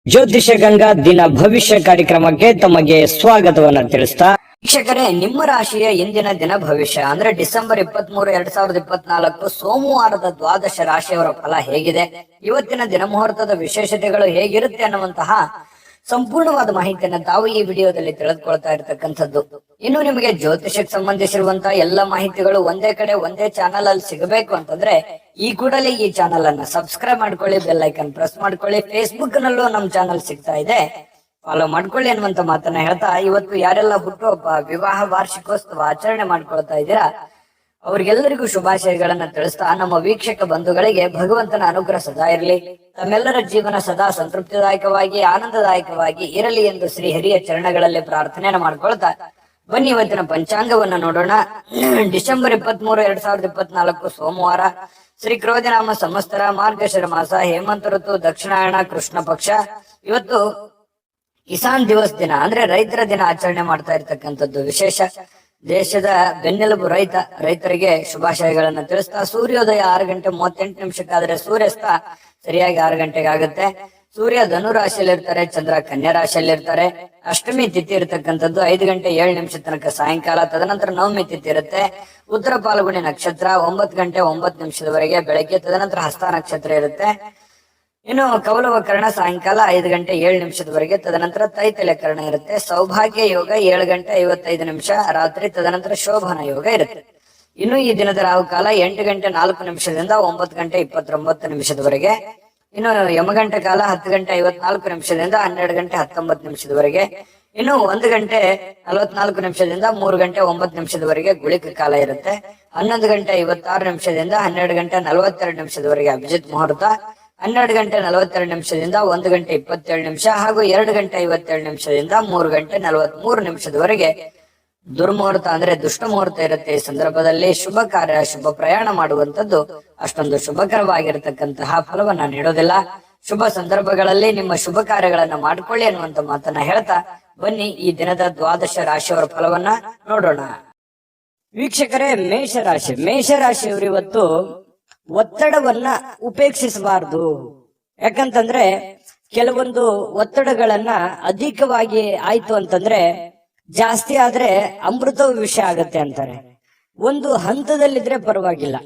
ಜ್ಯೋತಿಷ ಗಂಗಾ ದಿನ ಭವಿಷ್ಯ ಕಾರ್ಯಕ್ರಮಕ್ಕೆ ತಮಗೆ ಸ್ವಾಗತವನ್ನ ತಿಳಿಸ್ತಾ ವೀಕ್ಷಕರೇ, ನಿಮ್ಮ ರಾಶಿಯ ಇಂದಿನ ದಿನ ಭವಿಷ್ಯ ಅಂದ್ರೆ ಡಿಸೆಂಬರ್ 23, 2024 ಸೋಮವಾರದ ದ್ವಾದಶ ರಾಶಿಯವರ ಫಲ ಹೇಗಿದೆ, ಇವತ್ತಿನ ದಿನ ಮುಹೂರ್ತದ ವಿಶೇಷತೆಗಳು ಹೇಗಿರುತ್ತೆ ಅನ್ನುವಂತಹ ಸಂಪೂರ್ಣವಾದ ಮಾಹಿತಿಯನ್ನು ತಾವು ಈ ವಿಡಿಯೋದಲ್ಲಿ ತಿಳಿದುಕೊಳ್ತಾ ಇರತಕ್ಕಂಥದ್ದು. ಇನ್ನು ನಿಮಗೆ ಜ್ಯೋತಿಷಕ್ಕೆ ಸಂಬಂಧಿಸಿರುವಂತಹ ಎಲ್ಲ ಮಾಹಿತಿಗಳು ಒಂದೇ ಕಡೆ ಒಂದೇ ಚಾನಲ್ ಅಲ್ಲಿ ಸಿಗಬೇಕು ಅಂತಂದ್ರೆ ಈ ಕೂಡಲೇ ಈ ಚಾನಲ್ ಅನ್ನ ಸಬ್ಸ್ಕ್ರೈಬ್ ಮಾಡ್ಕೊಳ್ಳಿ, ಬೆಲ್ ಐಕನ್ ಪ್ರೆಸ್ ಮಾಡ್ಕೊಳ್ಳಿ. ಫೇಸ್ಬುಕ್ ನಲ್ಲೂ ನಮ್ ಚಾನಲ್ ಸಿಗ್ತಾ ಇದೆ, ಫಾಲೋ ಮಾಡ್ಕೊಳ್ಳಿ ಅನ್ನುವಂತ ಮಾತನ್ನ ಹೇಳ್ತಾ, ಇವತ್ತು ಯಾರೆಲ್ಲ ಹುಟ್ಟುಹಬ್ಬ, ವಿವಾಹ ವಾರ್ಷಿಕೋತ್ಸವ ಆಚರಣೆ ಮಾಡ್ಕೊಳ್ತಾ ಇದ್ದೀರಾ ಅವ್ರಿಗೆಲ್ಲರಿಗೂ ಶುಭಾಶಯಗಳನ್ನ ತಿಳಿಸ್ತಾ, ನಮ್ಮ ವೀಕ್ಷಕ ಬಂಧುಗಳಿಗೆ ಭಗವಂತನ ಅನುಗ್ರಹ ಸದಾ ಇರಲಿ, ತಮ್ಮೆಲ್ಲರ ಜೀವನ ಸದಾ ಸಂತೃಪ್ತಿದಾಯಕವಾಗಿ ಆನಂದದಾಯಕವಾಗಿ ಇರಲಿ ಎಂದು ಶ್ರೀ ಹರಿಯ ಚರಣಗಳಲ್ಲಿ ಪ್ರಾರ್ಥನೆಯನ್ನು ಮಾಡ್ಕೊಳ್ತಾ ಬನ್ನಿ ಇವತ್ತಿನ ಪಂಚಾಂಗವನ್ನ ನೋಡೋಣ. ಡಿಸೆಂಬರ್ 23, 2024 ಸೋಮವಾರ, ಶ್ರೀ ಕ್ರೋಧನಾಮ ಸಂವತ್ಸರ, ಮಾರ್ಗಶಿರ ಮಾಸ, ಹೇಮಂತ ಋತು, ದಕ್ಷಿಣಾಯಣ, ಕೃಷ್ಣ ಪಕ್ಷ. ಇವತ್ತು ಕಿಸಾನ್ ದಿವಸ್ ದಿನ ಅಂದ್ರೆ ರೈತರ ದಿನ ಆಚರಣೆ ಮಾಡ್ತಾ ಇರ್ತಕ್ಕಂಥದ್ದು ವಿಶೇಷ. ದೇಶದ ಬೆನ್ನೆಲುಬು ರೈತರಿಗೆ ಶುಭಾಶಯಗಳನ್ನ ತಿಳಿಸ್ತಾ, ಸೂರ್ಯೋದಯ 6:38 ಸೂರ್ಯಾಸ್ತ ಸರಿಯಾಗಿ 6 ಗಂಟೆಗೆ ಆಗುತ್ತೆ. ಸೂರ್ಯ ಧನು ರಾಶಿಯಲ್ಲಿ ಇರ್ತಾರೆ, ಚಂದ್ರ ಕನ್ಯಾ ರಾಶಿಯಲ್ಲಿ ಇರ್ತಾರೆ. ಅಷ್ಟಮಿ ತಿಥಿ ಇರತಕ್ಕಂಥದ್ದು 5:07 ತನಕ ಸಾಯಂಕಾಲ. ತದನಂತರ ನವಮಿ ತಿಥಿ ಇರುತ್ತೆ. ಉತ್ತರ ಪಾಲ್ಗುಣಿ ನಕ್ಷತ್ರ 9:09 ಬೆಳಗ್ಗೆ. ತದನಂತರ ಹಸ್ತ ನಕ್ಷತ್ರ ಇರುತ್ತೆ. ಇನ್ನು ಕೌಲವ ಕರ್ಣ ಸಾಯಂಕಾಲ 5:07 ತದನಂತರ ತೈತಲೆ ಕರ್ಣ ಇರುತ್ತೆ. ಸೌಭಾಗ್ಯ ಯೋಗ 7:55 ರಾತ್ರಿ. ತದನಂತರ ಶೋಭನ ಯೋಗ ಇರುತ್ತೆ. ಇನ್ನು ಈ ದಿನದ ರಾಹುಕಾಲ 8:04 9:29 ಇನ್ನು ಯಮಗಂಟ ಕಾಲ 10:54 12:19 ಇನ್ನು 1:44 3:09 ಗುಳಿಕ ಕಾಲ ಇರುತ್ತೆ. 11:56 12:42 ಅಭಿಜಿತ್ ಮುಹೂರ್ತ. 12:42 1:27 ಹಾಗೂ 2:57 3:43 ದುರ್ಮುಹೂರ್ತ ಅಂದ್ರೆ ದುಷ್ಟ ಮುಹೂರ್ತ ಇರುತ್ತೆ. ಈ ಸಂದರ್ಭದಲ್ಲಿ ಶುಭ ಕಾರ್ಯ, ಶುಭ ಪ್ರಯಾಣ ಮಾಡುವಂತದ್ದು ಅಷ್ಟೊಂದು ಶುಭಕರವಾಗಿರತಕ್ಕಂತಹ ಫಲವನ್ನ ನೀಡೋದಿಲ್ಲ. ಶುಭ ಸಂದರ್ಭಗಳಲ್ಲಿ ನಿಮ್ಮ ಶುಭ ಕಾರ್ಯಗಳನ್ನ ಮಾಡ್ಕೊಳ್ಳಿ ಅನ್ನುವಂತ ಮಾತನ್ನ ಹೇಳ್ತಾ ಬನ್ನಿ ಈ ದಿನದ ದ್ವಾದಶ ರಾಶಿಯವರ ಫಲವನ್ನ ನೋಡೋಣ. ವೀಕ್ಷಕರೇ, ಮೇಷರಾಶಿಯವರು ಇವತ್ತು ಒತ್ತಡವನ್ನ ಉಪೇಕ್ಷಿಸಬಾರದು. ಯಾಕಂತಂದ್ರೆ ಕೆಲವೊಂದು ಒತ್ತಡಗಳನ್ನ ಅಧಿಕವಾಗಿ ಆಯ್ತು ಅಂತಂದ್ರೆ, ಜಾಸ್ತಿ ಆದ್ರೆ ಅಮೃತ ವಿಷಯ ಆಗತ್ತೆ ಅಂತಾರೆ. ಒಂದು ಹಂತದಲ್ಲಿದ್ರೆ ಪರವಾಗಿಲ್ಲ.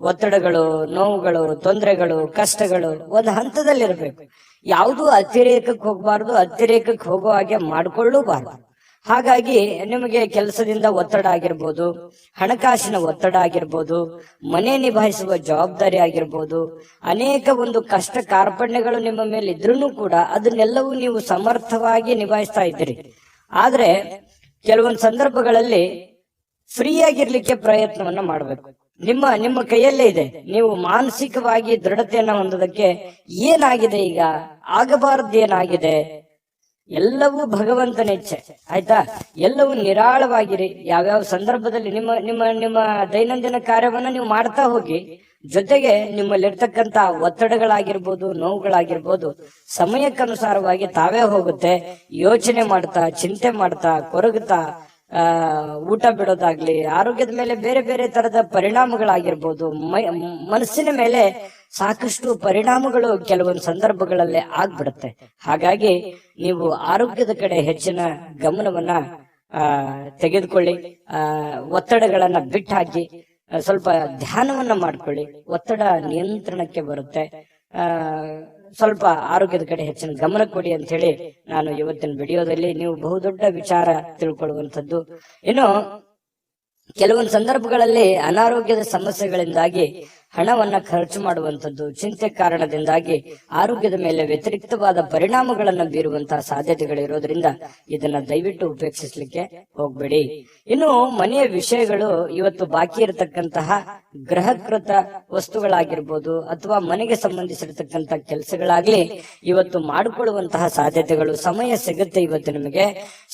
ಒತ್ತಡಗಳು, ನೋವುಗಳು, ತೊಂದರೆಗಳು, ಕಷ್ಟಗಳು ಒಂದು ಹಂತದಲ್ಲಿರ್ಬೇಕು. ಯಾವುದು ಅತಿರೇಕಕ್ಕೆ ಹೋಗಬಾರ್ದು, ಅತಿರೇಕಕ್ಕೆ ಹೋಗೋ ಹಾಗೆ ಮಾಡ್ಕೊಳ್ಳೂಬಾರ್ದು. ಹಾಗಾಗಿ ನಿಮಗೆ ಕೆಲಸದಿಂದ ಒತ್ತಡ ಆಗಿರ್ಬೋದು, ಹಣಕಾಸಿನ ಒತ್ತಡ ಆಗಿರ್ಬೋದು, ಮನೆ ನಿಭಾಯಿಸುವ ಜವಾಬ್ದಾರಿ ಆಗಿರ್ಬೋದು, ಅನೇಕ ಒಂದು ಕಷ್ಟ ಕಾರ್ಪಣ್ಯಗಳು ನಿಮ್ಮ ಮೇಲೆ ಇದ್ರೂ ಕೂಡ ಅದನ್ನೆಲ್ಲವೂ ನೀವು ಸಮರ್ಥವಾಗಿ ನಿಭಾಯಿಸ್ತಾ ಇದ್ದೀರಿ. ಆದ್ರೆ ಕೆಲವೊಂದು ಸಂದರ್ಭಗಳಲ್ಲಿ ಫ್ರೀ ಆಗಿರ್ಲಿಕ್ಕೆ ಪ್ರಯತ್ನವನ್ನ ಮಾಡಬೇಕು. ನಿಮ್ಮ ಕೈಯಲ್ಲೇ ಇದೆ. ನೀವು ಮಾನಸಿಕವಾಗಿ ದೃಢತೆಯನ್ನ ಹೊಂದೋದಕ್ಕೆ ಏನಾಗಿದೆ, ಈಗ ಆಗಬಾರದು ಏನಾಗಿದೆ, ಎಲ್ಲವೂ ಭಗವಂತನ ಇಚ್ಛೆ. ಆಯ್ತಾ? ಎಲ್ಲವೂ ನಿರಾಳವಾಗಿರಿ. ಯಾವ್ಯಾವ ಸಂದರ್ಭದಲ್ಲಿ ನಿಮ್ಮ ನಿಮ್ಮ ನಿಮ್ಮ ದೈನಂದಿನ ಕಾರ್ಯವನ್ನ ನೀವು ಮಾಡ್ತಾ ಹೋಗಿ, ಜೊತೆಗೆ ನಿಮ್ಮಲ್ಲಿರ್ತಕ್ಕಂತ ಒತ್ತಡಗಳಾಗಿರ್ಬೋದು, ನೋವುಗಳಾಗಿರ್ಬೋದು ಸಮಯಕ್ಕನುಸಾರವಾಗಿ ತಾವೇ ಹೋಗುತ್ತೆ. ಯೋಚನೆ ಮಾಡ್ತಾ, ಚಿಂತೆ ಮಾಡ್ತಾ, ಕೊರಗುತ್ತಾ ಊಟ ಬಿಡೋದಾಗ್ಲಿ, ಆರೋಗ್ಯದ ಮೇಲೆ ಬೇರೆ ಬೇರೆ ತರದ ಪರಿಣಾಮಗಳಾಗಿರ್ಬೋದು, ಮನಸ್ಸಿನ ಮೇಲೆ ಸಾಕಷ್ಟು ಪರಿಣಾಮಗಳು ಕೆಲವೊಂದು ಸಂದರ್ಭಗಳಲ್ಲಿ ಆಗ್ಬಿಡುತ್ತೆ. ಹಾಗಾಗಿ ನೀವು ಆರೋಗ್ಯದ ಕಡೆ ಹೆಚ್ಚಿನ ಗಮನವನ್ನ ತೆಗೆದುಕೊಳ್ಳಿ. ಒತ್ತಡಗಳನ್ನ ಬಿಟ್ಟಾಕಿ ಸ್ವಲ್ಪ ಧ್ಯಾನವನ್ನ ಮಾಡ್ಕೊಳ್ಳಿ. ಒತ್ತಡ ನಿಯಂತ್ರಣಕ್ಕೆ ಬರುತ್ತೆ. ಸ್ವಲ್ಪ ಆರೋಗ್ಯದ ಕಡೆ ಹೆಚ್ಚಿನ ಗಮನ ಕೊಡಿ ಅಂತ ಹೇಳಿ ನಾನು ಇವತ್ತಿನ ವಿಡಿಯೋದಲ್ಲಿ ನೀವು ಬಹುದೊಡ್ಡ ವಿಚಾರ ತಿಳ್ಕೊಳ್ಳುವಂಥದ್ದು. ಇನ್ನು ಕೆಲವೊಂದು ಸಂದರ್ಭಗಳಲ್ಲಿ ಅನಾರೋಗ್ಯದ ಸಮಸ್ಯೆಗಳಿಂದಾಗಿ ಹಣವನ್ನ ಖರ್ಚು ಮಾಡುವಂಥದ್ದು, ಚಿಂತೆ ಕಾರಣದಿಂದಾಗಿ ಆರೋಗ್ಯದ ಮೇಲೆ ವ್ಯತಿರಿಕ್ತವಾದ ಪರಿಣಾಮಗಳನ್ನ ಬೀರುವಂತಹ ಸಾಧ್ಯತೆಗಳಿರೋದ್ರಿಂದ ಇದನ್ನ ದಯವಿಟ್ಟು ಉಪೇಕ್ಷಿಸ್ಲಿಕ್ಕೆ ಹೋಗ್ಬೇಡಿ. ಇನ್ನು ಮನೆಯ ವಿಷಯಗಳು, ಇವತ್ತು ಬಾಕಿ ಇರತಕ್ಕಂತಹ ಗೃಹಕೃತ ವಸ್ತುಗಳಾಗಿರ್ಬೋದು ಅಥವಾ ಮನೆಗೆ ಸಂಬಂಧಿಸಿರತಕ್ಕಂತ ಕೆಲಸಗಳಾಗ್ಲಿ ಇವತ್ತು ಮಾಡಿಕೊಳ್ಳುವಂತಹ ಸಾಧ್ಯತೆಗಳು, ಸಮಯ ಸಿಗುತ್ತೆ. ಇವತ್ತು ನಿಮಗೆ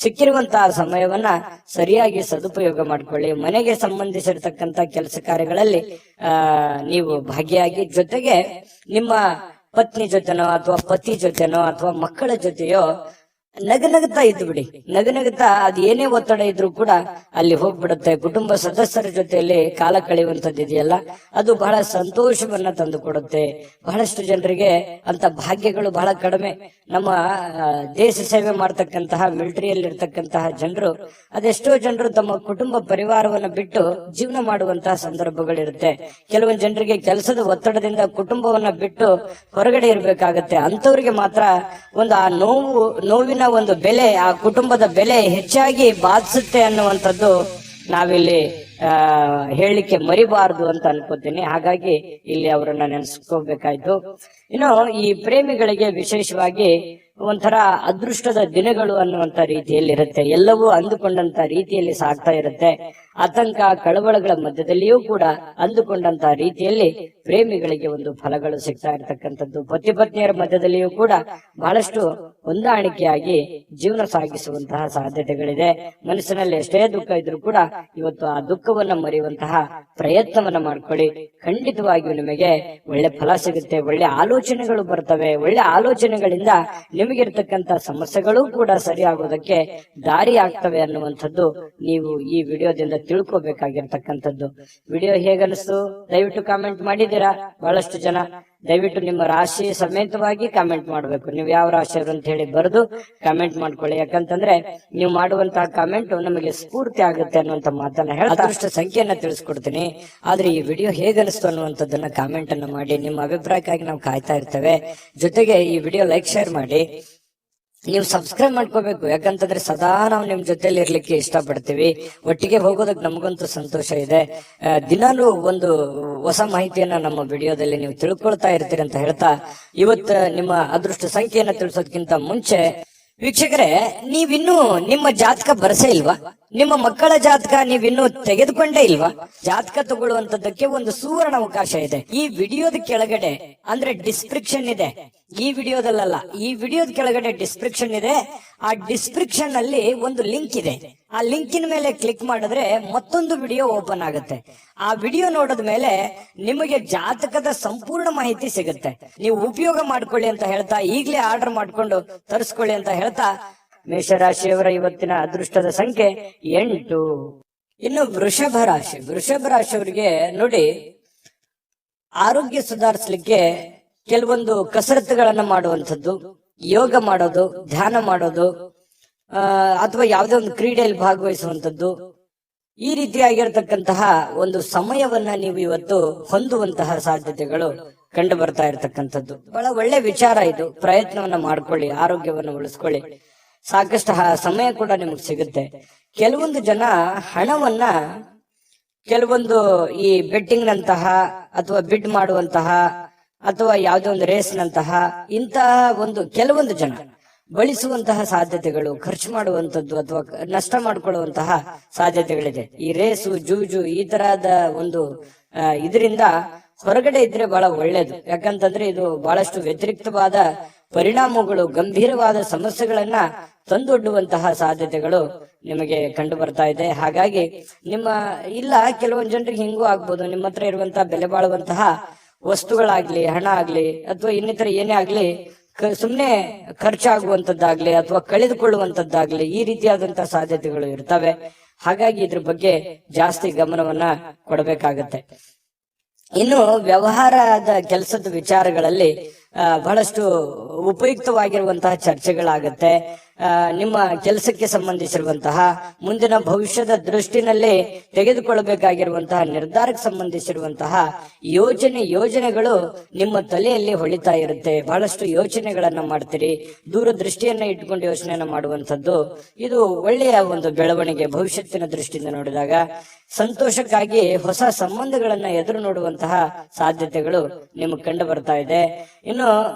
ಸಿಕ್ಕಿರುವಂತಹ ಸಮಯವನ್ನ ಸರಿಯಾಗಿ ಸದುಪಯೋಗ ಮಾಡಿಕೊಳ್ಳಿ. ಮನೆಗೆ ಸಂಬಂಧಿಸಿರತಕ್ಕಂತ ಕೆಲಸ ಕಾರ್ಯಗಳಲ್ಲಿ ನೀವು ಭಾಗಿಯಾಗಿ, ಜೊತೆಗೆ ನಿಮ್ಮ ಪತ್ನಿ ಜೊತೆನೋ ಅಥವಾ ಪತಿ ಜೊತೆನೋ ಅಥವಾ ಮಕ್ಕಳ ಜೊತೆಯೋ ನಗನಗುತ್ತಾ ಇದ್ದು ಬಿಡಿ. ನಗನಗುತ್ತಾ ಅದ್ ಏನೇ ಒತ್ತಡ ಇದ್ರೂ ಕೂಡ ಅಲ್ಲಿ ಹೋಗ್ಬಿಡುತ್ತೆ. ಕುಟುಂಬ ಸದಸ್ಯರ ಜೊತೆಯಲ್ಲಿ ಕಾಲ ಕಳೆಯುವಂತದ್ದು ಇದೆಯಲ್ಲ, ಅದು ಬಹಳ ಸಂತೋಷವನ್ನ ತಂದು ಕೊಡುತ್ತೆ. ಬಹಳಷ್ಟು ಜನರಿಗೆ ಅಂತ ಭಾಗ್ಯಗಳು ಬಹಳ ಕಡಿಮೆ. ನಮ್ಮ ದೇಶ ಸೇವೆ ಮಾಡ್ತಕ್ಕಂತಹ ಮಿಲಿಟರಿಯಲ್ಲಿ ಇರ್ತಕ್ಕಂತಹ ಜನರು, ಅದೆಷ್ಟೋ ಜನರು ತಮ್ಮ ಕುಟುಂಬ ಪರಿವಾರವನ್ನ ಬಿಟ್ಟು ಜೀವನ ಮಾಡುವಂತಹ ಸಂದರ್ಭಗಳಿರುತ್ತೆ. ಕೆಲವೊಂದು ಜನರಿಗೆ ಕೆಲಸದ ಒತ್ತಡದಿಂದ ಕುಟುಂಬವನ್ನ ಬಿಟ್ಟು ಹೊರಗಡೆ ಇರ್ಬೇಕಾಗತ್ತೆ. ಅಂತವ್ರಿಗೆ ಮಾತ್ರ ಒಂದು ಆ ನೋವಿನ ಒಂದು ಬೆಲೆ, ಆ ಕುಟುಂಬದ ಬೆಲೆ ಹೆಚ್ಚಾಗಿ ಬಾಧಿಸುತ್ತೆ ಅನ್ನುವಂಥದ್ದು ನಾವಿಲ್ಲಿ ಹೇಳಲಿಕ್ಕೆ ಮರಿಬಾರದು ಅಂತ ಅನ್ಕೋತೀನಿ. ಹಾಗಾಗಿ ಇಲ್ಲಿ ಅವರನ್ನ ನೆನೆಸ್ಕೋಬೇಕಾಯ್ತು. ಇನ್ನು ಈ ಪ್ರೇಮಿಗಳಿಗೆ ವಿಶೇಷವಾಗಿ ಒಂಥರ ಅದೃಷ್ಟದ ದಿನಗಳು ಅನ್ನುವಂತ ರೀತಿಯಲ್ಲಿ ಇರುತ್ತೆ. ಎಲ್ಲವೂ ಅಂದುಕೊಂಡಂತ ರೀತಿಯಲ್ಲಿ ಸಾಗ್ತಾ ಇರುತ್ತೆ. ಆತಂಕ ಕಳವಳಗಳ ಮಧ್ಯದಲ್ಲಿಯೂ ಕೂಡ ಅಂದುಕೊಂಡಂತ ರೀತಿಯಲ್ಲಿ ಪ್ರೇಮಿಗಳಿಗೆ ಒಂದು ಫಲಗಳು ಸಿಗ್ತಾ ಇರತಕ್ಕಂಥದ್ದು. ಪತಿ ಪತ್ನಿಯರ ಮಧ್ಯದಲ್ಲಿಯೂ ಕೂಡ ಬಹಳಷ್ಟು ಹೊಂದಾಣಿಕೆಯಾಗಿ ಜೀವನ ಸಾಗಿಸುವಂತಹ ಸಾಧ್ಯತೆಗಳಿದೆ. ಮನಸ್ಸಿನಲ್ಲಿ ಎಷ್ಟೇ ದುಃಖ ಇದ್ರೂ ಕೂಡ ಇವತ್ತು ಆ ದುಃಖವನ್ನ ಮರೆಯುವಂತಹ ಪ್ರಯತ್ನವನ್ನ ಮಾಡ್ಕೊಳ್ಳಿ. ಖಂಡಿತವಾಗಿಯೂ ನಿಮಗೆ ಒಳ್ಳೆ ಫಲ ಸಿಗುತ್ತೆ. ಒಳ್ಳೆ ಆಲೋಚನೆಗಳು ಬರ್ತವೆ. ಒಳ್ಳೆ ಆಲೋಚನೆಗಳಿಂದ ನಿಮಗಿರ್ತಕ್ಕಂಥ ಸಮಸ್ಯೆಗಳು ಕೂಡ ಸರಿಯಾಗೋದಕ್ಕೆ ದಾರಿ ಆಗ್ತವೆ ಅನ್ನುವಂಥದ್ದು ನೀವು ಈ ವಿಡಿಯೋದಿಂದ ತಿಳ್ಕೊಬೇಕಾಗಿರ್ತಕ್ಕಂಥದ್ದು. ವಿಡಿಯೋ ಹೇಗನ್ನಿಸ್ತು ದಯವಿಟ್ಟು ಕಾಮೆಂಟ್ ಮಾಡಿದ್ದೀರಾ. ಬಹಳಷ್ಟು ಜನ ದಯವಿಟ್ಟು ನಿಮ್ಮ ರಾಶಿ ಸಮೇತವಾಗಿ ಕಾಮೆಂಟ್ ಮಾಡ್ಬೇಕು. ನೀವು ಯಾವ ರಾಶಿಯವರು ಅಂತ ಹೇಳಿ ಬರೆದು ಕಾಮೆಂಟ್ ಮಾಡ್ಕೊಳ್ಳಿ. ಯಾಕಂತಂದ್ರೆ ನೀವು ಮಾಡುವಂತಹ ಕಾಮೆಂಟ್ ನಮಗೆ ಸ್ಫೂರ್ತಿ ಆಗುತ್ತೆ ಅನ್ನುವಂತ ಮಾತನ್ನ ಹೇಳಿ ಅದೃಷ್ಟ ಸಂಖ್ಯೆಯನ್ನ ತಿಳಿಸ್ಕೊಡ್ತೀನಿ. ಆದ್ರೆ ಈ ವಿಡಿಯೋ ಹೇಗನ್ನಿಸ್ತು ಅನ್ನುವಂಥದ್ದನ್ನ ಕಾಮೆಂಟ್ ಅನ್ನ ಮಾಡಿ. ನಿಮ್ಮ ಅಭಿಪ್ರಾಯಕ್ಕಾಗಿ ನಾವು ಕಾಯ್ತಾ ಇರ್ತೇವೆ. ಜೊತೆಗೆ ಈ ವಿಡಿಯೋ ಲೈಕ್ ಶೇರ್ ಮಾಡಿ. ನೀವು ಸಬ್ಸ್ಕ್ರೈಬ್ ಮಾಡ್ಕೋಬೇಕು. ಯಾಕಂತಂದ್ರೆ ಸದಾ ನಾವು ನಿಮ್ ಜೊತೆಲಿ ಇರ್ಲಿಕ್ಕೆ ಇಷ್ಟಪಡ್ತೀವಿ. ಒಟ್ಟಿಗೆ ಹೋಗೋದಕ್ಕೆ ನಮಗಂತೂ ಸಂತೋಷ ಇದೆ. ದಿನಾಲೂ ಒಂದು ಹೊಸ ಮಾಹಿತಿಯನ್ನ ನಮ್ಮ ವಿಡಿಯೋದಲ್ಲಿ ನೀವು ತಿಳ್ಕೊಳ್ತಾ ಇರ್ತೀರಿ ಅಂತ ಹೇಳ್ತಾ, ಇವತ್ತು ನಿಮ್ಮ ಅದೃಷ್ಟ ಸಂಖ್ಯೆಯನ್ನ ತಿಳಿಸೋದಕ್ಕಿಂತ ಮುಂಚೆ ವೀಕ್ಷಕರೇ, ನೀವಿನ್ನೂ ನಿಮ್ಮ ಜಾತಕ ಬರಸೇ ಇಲ್ವಾ? ನಿಮ್ಮ ಮಕ್ಕಳ ಜಾತಕ ನೀವಿನ್ನೂ ತೆಗೆದುಕೊಂಡೇ ಇಲ್ವಾ? ಜಾತಕ ತಗೊಳ್ಳುವಂತದ್ದಕ್ಕೆ ಒಂದು ಸುವರ್ಣ ಅವಕಾಶ ಇದೆ. ಈ ವಿಡಿಯೋದ ಕೆಳಗಡೆ ಅಂದ್ರೆ ಡಿಸ್ಕ್ರಿಪ್ಷನ್ ಇದೆ. ಈ ವಿಡಿಯೋದಲ್ಲ, ಈ ವಿಡಿಯೋದ ಕೆಳಗಡೆ ಡಿಸ್ಕ್ರಿಪ್ಷನ್ ಇದೆ. ಆ ಡಿಸ್ಕ್ರಿಪ್ಷನ್ ಅಲ್ಲಿ ಒಂದು ಲಿಂಕ್ ಇದೆ. ಆ ಲಿಂಕಿನ ಮೇಲೆ ಕ್ಲಿಕ್ ಮಾಡಿದ್ರೆ ಮತ್ತೊಂದು ವಿಡಿಯೋ ಓಪನ್ ಆಗುತ್ತೆ. ಆ ವಿಡಿಯೋ ನೋಡಿದ ಮೇಲೆ ನಿಮಗೆ ಜಾತಕದ ಸಂಪೂರ್ಣ ಮಾಹಿತಿ ಸಿಗುತ್ತೆ. ನೀವು ಉಪಯೋಗ ಮಾಡ್ಕೊಳ್ಳಿ ಅಂತ ಹೇಳ್ತಾ, ಈಗಲೇ ಆರ್ಡರ್ ಮಾಡ್ಕೊಂಡು ತರಿಸ್ಕೊಳ್ಳಿ ಅಂತ ಹೇಳ್ತಾ, ಮೇಷರಾಶಿಯವರ ಇವತ್ತಿನ ಅದೃಷ್ಟದ ಸಂಖ್ಯೆ 8. ಇನ್ನು ವೃಷಭ ರಾಶಿಯವರಿಗೆ ನೋಡಿ, ಆರೋಗ್ಯ ಸುಧಾರಿಸಲಿಕ್ಕೆ ಕೆಲವೊಂದು ಕಸರತ್ತುಗಳನ್ನ ಮಾಡುವಂಥದ್ದು, ಯೋಗ ಮಾಡೋದು, ಧ್ಯಾನ ಮಾಡೋದು, ಅಥವಾ ಯಾವುದೇ ಒಂದು ಕ್ರೀಡೆಯಲ್ಲಿ ಭಾಗವಹಿಸುವಂಥದ್ದು, ಈ ರೀತಿಯಾಗಿರ್ತಕ್ಕಂತಹ ಒಂದು ಸಮಯವನ್ನ ನೀವು ಇವತ್ತು ಹೊಂದುವಂತಹ ಸಾಧ್ಯತೆಗಳು ಕಂಡು ಬರ್ತಾ ಇರತಕ್ಕಂಥದ್ದು. ಬಹಳ ಒಳ್ಳೆ ವಿಚಾರ ಇದು. ಪ್ರಯತ್ನವನ್ನ ಮಾಡ್ಕೊಳ್ಳಿ, ಆರೋಗ್ಯವನ್ನು ಉಳಿಸ್ಕೊಳ್ಳಿ. ಸಾಕಷ್ಟು ಸಮಯ ಕೂಡ ನಿಮಗೆ ಸಿಗುತ್ತೆ. ಕೆಲವೊಂದು ಜನ ಹಣವನ್ನ ಕೆಲವೊಂದು ಈ ಬೆಟ್ಟಿಂಗ್ ನಂತಹ ಅಥವಾ ಬಿಡ್ ಮಾಡುವಂತಹ ಅಥವಾ ಯಾವುದೇ ಒಂದು ರೇಸ್ ನಂತಹ ಇಂತಹ ಒಂದು ಕೆಲವೊಂದು ಜನ ಬಳಸುವಂತಹ ಸಾಧ್ಯತೆಗಳು, ಖರ್ಚು ಮಾಡುವಂತದ್ದು ಅಥವಾ ನಷ್ಟ ಮಾಡಿಕೊಳ್ಳುವಂತಹ ಸಾಧ್ಯತೆಗಳಿದೆ. ಈ ರೇಸು, ಜೂಜು ಈ ತರಹದ ಒಂದು ಇದರಿಂದ ಹೊರಗಡೆ ಇದ್ರೆ ಬಹಳ ಒಳ್ಳೇದು. ಯಾಕಂತಂದ್ರೆ ಇದು ಬಹಳಷ್ಟು ವ್ಯತಿರಿಕ್ತವಾದ ಪರಿಣಾಮಗಳು, ಗಂಭೀರವಾದ ಸಮಸ್ಯೆಗಳನ್ನ ತಂದೊಡ್ಡುವಂತಹ ಸಾಧ್ಯತೆಗಳು ನಿಮಗೆ ಕಂಡು ಬರ್ತಾ ಇದೆ. ಹಾಗಾಗಿ ಕೆಲವೊಂದು ಜನರಿಗೆ ಹಿಂಗೂ ಆಗ್ಬೋದು, ನಿಮ್ಮ ಹತ್ರ ಇರುವಂತಹ ಬೆಲೆ ಬಾಳುವಂತಹ ವಸ್ತುಗಳಾಗ್ಲಿ, ಹಣ ಆಗ್ಲಿ ಅಥವಾ ಇನ್ನಿತರ ಏನೇ ಆಗ್ಲಿ ಸುಮ್ನೆ ಖರ್ಚಾಗುವಂತದ್ದಾಗ್ಲಿ ಅಥವಾ ಕಳೆದುಕೊಳ್ಳುವಂತದ್ದಾಗ್ಲಿ ಈ ರೀತಿಯಾದಂತಹ ಸಾಧ್ಯತೆಗಳು ಇರ್ತವೆ. ಹಾಗಾಗಿ ಇದ್ರ ಬಗ್ಗೆ ಜಾಸ್ತಿ ಗಮನವನ್ನ ಕೊಡಬೇಕಾಗತ್ತೆ. ಇನ್ನು ವ್ಯವಹಾರದ ಕೆಲಸದ ವಿಚಾರಗಳಲ್ಲಿ ಬಹಳಷ್ಟು ಉಪಯುಕ್ತವಾಗಿರುವಂತಹ ಚರ್ಚೆಗಳಾಗತ್ತೆ. ನಿಮ್ಮ ಕೆಲಸಕ್ಕೆ ಸಂಬಂಧಿಸಿರುವಂತಹ ಮುಂದಿನ ಭವಿಷ್ಯದ ದೃಷ್ಟಿನಲ್ಲಿ ತೆಗೆದುಕೊಳ್ಳಬೇಕಾಗಿರುವಂತಹ ನಿರ್ಧಾರಕ್ಕೆ ಸಂಬಂಧಿಸಿರುವಂತಹ ಯೋಜನೆಗಳು ನಿಮ್ಮ ತಲೆಯಲ್ಲಿ ಹೊಳಿತಾ ಇರುತ್ತೆ. ಬಹಳಷ್ಟು ಯೋಚನೆಗಳನ್ನ ಮಾಡ್ತೀರಿ. ದೂರದೃಷ್ಟಿಯನ್ನ ಇಟ್ಕೊಂಡು ಯೋಚನೆಯನ್ನ ಮಾಡುವಂಥದ್ದು ಇದು ಒಳ್ಳೆಯ ಒಂದು ಬೆಳವಣಿಗೆ. ಭವಿಷ್ಯತ್ತಿನ ದೃಷ್ಟಿಯಿಂದ ನೋಡಿದಾಗ ಸಂತೋಷಕ್ಕಾಗಿ ಹೊಸ ಸಂಬಂಧಗಳನ್ನ ಎದುರು ನೋಡುವಂತಹ ಸಾಧ್ಯತೆಗಳು ನಿಮಗೆ ಕಂಡು ಬರ್ತಾ ಇದೆ. ಇನ್ನು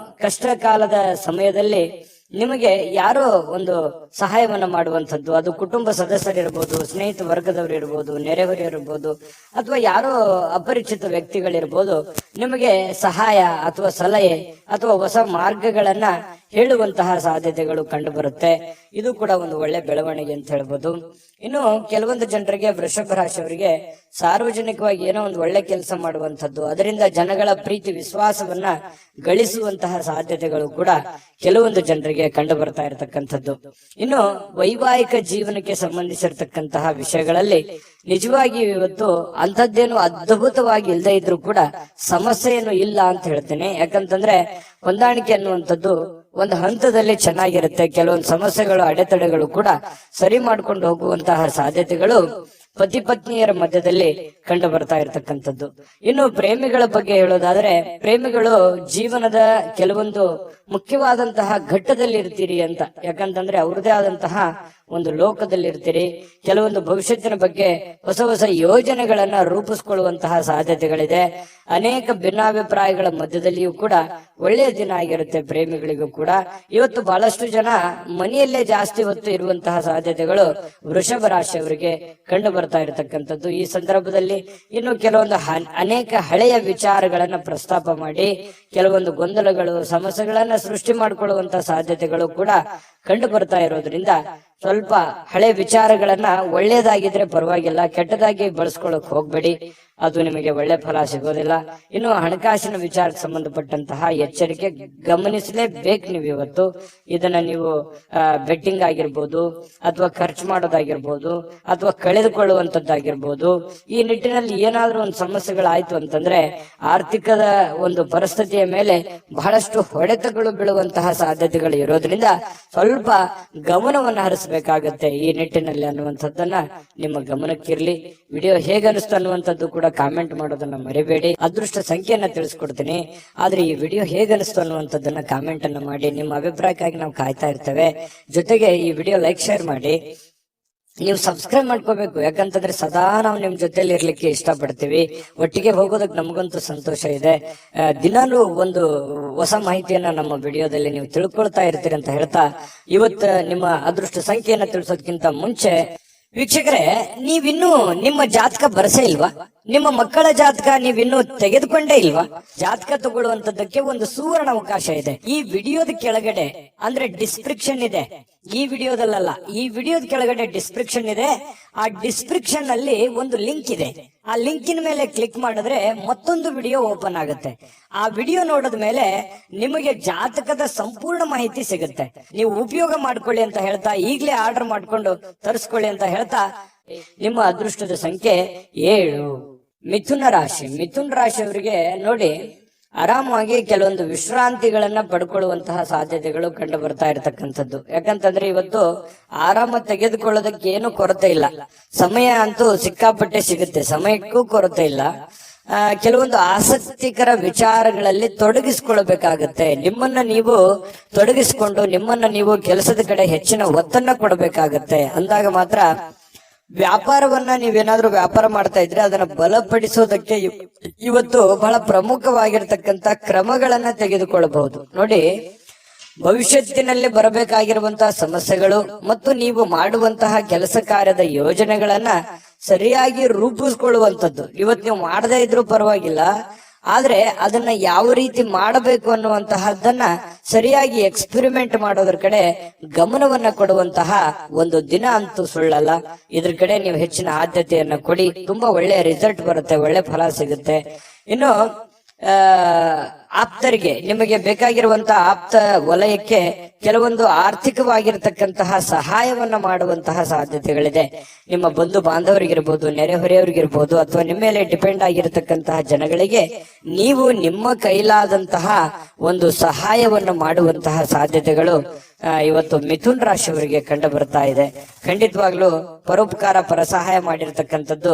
ಕಷ್ಟ ಕಾಲದ ಸಮಯದಲ್ಲಿ ನಿಮಗೆ ಯಾರೋ ಒಂದು ಸಹಾಯವನ್ನ ಮಾಡುವಂಥದ್ದು, ಅದು ಕುಟುಂಬ ಸದಸ್ಯರಿರ್ಬೋದು, ಸ್ನೇಹಿತ ವರ್ಗದವರು ಇರ್ಬೋದು, ನೆರೆಹೊರೆಯರಿರ್ಬೋದು, ಅಥವಾ ಯಾರೋ ಅಪರಿಚಿತ ವ್ಯಕ್ತಿಗಳಿರ್ಬೋದು, ನಿಮಗೆ ಸಹಾಯ ಅಥವಾ ಸಲಹೆ ಅಥವಾ ಹೊಸ ಮಾರ್ಗಗಳನ್ನ ಹೇಳುವಂತಹ ಸಾಧ್ಯತೆಗಳು ಕಂಡು ಬರುತ್ತೆ. ಇದು ಕೂಡ ಒಂದು ಒಳ್ಳೆ ಬೆಳವಣಿಗೆ ಅಂತ ಹೇಳ್ಬೋದು. ಇನ್ನು ಕೆಲವೊಂದು ಜನರಿಗೆ, ವೃಷಭ ರಾಶಿಯವರಿಗೆ ಸಾರ್ವಜನಿಕವಾಗಿ ಏನೋ ಒಂದು ಒಳ್ಳೆ ಕೆಲಸ ಮಾಡುವಂಥದ್ದು, ಅದರಿಂದ ಜನಗಳ ಪ್ರೀತಿ ವಿಶ್ವಾಸವನ್ನ ಗಳಿಸುವಂತಹ ಸಾಧ್ಯತೆಗಳು ಕೂಡ ಕೆಲವೊಂದು ಜನರಿಗೆ ಕಂಡು ಬರ್ತಾ ಇರತಕ್ಕಂಥದ್ದು. ಇನ್ನು ವೈವಾಹಿಕ ಜೀವನಕ್ಕೆ ಸಂಬಂಧಿಸಿರ್ತಕ್ಕಂತಹ ವಿಷಯಗಳಲ್ಲಿ ನಿಜವಾಗಿ ಇವತ್ತು ಅಂಥದ್ದೇನು ಅದ್ಭುತವಾಗಿ ಇಲ್ಲದೆ ಇದ್ರೂ ಕೂಡ ಸಮಸ್ಯೆ ಏನು ಇಲ್ಲ ಅಂತ ಹೇಳ್ತೇನೆ. ಯಾಕಂತಂದ್ರೆ ಹೊಂದಾಣಿಕೆ ಅನ್ನುವಂಥದ್ದು ಒಂದು ಹಂತದಲ್ಲಿ ಚೆನ್ನಾಗಿರುತ್ತೆ. ಕೆಲವೊಂದು ಸಮಸ್ಯೆಗಳು, ಅಡೆತಡೆಗಳು ಕೂಡ ಸರಿ ಮಾಡ್ಕೊಂಡು ಹೋಗುವಂತಹ ಸಾಧ್ಯತೆಗಳು ಪತಿ ಪತ್ನಿಯರ ಮಧ್ಯದಲ್ಲಿ ಕಂಡು ಬರ್ತಾ ಇರತಕ್ಕಂಥದ್ದು. ಇನ್ನು ಪ್ರೇಮಿಗಳ ಬಗ್ಗೆ ಹೇಳೋದಾದ್ರೆ, ಪ್ರೇಮಿಗಳು ಜೀವನದ ಕೆಲವೊಂದು ಮುಖ್ಯವಾದಂತಹ ಘಟ್ಟದಲ್ಲಿ ಇರ್ತೀರಿ ಅಂತ. ಯಾಕಂತಂದ್ರೆ ಅವ್ರದೇ ಆದಂತಹ ಒಂದು ಲೋಕದಲ್ಲಿ ಇರ್ತೀರಿ. ಕೆಲವೊಂದು ಭವಿಷ್ಯತ್ತಿನ ಬಗ್ಗೆ ಹೊಸ ಹೊಸ ಯೋಜನೆಗಳನ್ನ ರೂಪಿಸ್ಕೊಳ್ಳುವಂತಹ ಸಾಧ್ಯತೆಗಳಿದೆ. ಅನೇಕ ಭಿನ್ನಾಭಿಪ್ರಾಯಗಳ ಮಧ್ಯದಲ್ಲಿಯೂ ಕೂಡ ಒಳ್ಳೆಯ ದಿನ ಆಗಿರುತ್ತೆ ಪ್ರೇಮಿಗಳಿಗೂ ಕೂಡ. ಇವತ್ತು ಬಹಳಷ್ಟು ಜನ ಮನೆಯಲ್ಲೇ ಜಾಸ್ತಿ ಹೊತ್ತು ಇರುವಂತಹ ಸಾಧ್ಯತೆಗಳು ವೃಷಭ ರಾಶಿಯವರಿಗೆ ಕಂಡು ಬರ್ತಾ ಇರತಕ್ಕಂಥದ್ದು. ಈ ಸಂದರ್ಭದಲ್ಲಿ ಇನ್ನು ಕೆಲವೊಂದು ಅನೇಕ ಹಳೆಯ ವಿಚಾರಗಳನ್ನ ಪ್ರಸ್ತಾಪ ಮಾಡಿ ಕೆಲವೊಂದು ಗೊಂದಲಗಳು, ಸಮಸ್ಯೆಗಳನ್ನ ಸೃಷ್ಟಿ ಮಾಡಿಕೊಳ್ಳುವಂತಹ ಸಾಧ್ಯತೆಗಳು ಕೂಡ ಕಂಡು ಬರ್ತಾ ಇರೋದ್ರಿಂದ ಸ್ವಲ್ಪ ಹಳೆ ವಿಚಾರಗಳನ್ನ ಒಳ್ಳೇದಾಗಿದ್ರೆ ಪರವಾಗಿಲ್ಲ, ಕೆಟ್ಟದಾಗಿ ಬಳಸ್ಕೊಳಕ್ ಹೋಗ್ಬೇಡಿ, ಅದು ನಿಮಗೆ ಒಳ್ಳೆ ಫಲ ಸಿಗೋದಿಲ್ಲ. ಇನ್ನು ಹಣಕಾಸಿನ ವಿಚಾರಕ್ಕೆ ಸಂಬಂಧಪಟ್ಟಂತಹ ಎಚ್ಚರಿಕೆ ಗಮನಿಸಲೇಬೇಕು ನೀವು. ಇವತ್ತು ಇದನ್ನ ನೀವು ಬೆಟ್ಟಿಂಗ್ ಆಗಿರ್ಬೋದು, ಅಥವಾ ಖರ್ಚು ಮಾಡೋದಾಗಿರ್ಬೋದು, ಅಥವಾ ಕಳೆದುಕೊಳ್ಳುವಂತದ್ದಾಗಿರ್ಬೋದು, ಈ ನಿಟ್ಟಿನಲ್ಲಿ ಏನಾದ್ರೂ ಒಂದು ಸಮಸ್ಯೆಗಳಾಯ್ತು ಅಂತಂದ್ರೆ ಆರ್ಥಿಕದ ಒಂದು ಪರಿಸ್ಥಿತಿಯ ಮೇಲೆ ಬಹಳಷ್ಟು ಹೊಡೆತಗಳು ಬೀಳುವಂತಹ ಸಾಧ್ಯತೆಗಳು ಇರೋದ್ರಿಂದ ಸ್ವಲ್ಪ ಗಮನವನ್ನು ಹರಿಸಬೇಕಾಗತ್ತೆ ಈ ನಿಟ್ಟಿನಲ್ಲಿ ಅನ್ನುವಂಥದ್ದನ್ನ ನಿಮ್ಮ ಗಮನಕ್ಕಿರ್ಲಿ. ವಿಡಿಯೋ ಹೇಗೆ ಅನಿಸ್ತು ಅನ್ನುವಂಥದ್ದು ಕೂಡ ಕಾಮೆಂಟ್ ಮಾಡೋದನ್ನ ಮರಿಬೇಡಿ. ಅದೃಷ್ಟ ಸಂಖ್ಯೆಯನ್ನ ತಿಳಿಸ್ಕೊಡ್ತೀನಿ, ಆದ್ರೆ ಈ ವಿಡಿಯೋ ಹೇಗೆ ಅನಿಸ್ತು ಅನ್ನುವಂಥದ್ದನ್ನ ಕಾಮೆಂಟ್ ಅನ್ನ ಮಾಡಿ. ನಿಮ್ಮ ಅಭಿಪ್ರಾಯಕ್ಕಾಗಿ ನಾವು ಕಾಯ್ತಾ ಇರ್ತೇವೆ. ಜೊತೆಗೆ ಈ ವಿಡಿಯೋ ಲೈಕ್, ಶೇರ್ ಮಾಡಿ. ನೀವು ಸಬ್ಸ್ಕ್ರೈಬ್ ಮಾಡ್ಕೋಬೇಕು, ಯಾಕಂತಂದ್ರೆ ಸದಾ ನಾವು ನಿಮ್ ಜೊತೆಲಿ ಇರ್ಲಿಕ್ಕೆ ಇಷ್ಟಪಡ್ತೀವಿ. ಒಟ್ಟಿಗೆ ಹೋಗೋದಕ್ಕೆ ನಮಗಂತೂ ಸಂತೋಷ ಇದೆ. ದಿನಾಲೂ ಒಂದು ಹೊಸ ಮಾಹಿತಿಯನ್ನ ನಮ್ಮ ವಿಡಿಯೋದಲ್ಲಿ ನೀವು ತಿಳ್ಕೊಳ್ತಾ ಇರ್ತೀರಿ ಅಂತ ಹೇಳ್ತಾ, ಇವತ್ತು ನಿಮ್ಮ ಅದೃಷ್ಟ ಸಂಖ್ಯೆಯನ್ನ ತಿಳಿಸೋದಕ್ಕಿಂತ ಮುಂಚೆ ವೀಕ್ಷಕರೇ, ನೀವಿನ್ನೂ ನಿಮ್ಮ ಜಾತಕ ಬರಸೇ ಇಲ್ವಾ? ನಿಮ್ಮ ಮಕ್ಕಳ ಜಾತಕ ನೀವಿನ್ನೂ ತೆಗೆದುಕೊಂಡೇ ಇಲ್ವಾ? ಜಾತಕ ತಗೊಳ್ಳುವಂತದ್ದಕ್ಕೆ ಒಂದು ಸುವರ್ಣ ಅವಕಾಶ ಇದೆ. ಈ ವಿಡಿಯೋದ ಕೆಳಗಡೆ ಅಂದ್ರೆ ಡಿಸ್ಕ್ರಿಪ್ಷನ್ ಇದೆ. ಈ ವಿಡಿಯೋದಲ್ಲ, ಈ ವಿಡಿಯೋದ ಕೆಳಗಡೆ ಡಿಸ್ಕ್ರಿಪ್ಷನ್ ಇದೆ. ಆ ಡಿಸ್ಕ್ರಿಪ್ಷನ್ ಅಲ್ಲಿ ಒಂದು ಲಿಂಕ್ ಇದೆ. ಆ ಲಿಂಕಿನ ಮೇಲೆ ಕ್ಲಿಕ್ ಮಾಡಿದ್ರೆ ಮತ್ತೊಂದು ವಿಡಿಯೋ ಓಪನ್ ಆಗುತ್ತೆ. ಆ ವಿಡಿಯೋ ನೋಡಿದ ಮೇಲೆ ನಿಮಗೆ ಜಾತಕದ ಸಂಪೂರ್ಣ ಮಾಹಿತಿ ಸಿಗುತ್ತೆ. ನೀವು ಉಪಯೋಗ ಮಾಡ್ಕೊಳ್ಳಿ ಅಂತ ಹೇಳ್ತಾ, ಈಗಲೇ ಆರ್ಡರ್ ಮಾಡ್ಕೊಂಡು ತರಿಸ್ಕೊಳ್ಳಿ ಅಂತ ಹೇಳ್ತಾ, ನಿಮ್ಮ ಅದೃಷ್ಟದ ಸಂಖ್ಯೆ 7. ಮಿಥುನ ರಾಶಿ. ಮಿಥುನ ರಾಶಿಯವರಿಗೆ ನೋಡಿ, ಆರಾಮಾಗಿ ಕೆಲವೊಂದು ವಿಶ್ರಾಂತಿಗಳನ್ನ ಪಡ್ಕೊಳ್ಳುವಂತಹ ಸಾಧ್ಯತೆಗಳು ಕಂಡು ಬರ್ತಾ ಇರತಕ್ಕಂಥದ್ದು. ಯಾಕಂತಂದ್ರೆ ಇವತ್ತು ಆರಾಮ ತೆಗೆದುಕೊಳ್ಳೋದಕ್ಕೆ ಏನು ಕೊರತೆ ಇಲ್ಲ. ಸಮಯ ಅಂತೂ ಸಿಕ್ಕಾಪಟ್ಟೆ ಸಿಗುತ್ತೆ, ಸಮಯಕ್ಕೂ ಕೊರತೆ ಇಲ್ಲ. ಕೆಲವೊಂದು ಆಸಕ್ತಿಕರ ವಿಚಾರಗಳಲ್ಲಿ ತೊಡಗಿಸಿಕೊಳ್ಬೇಕಾಗತ್ತೆ. ನಿಮ್ಮನ್ನ ನೀವು ತೊಡಗಿಸಿಕೊಂಡು ನಿಮ್ಮನ್ನ ನೀವು ಕೆಲಸದ ಕಡೆ ಹೆಚ್ಚಿನ ಒತ್ತನ್ನ ಕೊಡಬೇಕಾಗತ್ತೆ. ಅಂದಾಗ ಮಾತ್ರ ವ್ಯಾಪಾರವನ್ನ ನೀವೇನಾದ್ರೂ ವ್ಯಾಪಾರ ಮಾಡ್ತಾ ಇದ್ರೆ ಅದನ್ನ ಬಲಪಡಿಸೋದಕ್ಕೆ ಇವತ್ತು ಬಹಳ ಪ್ರಮುಖವಾಗಿರ್ತಕ್ಕಂತ ಕ್ರಮಗಳನ್ನ ತೆಗೆದುಕೊಳ್ಳಬಹುದು. ನೋಡಿ, ಭವಿಷ್ಯತ್ತಿನಲ್ಲಿ ಬರಬೇಕಾಗಿರುವಂತಹ ಸಮಸ್ಯೆಗಳು ಮತ್ತು ನೀವು ಮಾಡುವಂತಹ ಕೆಲಸ ಕಾರ್ಯದ ಯೋಜನೆಗಳನ್ನ ಸರಿಯಾಗಿ ರೂಪಿಸ್ಕೊಳ್ಳುವಂಥದ್ದು. ಇವತ್ತು ನೀವು ಮಾಡದೇ ಇದ್ರೂ ಪರವಾಗಿಲ್ಲ, ಆದ್ರೆ ಅದನ್ನ ಯಾವ ರೀತಿ ಮಾಡಬೇಕು ಅನ್ನುವಂತಹದ್ದನ್ನ ಸರಿಯಾಗಿ ಎಕ್ಸ್ಪೆರಿಮೆಂಟ್ ಮಾಡೋದ್ರ ಕಡೆ ಗಮನವನ್ನ ಕೊಡುವಂತಹ ಒಂದು ದಿನ ಅಂತೂ ಸುಳ್ಳಲ್ಲ. ಇದ್ರ ಕಡೆ ನೀವು ಹೆಚ್ಚಿನ ಆದ್ಯತೆಯನ್ನ ಕೊಡಿ. ತುಂಬಾ ಒಳ್ಳೆಯ ರಿಸಲ್ಟ್ ಬರುತ್ತೆ, ಒಳ್ಳೆ ಫಲ ಸಿಗುತ್ತೆ. ಇನ್ನು ಆಪ್ತರಿಗೆ, ನಿಮಗೆ ಬೇಕಾಗಿರುವಂತಹ ಆಪ್ತ ವಲಯಕ್ಕೆ ಕೆಲವೊಂದು ಆರ್ಥಿಕವಾಗಿರ್ತಕ್ಕಂತಹ ಸಹಾಯವನ್ನ ಮಾಡುವಂತಹ ಸಾಧ್ಯತೆಗಳಿದೆ. ನಿಮ್ಮ ಬಂಧು ಬಾಂಧವರಿಗಿರ್ಬೋದು, ನೆರೆಹೊರೆಯವರಿಗಿರ್ಬೋದು, ಅಥವಾ ನಿಮ್ಮ ಮೇಲೆ ಡಿಪೆಂಡ್ ಆಗಿರತಕ್ಕಂತಹ ಜನಗಳಿಗೆ ನೀವು ನಿಮ್ಮ ಕೈಲಾದಂತಹ ಒಂದು ಸಹಾಯವನ್ನು ಮಾಡುವಂತಹ ಸಾಧ್ಯತೆಗಳು ಇವತ್ತು ಮಿಥುನ್ ರಾಶಿಯವರಿಗೆ ಕಂಡು ಬರ್ತಾ ಇದೆ. ಖಂಡಿತವಾಗ್ಲೂ ಪರೋಪಕಾರ, ಪರಸಹಾಯ ಮಾಡಿರ್ತಕ್ಕಂಥದ್ದು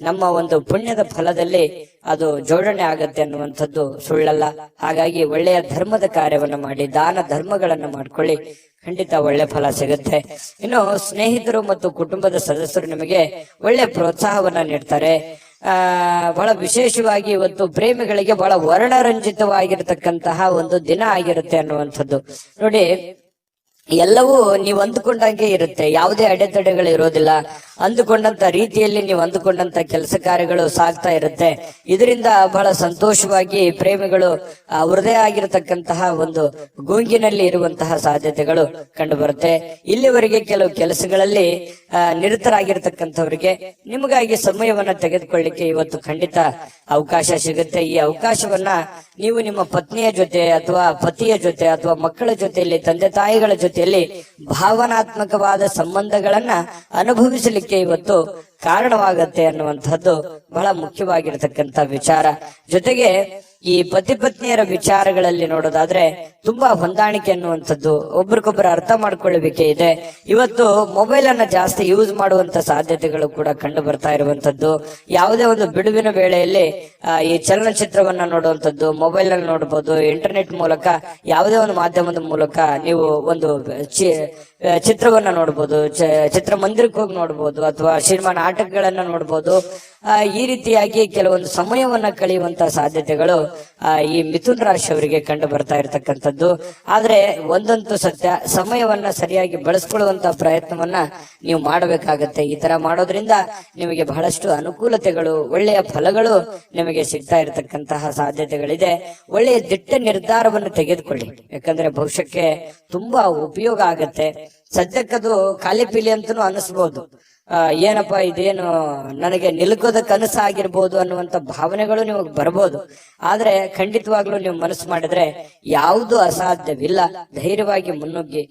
ನಮ್ಮ ಒಂದು ಪುಣ್ಯದ ಫಲದಲ್ಲಿ ಅದು ಜೋಡಣೆ ಆಗತ್ತೆ ಅನ್ನುವಂಥದ್ದು ಸುಳ್ಳಲ್ಲ. ಹಾಗಾಗಿ ಒಳ್ಳೆಯ ಧರ್ಮದ ಕಾರ್ಯವನ್ನ ಮಾಡಿ, ದಾನ ಧರ್ಮಗಳನ್ನ ಮಾಡ್ಕೊಳ್ಳಿ, ಖಂಡಿತ ಒಳ್ಳೆ ಫಲ ಸಿಗುತ್ತೆ. ಇನ್ನು ಸ್ನೇಹಿತರು ಮತ್ತು ಕುಟುಂಬದ ಸದಸ್ಯರು ನಿಮಗೆ ಒಳ್ಳೆ ಪ್ರೋತ್ಸಾಹವನ್ನ ನೀಡ್ತಾರೆ. ಬಹಳ ವಿಶೇಷವಾಗಿ ಇವತ್ತು ಪ್ರೇಮಿಗಳಿಗೆ ಬಹಳ ವರ್ಣರಂಜಿತವಾಗಿರ್ತಕ್ಕಂತಹ ಒಂದು ದಿನ ಆಗಿರುತ್ತೆ ಅನ್ನುವಂಥದ್ದು. ನೋಡಿ, ಎಲ್ಲವೂ ನೀವು ಅಂದುಕೊಂಡಂಗೆ ಇರುತ್ತೆ, ಯಾವುದೇ ಅಡೆತಡೆಗಳು ಇರೋದಿಲ್ಲ. ಅಂದುಕೊಂಡಂತ ರೀತಿಯಲ್ಲಿ ನೀವು ಅಂದುಕೊಂಡಂತ ಕೆಲಸ ಕಾರ್ಯಗಳು ಸಾಗ್ತಾ ಇರುತ್ತೆ. ಇದರಿಂದ ಬಹಳ ಸಂತೋಷವಾಗಿ ಪ್ರೇಮಿಗಳು ಅವರದೇ ಆಗಿರತಕ್ಕಂತಹ ಒಂದು ಗುಂಗಿನಲ್ಲಿ ಇರುವಂತಹ ಸಾಧ್ಯತೆಗಳು ಕಂಡು ಬರುತ್ತೆ. ಇಲ್ಲಿವರೆಗೆ ಕೆಲವು ಕೆಲಸಗಳಲ್ಲಿ ನಿರತರಾಗಿರ್ತಕ್ಕಂಥವರಿಗೆ ನಿಮಗಾಗಿ ಸಮಯವನ್ನ ತೆಗೆದುಕೊಳ್ಳಿಕ್ಕೆ ಇವತ್ತು ಖಂಡಿತ ಅವಕಾಶ ಸಿಗುತ್ತೆ. ಈ ಅವಕಾಶವನ್ನ ನೀವು ನಿಮ್ಮ ಪತ್ನಿಯ ಜೊತೆ ಅಥವಾ ಪತಿಯ ಜೊತೆ ಅಥವಾ ಮಕ್ಕಳ ಜೊತೆಯಲ್ಲಿ, ತಂದೆ ತಾಯಿಗಳ ಜೊತೆಯಲ್ಲಿ ಭಾವನಾತ್ಮಕವಾದ ಸಂಬಂಧಗಳನ್ನ ಅನುಭವಿಸಲಿಕ್ಕೆ ಇವತ್ತು ಕಾರಣವಾಗತ್ತೆ ಅನ್ನುವಂಥದ್ದು ಬಹಳ ಮುಖ್ಯವಾಗಿರತಕ್ಕಂತ ವಿಚಾರ. ಜೊತೆಗೆ ಈ ಪತಿ ಪತ್ನಿಯರ ವಿಚಾರಗಳಲ್ಲಿ ನೋಡೋದಾದ್ರೆ ತುಂಬಾ ಹೊಂದಾಣಿಕೆ ಅನ್ನುವಂಥದ್ದು, ಒಬ್ರಿಗೊಬ್ಬರು ಅರ್ಥ ಮಾಡ್ಕೊಳ್ಳಬೇಕೆ ಇದೆ. ಇವತ್ತು ಮೊಬೈಲ್ ಅನ್ನ ಜಾಸ್ತಿ ಯೂಸ್ ಮಾಡುವಂತ ಸಾಧ್ಯತೆಗಳು ಕೂಡ ಕಂಡು ಬರ್ತಾ ಇರುವಂತದ್ದು. ಯಾವುದೇ ಒಂದು ಬಿಡುವಿನ ವೇಳೆಯಲ್ಲಿ ಈ ಚಲನಚಿತ್ರವನ್ನ ನೋಡುವಂಥದ್ದು, ಮೊಬೈಲ್ ನಲ್ಲಿ ನೋಡಬಹುದು, ಇಂಟರ್ನೆಟ್ ಮೂಲಕ ಯಾವುದೇ ಒಂದು ಮಾಧ್ಯಮದ ಮೂಲಕ ನೀವು ಒಂದು ಚಿತ್ರವನ್ನ ನೋಡ್ಬೋದು, ಚಿತ್ರಮಂದಿರಕ್ಕೆ ಹೋಗಿ ನೋಡ್ಬೋದು, ಅಥವಾ ಸಿನಿಮಾ ನಾಟಕಗಳನ್ನ ನೋಡ್ಬೋದು. ಈ ರೀತಿಯಾಗಿ ಕೆಲವೊಂದು ಸಮಯವನ್ನ ಕಳೆಯುವಂತ ಸಾಧ್ಯತೆಗಳು ಈ ಮಿಥುನ್ ರಾಶಿ ಅವರಿಗೆ ಕಂಡು ಬರ್ತಾ ಇರತಕ್ಕಂಥದ್ದು. ಆದ್ರೆ ಒಂದಂತೂ ಸತ್ಯ, ಸಮಯವನ್ನ ಸರಿಯಾಗಿ ಬಳಸ್ಕೊಳ್ಳುವಂತ ಪ್ರಯತ್ನವನ್ನ ನೀವು ಮಾಡಬೇಕಾಗತ್ತೆ. ಈ ತರ ಮಾಡೋದ್ರಿಂದ ನಿಮಗೆ ಬಹಳಷ್ಟು ಅನುಕೂಲತೆಗಳು, ಒಳ್ಳೆಯ ಫಲಗಳು ನಿಮಗೆ ಸಿಗ್ತಾ ಇರತಕ್ಕಂತಹ ಸಾಧ್ಯತೆಗಳಿದೆ. ಒಳ್ಳೆಯ ದಿಟ್ಟ ನಿರ್ಧಾರವನ್ನು ತೆಗೆದುಕೊಳ್ಳಿ, ಯಾಕಂದ್ರೆ ಭವಿಷ್ಯಕ್ಕೆ ತುಂಬಾ ಉಪಯೋಗ ಆಗತ್ತೆ. ಸದ್ಯಕ್ಕದು ಖಾಲಿ ಪೀಲಿ ಅಂತನೂ ಅನಿಸ್ಬೋದು. ಏನಪ್ಪಾ ಇದೇನು ನನಗೆ ನಿಲುಕೋದ ಕನಸಾಗಿರ್ಬೋದು ಅನ್ನುವಂತ ಭಾವನೆಗಳು ನಿಮಗೆ ಬರ್ಬೋದು. ಆದ್ರೆ ಖಂಡಿತವಾಗ್ಲೂ ನೀವು ಮನಸ್ಸು ಮಾಡಿದ್ರೆ ಯಾವುದು ಅಸಾಧ್ಯವಿಲ್ಲ. ಧೈರ್ಯವಾಗಿ ಮುನ್ನುಗ್ಗಿ,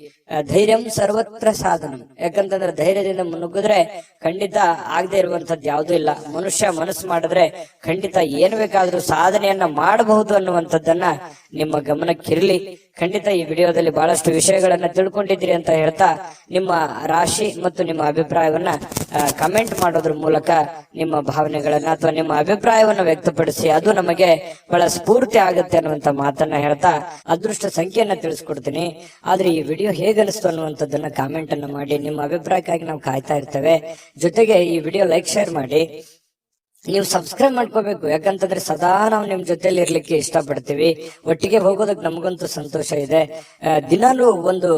ಧೈರ್ಯಂ ಸರ್ವತ್ರ ಸಾಧನ. ಯಾಕಂತಂದ್ರೆ ಧೈರ್ಯದಿಂದ ಮುನ್ನುಗ್ಗಿದ್ರೆ ಖಂಡಿತ ಆಗದೆ ಇರುವಂತದ್ದು ಯಾವುದೂ ಇಲ್ಲ. ಮನುಷ್ಯ ಮನಸ್ಸು ಮಾಡಿದ್ರೆ ಖಂಡಿತ ಏನು ಬೇಕಾದ್ರೂ ಸಾಧನೆಯನ್ನ ಮಾಡಬಹುದು ಅನ್ನುವಂಥದ್ದನ್ನ ನಿಮ್ಮ ಗಮನಕ್ಕಿರ್ಲಿ. ಖಂಡಿತ ಈ ವಿಡಿಯೋದಲ್ಲಿ ಬಹಳಷ್ಟು ವಿಷಯಗಳನ್ನ ತಿಳ್ಕೊಂಡಿದ್ದೀರಿ ಅಂತ ಹೇಳ್ತಾ, ನಿಮ್ಮ ರಾಶಿ ಮತ್ತು ನಿಮ್ಮ ಅಭಿಪ್ರಾಯವನ್ನ ಕಮೆಂಟ್ ಮಾಡೋದ್ರ ಮೂಲಕ ನಿಮ್ಮ ಭಾವನೆಗಳನ್ನ ಅಥವಾ ನಿಮ್ಮ ಅಭಿಪ್ರಾಯವನ್ನ ವ್ಯಕ್ತಪಡಿಸಿ, ಅದು ನಮಗೆ ಬಹಳ ಸ್ಫೂರ್ತಿ ಆಗುತ್ತೆ ಅನ್ನುವಂತ ಮಾತನ್ನ ಹೇಳ್ತಾ ಅದೃಷ್ಟ ಸಂಖ್ಯೆಯನ್ನ ತಿಳಿಸ್ಕೊಡ್ತೀನಿ. ಆದ್ರೆ ಈ ವಿಡಿಯೋ ಹೇಗನಿಸ್ತು ಅನ್ನುವಂಥದ್ದನ್ನ ಕಾಮೆಂಟ್ ಅನ್ನ ಮಾಡಿ. ನಿಮ್ಮ ಅಭಿಪ್ರಾಯಕ್ಕಾಗಿ ನಾವು ಕಾಯ್ತಾ ಇರ್ತೇವೆ. ಜೊತೆಗೆ ಈ ವಿಡಿಯೋ ಲೈಕ್, ಶೇರ್ ಮಾಡಿ. ನೀವು ಸಬ್ಸ್ಕ್ರೈಬ್ ಮಾಡ್ಕೋಬೇಕು, ಯಾಕಂತಂದ್ರೆ ಸದಾ ನಾವು ನಿಮ್ ಜೊತೆಲಿ ಇರ್ಲಿಕ್ಕೆ ಇಷ್ಟಪಡ್ತೀವಿ. ಒಟ್ಟಿಗೆ ಹೋಗೋದಕ್ಕೆ ನಮಗಂತೂ ಸಂತೋಷ ಇದೆ. ದಿನಾಲೂ ಒಂದು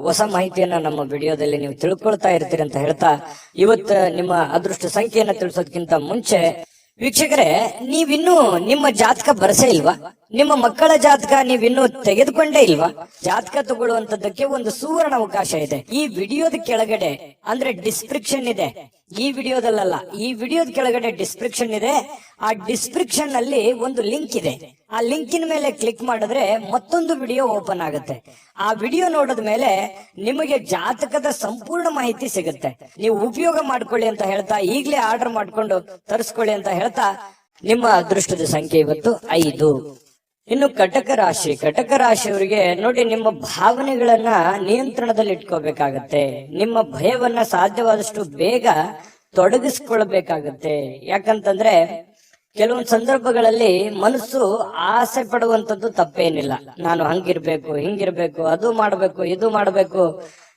ಹೊಸ ಮಾಹಿತಿಯನ್ನ ನಮ್ಮ ವಿಡಿಯೋದಲ್ಲಿ ನೀವು ತಿಳ್ಕೊಳ್ತಾ ಇರ್ತೀರಿ ಅಂತ ಹೇಳ್ತಾ, ಇವತ್ತು ನಿಮ್ಮ ಅದೃಷ್ಟ ಸಂಖ್ಯೆಯನ್ನ ತಿಳಿಸೋದಕ್ಕಿಂತ ಮುಂಚೆ ವೀಕ್ಷಕರೇ, ನೀವಿನ್ನೂ ನಿಮ್ಮ ಜಾತಕ ಬರಸೇ ಇಲ್ವಾ? ನಿಮ್ಮ ಮಕ್ಕಳ ಜಾತಕ ನೀವಿನ್ನೂ ತೆಗೆದುಕೊಂಡೇ ಇಲ್ವಾ? ಜಾತಕ ತಗೊಳ್ಳುವಂತದ್ದಕ್ಕೆ ಒಂದು ಸುವರ್ಣ ಅವಕಾಶ ಇದೆ. ಈ ವಿಡಿಯೋದ ಕೆಳಗಡೆ ಅಂದ್ರೆ ಡಿಸ್ಕ್ರಿಪ್ಷನ್ ಇದೆ. ಈ ವಿಡಿಯೋದಲ್ಲ, ಈ ವಿಡಿಯೋದ ಕೆಳಗಡೆ ಡಿಸ್ಕ್ರಿಪ್ಷನ್ ಇದೆ. ಆ ಡಿಸ್ಕ್ರಿಪ್ಷನ್ ಅಲ್ಲಿ ಒಂದು ಲಿಂಕ್ ಇದೆ. ಆ ಲಿಂಕಿನ ಮೇಲೆ ಕ್ಲಿಕ್ ಮಾಡಿದ್ರೆ ಮತ್ತೊಂದು ವಿಡಿಯೋ ಓಪನ್ ಆಗುತ್ತೆ. ಆ ವಿಡಿಯೋ ನೋಡಿದ ಮೇಲೆ ನಿಮಗೆ ಜಾತಕದ ಸಂಪೂರ್ಣ ಮಾಹಿತಿ ಸಿಗುತ್ತೆ. ನೀವು ಉಪಯೋಗ ಮಾಡ್ಕೊಳ್ಳಿ ಅಂತ ಹೇಳ್ತಾ, ಈಗಲೇ ಆರ್ಡರ್ ಮಾಡ್ಕೊಂಡು ತರಿಸ್ಕೊಳ್ಳಿ ಅಂತ ಹೇಳ್ತಾ, ನಿಮ್ಮ ಅದೃಷ್ಟದ ಸಂಖ್ಯೆ ಇವತ್ತು 5. ಇನ್ನು ಕಟಕ ರಾಶಿ, ಕಟಕ ರಾಶಿಯವರಿಗೆ ನೋಡಿ, ನಿಮ್ಮ ಭಾವನೆಗಳನ್ನ ನಿಯಂತ್ರಣದಲ್ಲಿ ಇಟ್ಕೋಬೇಕಾಗತ್ತೆ. ನಿಮ್ಮ ಭಯವನ್ನ ಸಾಧ್ಯವಾದಷ್ಟು ಬೇಗ ತೊಡಗಿಸ್ಕೊಳ್ಬೇಕಾಗತ್ತೆ. ಯಾಕಂತಂದ್ರೆ ಕೆಲವೊಂದು ಸಂದರ್ಭಗಳಲ್ಲಿ ಮನಸ್ಸು ಆಸೆ ಪಡುವಂತದ್ದು ತಪ್ಪೇನಿಲ್ಲ. ನಾನು ಹಂಗಿರ್ಬೇಕು, ಹಿಂಗಿರ್ಬೇಕು, ಅದು ಮಾಡ್ಬೇಕು, ಇದು ಮಾಡ್ಬೇಕು,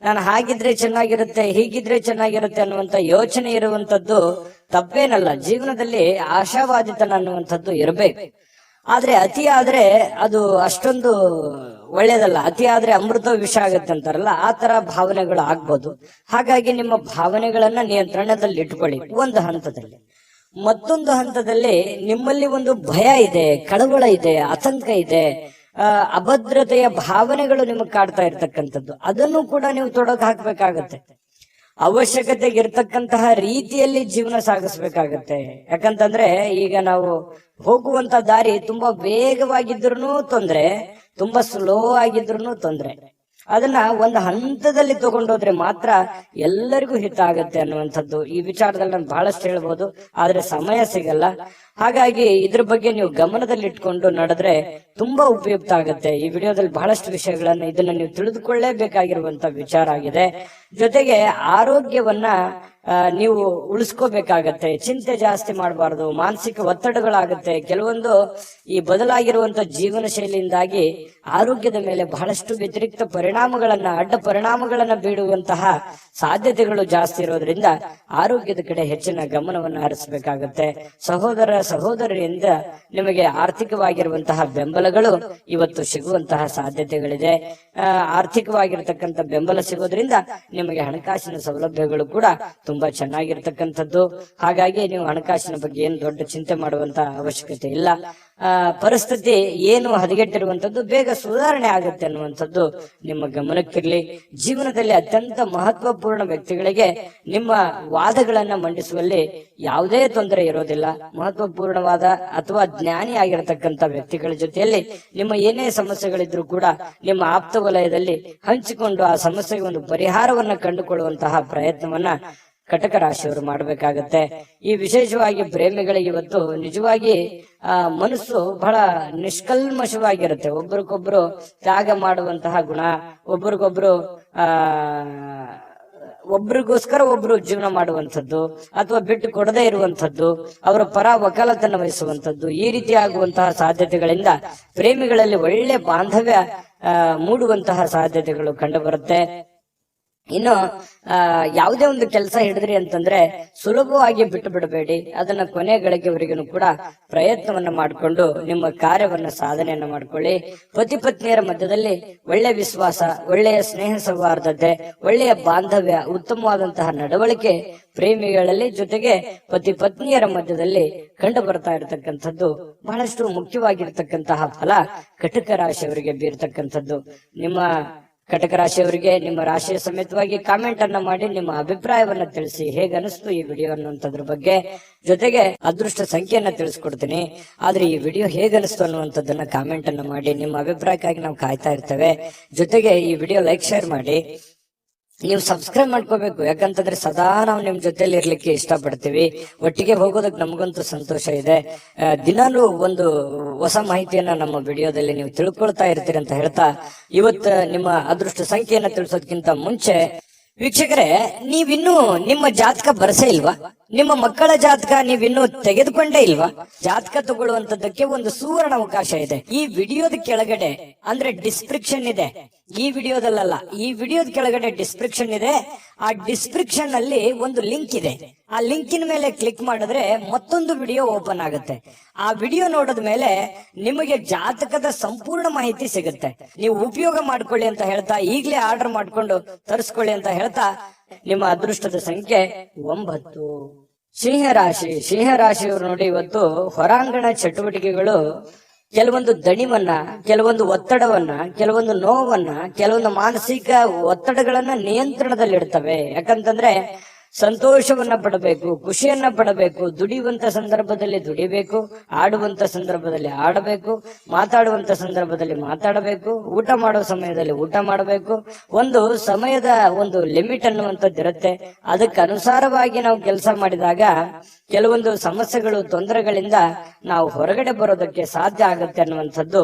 ನಾನು ಹಾಗಿದ್ರೆ ಚೆನ್ನಾಗಿರುತ್ತೆ, ಹೀಗಿದ್ರೆ ಚೆನ್ನಾಗಿರುತ್ತೆ ಅನ್ನುವಂತ ಯೋಚನೆ ಇರುವಂತದ್ದು ತಪ್ಪೇನಲ್ಲ. ಜೀವನದಲ್ಲಿ ಆಶಾವಾದಿತನ ಅನ್ನುವಂಥದ್ದು ಇರಬೇಕು. ಆದ್ರೆ ಅತಿ ಆದ್ರೆ ಅದು ಅಷ್ಟೊಂದು ಒಳ್ಳೇದಲ್ಲ. ಅತಿ ಆದ್ರೆ ಅಮೃತ ವಿಷ ಆಗತ್ತೆ ಅಂತಾರಲ್ಲ, ಆ ತರ ಭಾವನೆಗಳು ಆಗ್ಬೋದು. ಹಾಗಾಗಿ ನಿಮ್ಮ ಭಾವನೆಗಳನ್ನ ನಿಯಂತ್ರಣದಲ್ಲಿ ಇಟ್ಕೊಳ್ಳಿ ಒಂದು ಹಂತದಲ್ಲಿ. ಮತ್ತೊಂದು ಹಂತದಲ್ಲಿ ನಿಮ್ಮಲ್ಲಿ ಒಂದು ಭಯ ಇದೆ, ಕಳವಳ ಇದೆ, ಆತಂಕ ಇದೆ, ಅಭದ್ರತೆಯ ಭಾವನೆಗಳು ನಿಮಗೆ ಕಾಡ್ತಾ ಇರ್ತಕ್ಕಂಥದ್ದು. ಅದನ್ನು ಕೂಡ ನೀವು ತೊಡಗು ಹಾಕ್ಬೇಕಾಗತ್ತೆ. ಅವಶ್ಯಕತೆಗೆ ಇರ್ತಕ್ಕಂತಹ ರೀತಿಯಲ್ಲಿ ಜೀವನ ಸಾಗಿಸ್ಬೇಕಾಗತ್ತೆ. ಯಾಕಂತಂದ್ರೆ ಈಗ ನಾವು ಹೋಗುವಂತ ದಾರಿ ತುಂಬಾ ವೇಗವಾಗಿದ್ರು ತೊಂದ್ರೆ, ತುಂಬಾ ಸ್ಲೋ ಆಗಿದ್ರು ತೊಂದ್ರೆ. ಅದನ್ನ ಒಂದು ಹಂತದಲ್ಲಿ ತಗೊಂಡೋದ್ರೆ ಮಾತ್ರ ಎಲ್ಲರಿಗೂ ಹಿತ ಆಗತ್ತೆ ಅನ್ನುವಂಥದ್ದು. ಈ ವಿಚಾರದಲ್ಲಿ ನಾನು ಬಹಳಷ್ಟು ಹೇಳ್ಬೋದು, ಆದ್ರೆ ಸಮಯ ಸಿಗಲ್ಲ. ಹಾಗಾಗಿ ಇದ್ರ ಬಗ್ಗೆ ನೀವು ಗಮನದಲ್ಲಿ ಇಟ್ಕೊಂಡು ನಡೆದ್ರೆ ತುಂಬಾ ಉಪಯುಕ್ತ ಆಗುತ್ತೆ. ಈ ವಿಡಿಯೋದಲ್ಲಿ ಬಹಳಷ್ಟು ವಿಷಯಗಳನ್ನ ಇದನ್ನ ನೀವು ತಿಳಿದುಕೊಳ್ಳೇಬೇಕಾಗಿರುವಂತ ವಿಚಾರ ಆಗಿದೆ. ಜೊತೆಗೆ ಆರೋಗ್ಯವನ್ನ ನೀವು ಉಳಿಸ್ಕೋಬೇಕಾಗತ್ತೆ. ಚಿಂತೆ ಜಾಸ್ತಿ ಮಾಡಬಾರ್ದು, ಮಾನಸಿಕ ಒತ್ತಡಗಳಾಗುತ್ತೆ. ಕೆಲವೊಂದು ಈ ಬದಲಾಗಿರುವಂತ ಜೀವನ ಶೈಲಿಯಿಂದಾಗಿ ಆರೋಗ್ಯದ ಮೇಲೆ ಬಹಳಷ್ಟು ವ್ಯತಿರಿಕ್ತ ಪರಿಣಾಮಗಳನ್ನ, ಅಡ್ಡ ಪರಿಣಾಮಗಳನ್ನ ಬೀಳುವಂತಹ ಸಾಧ್ಯತೆಗಳು ಜಾಸ್ತಿ ಇರೋದ್ರಿಂದ ಆರೋಗ್ಯದ ಕಡೆ ಹೆಚ್ಚಿನ ಗಮನವನ್ನು ಹರಿಸಬೇಕಾಗತ್ತೆ. ಸಹೋದರಿಯಿಂದ ನಿಮಗೆ ಆರ್ಥಿಕವಾಗಿರುವಂತಹ ಬೆಂಬಲಗಳು ಇವತ್ತು ಸಿಗುವಂತಹ ಸಾಧ್ಯತೆಗಳಿದೆ. ಆರ್ಥಿಕವಾಗಿರ್ತಕ್ಕಂಥ ಬೆಂಬಲ ಸಿಗೋದ್ರಿಂದ ನಿಮಗೆ ಹಣಕಾಸಿನ ಸೌಲಭ್ಯಗಳು ಕೂಡ ತುಂಬಾ ಚೆನ್ನಾಗಿರ್ತಕ್ಕಂಥದ್ದು. ಹಾಗಾಗಿ ನೀವು ಹಣಕಾಸಿನ ಬಗ್ಗೆ ಏನು ದೊಡ್ಡ ಚಿಂತೆ ಮಾಡುವಂತಹ ಅವಶ್ಯಕತೆ ಇಲ್ಲ. ಪರಿಸ್ಥಿತಿ ಏನು ಹದಗೆಟ್ಟಿರುವಂತದ್ದು ಬೇಗ ಸುಧಾರಣೆ ಆಗುತ್ತೆ ಅನ್ನುವಂಥದ್ದು ನಿಮ್ಮ ಗಮನಕ್ಕಿರ್ಲಿ. ಜೀವನದಲ್ಲಿ ಅತ್ಯಂತ ಮಹತ್ವಪೂರ್ಣ ವ್ಯಕ್ತಿಗಳಿಗೆ ನಿಮ್ಮ ವಾದಗಳನ್ನ ಮಂಡಿಸುವಲ್ಲಿ ಯಾವುದೇ ತೊಂದರೆ ಇರೋದಿಲ್ಲ. ಮಹತ್ವಪೂರ್ಣವಾದ ಅಥವಾ ಜ್ಞಾನಿ ಆಗಿರತಕ್ಕಂಥ ವ್ಯಕ್ತಿಗಳ ಜೊತೆಯಲ್ಲಿ ನಿಮ್ಮ ಏನೇ ಸಮಸ್ಯೆಗಳಿದ್ರು ಕೂಡ ನಿಮ್ಮ ಆಪ್ತ ವಲಯದಲ್ಲಿ ಹಂಚಿಕೊಂಡು ಆ ಸಮಸ್ಯೆಗೆ ಒಂದು ಪರಿಹಾರವನ್ನ ಕಂಡುಕೊಳ್ಳುವಂತಹ ಪ್ರಯತ್ನವನ್ನ ಕಟಕ ರಾಶಿಯವರು ಮಾಡಬೇಕಾಗತ್ತೆ. ಈ ವಿಶೇಷವಾಗಿ ಪ್ರೇಮಿಗಳಿಗೆ ಇವತ್ತು ನಿಜವಾಗಿ ಮನಸ್ಸು ಬಹಳ ನಿಷ್ಕಲ್ಮಶವಾಗಿರುತ್ತೆ. ಒಬ್ರಿಗೊಬ್ರು ತ್ಯಾಗ ಮಾಡುವಂತಹ ಗುಣ, ಒಬ್ರಿಗೊಬ್ರು ಒಬ್ರಿಗೋಸ್ಕರ ಒಬ್ರು ಜೀವನ ಮಾಡುವಂಥದ್ದು ಅಥವಾ ಬಿಟ್ಟು ಕೊಡದೇ ಇರುವಂಥದ್ದು, ಅವರ ಪರ ವಕಾಲತನ್ನು ವಹಿಸುವಂಥದ್ದು, ಈ ರೀತಿ ಆಗುವಂತಹ ಸಾಧ್ಯತೆಗಳಿಂದ ಪ್ರೇಮಿಗಳಲ್ಲಿ ಒಳ್ಳೆ ಬಾಂಧವ್ಯ ಮೂಡುವಂತಹ ಸಾಧ್ಯತೆಗಳು ಕಂಡು ಬರುತ್ತೆ. ಇನ್ನು ಯಾವುದೇ ಒಂದು ಕೆಲಸ ಹಿಡಿದ್ರಿ ಅಂತಂದ್ರೆ ಸುಲಭವಾಗಿ ಬಿಟ್ಟು ಬಿಡಬೇಡಿ. ಅದನ್ನ ಕೊನೆ ಗಳಿಗೆವರೆಗೂ ಕೂಡ ಪ್ರಯತ್ನವನ್ನ ಮಾಡಿಕೊಂಡು ನಿಮ್ಮ ಕಾರ್ಯವನ್ನ ಸಾಧನೆಯನ್ನ ಮಾಡ್ಕೊಳ್ಳಿ. ಪತಿ ಪತ್ನಿಯರ ಮಧ್ಯದಲ್ಲಿ ಒಳ್ಳೆಯ ವಿಶ್ವಾಸ, ಒಳ್ಳೆಯ ಸ್ನೇಹ ಸೌಹಾರ್ದತೆ, ಒಳ್ಳೆಯ ಬಾಂಧವ್ಯ, ಉತ್ತಮವಾದಂತಹ ನಡವಳಿಕೆ ಪ್ರೇಮಿಗಳಲ್ಲಿ ಜೊತೆಗೆ ಪತಿ ಪತ್ನಿಯರ ಮಧ್ಯದಲ್ಲಿ ಕಂಡು ಬರ್ತಾ ಇರತಕ್ಕಂಥದ್ದು ಬಹಳಷ್ಟು ಮುಖ್ಯವಾಗಿರ್ತಕ್ಕಂತಹ ಫಲ ಕಟಕ ರಾಶಿಯವರಿಗೆ ಬೀರ್ತಕ್ಕಂಥದ್ದು. ನಿಮ್ಮ ಕಟಕ ರಾಶಿಯವರಿಗೆ ನಿಮ್ಮ ರಾಶಿಯ ಸಮೇತವಾಗಿ ಕಾಮೆಂಟ್ ಅನ್ನ ಮಾಡಿ ನಿಮ್ಮ ಅಭಿಪ್ರಾಯವನ್ನ ತಿಳಿಸಿ. ಹೇಗನಿಸ್ತು ಈ ವಿಡಿಯೋ ಅನ್ನುವಂಥದ್ರ ಬಗ್ಗೆ. ಜೊತೆಗೆ ಅದೃಷ್ಟ ಸಂಖ್ಯೆಯನ್ನ ತಿಳಿಸ್ಕೊಡ್ತೀನಿ. ಆದ್ರೆ ಈ ವಿಡಿಯೋ ಹೇಗನಿಸ್ತು ಅನ್ನುವಂಥದ್ದನ್ನ ಕಾಮೆಂಟ್ ಅನ್ನ ಮಾಡಿ. ನಿಮ್ಮ ಅಭಿಪ್ರಾಯಕ್ಕಾಗಿ ನಾವು ಕಾಯ್ತಾ ಇರ್ತೇವೆ. ಜೊತೆಗೆ ಈ ವಿಡಿಯೋ ಲೈಕ್ ಶೇರ್ ಮಾಡಿ. ನೀವು ಸಬ್ಸ್ಕ್ರೈಬ್ ಮಾಡ್ಕೋಬೇಕು. ಯಾಕಂತಂದ್ರೆ ಸದಾ ನಾವು ನಿಮ್ ಜೊತೆಲಿ ಇರ್ಲಿಕ್ಕೆ ಇಷ್ಟಪಡ್ತೀವಿ. ಒಟ್ಟಿಗೆ ಹೋಗೋದಕ್ಕೆ ನಮಗಂತೂ ಸಂತೋಷ ಇದೆ. ದಿನಾಲೂ ಒಂದು ಹೊಸ ಮಾಹಿತಿಯನ್ನ ನಮ್ಮ ವಿಡಿಯೋದಲ್ಲಿ ನೀವು ತಿಳ್ಕೊಳ್ತಾ ಇರ್ತೀರಿ ಅಂತ ಹೇಳ್ತಾ, ಇವತ್ತು ನಿಮ್ಮ ಅದೃಷ್ಟ ಸಂಖ್ಯೆಯನ್ನ ತಿಳಿಸೋದಕ್ಕಿಂತ ಮುಂಚೆ ವೀಕ್ಷಕರೇ, ನೀವಿನ್ನೂ ನಿಮ್ಮ ಜಾತಕ ಬರಸೇ ಇಲ್ವಾ? ನಿಮ್ಮ ಮಕ್ಕಳ ಜಾತಕ ನೀವಿನ್ನೂ ತೆಗೆದುಕೊಂಡೇ ಇಲ್ವಾ? ಜಾತಕ ತಗೊಳ್ಳುವಂತದ್ದಕ್ಕೆ ಒಂದು ಸುವರ್ಣ ಅವಕಾಶ ಇದೆ. ಈ ವಿಡಿಯೋದ ಕೆಳಗಡೆ ಅಂದ್ರೆ ಡಿಸ್ಕ್ರಿಪ್ಷನ್ ಇದೆ. ಈ ವಿಡಿಯೋದಲ್ಲ, ಈ ವಿಡಿಯೋದ ಕೆಳಗಡೆ ಡಿಸ್ಕ್ರಿಪ್ಷನ್ ಇದೆ. ಆ ಡಿಸ್ಕ್ರಿಪ್ಷನ್ ಅಲ್ಲಿ ಒಂದು ಲಿಂಕ್ ಇದೆ. ಆ ಲಿಂಕಿನ ಮೇಲೆ ಕ್ಲಿಕ್ ಮಾಡಿದ್ರೆ ಮತ್ತೊಂದು ವಿಡಿಯೋ ಓಪನ್ ಆಗುತ್ತೆ. ಆ ವಿಡಿಯೋ ನೋಡಿದ ಮೇಲೆ ನಿಮಗೆ ಜಾತಕದ ಸಂಪೂರ್ಣ ಮಾಹಿತಿ ಸಿಗುತ್ತೆ. ನೀವು ಉಪಯೋಗ ಮಾಡ್ಕೊಳ್ಳಿ ಅಂತ ಹೇಳ್ತಾ, ಈಗಲೇ ಆರ್ಡರ್ ಮಾಡ್ಕೊಂಡು ತರಿಸ್ಕೊಳ್ಳಿ ಅಂತ ಹೇಳ್ತಾ, ನಿಮ್ಮ ಅದೃಷ್ಟದ ಸಂಖ್ಯೆ 9. ಸಿಂಹರಾಶಿ. ಸಿಂಹರಾಶಿಯವರು ನೋಡಿ, ಇವತ್ತು ಹೊರಾಂಗಣ ಚಟುವಟಿಕೆಗಳು ಕೆಲವೊಂದು ದಣಿವನ್ನ, ಕೆಲವೊಂದು ಒತ್ತಡವನ್ನ, ಕೆಲವೊಂದು ನೋವನ್ನ, ಕೆಲವೊಂದು ಮಾನಸಿಕ ಒತ್ತಡಗಳನ್ನ ನಿಯಂತ್ರಣದಲ್ಲಿಡ್ತವೆ. ಯಾಕಂತಂದ್ರೆ ಸಂತೋಷವನ್ನ ಪಡಬೇಕು, ಖುಷಿಯನ್ನ ಪಡಬೇಕು, ದುಡಿಯುವಂತ ಸಂದರ್ಭದಲ್ಲಿ ದುಡಿಬೇಕು, ಆಡುವಂತ ಸಂದರ್ಭದಲ್ಲಿ ಆಡಬೇಕು, ಮಾತಾಡುವಂತ ಸಂದರ್ಭದಲ್ಲಿ ಮಾತಾಡಬೇಕು, ಊಟ ಮಾಡೋ ಸಮಯದಲ್ಲಿ ಊಟ ಮಾಡಬೇಕು. ಒಂದು ಸಮಯದ ಒಂದು ಲಿಮಿಟ್ ಅನ್ನುವಂಥದ್ದು ಇರುತ್ತೆ. ಅದಕ್ಕೆ ಅನುಸಾರವಾಗಿ ನಾವು ಕೆಲಸ ಮಾಡಿದಾಗ ಕೆಲವೊಂದು ಸಮಸ್ಯೆಗಳು, ತೊಂದರೆಗಳಿಂದ ನಾವು ಹೊರಗಡೆ ಬರೋದಕ್ಕೆ ಸಾಧ್ಯ ಆಗುತ್ತೆ ಅನ್ನುವಂಥದ್ದು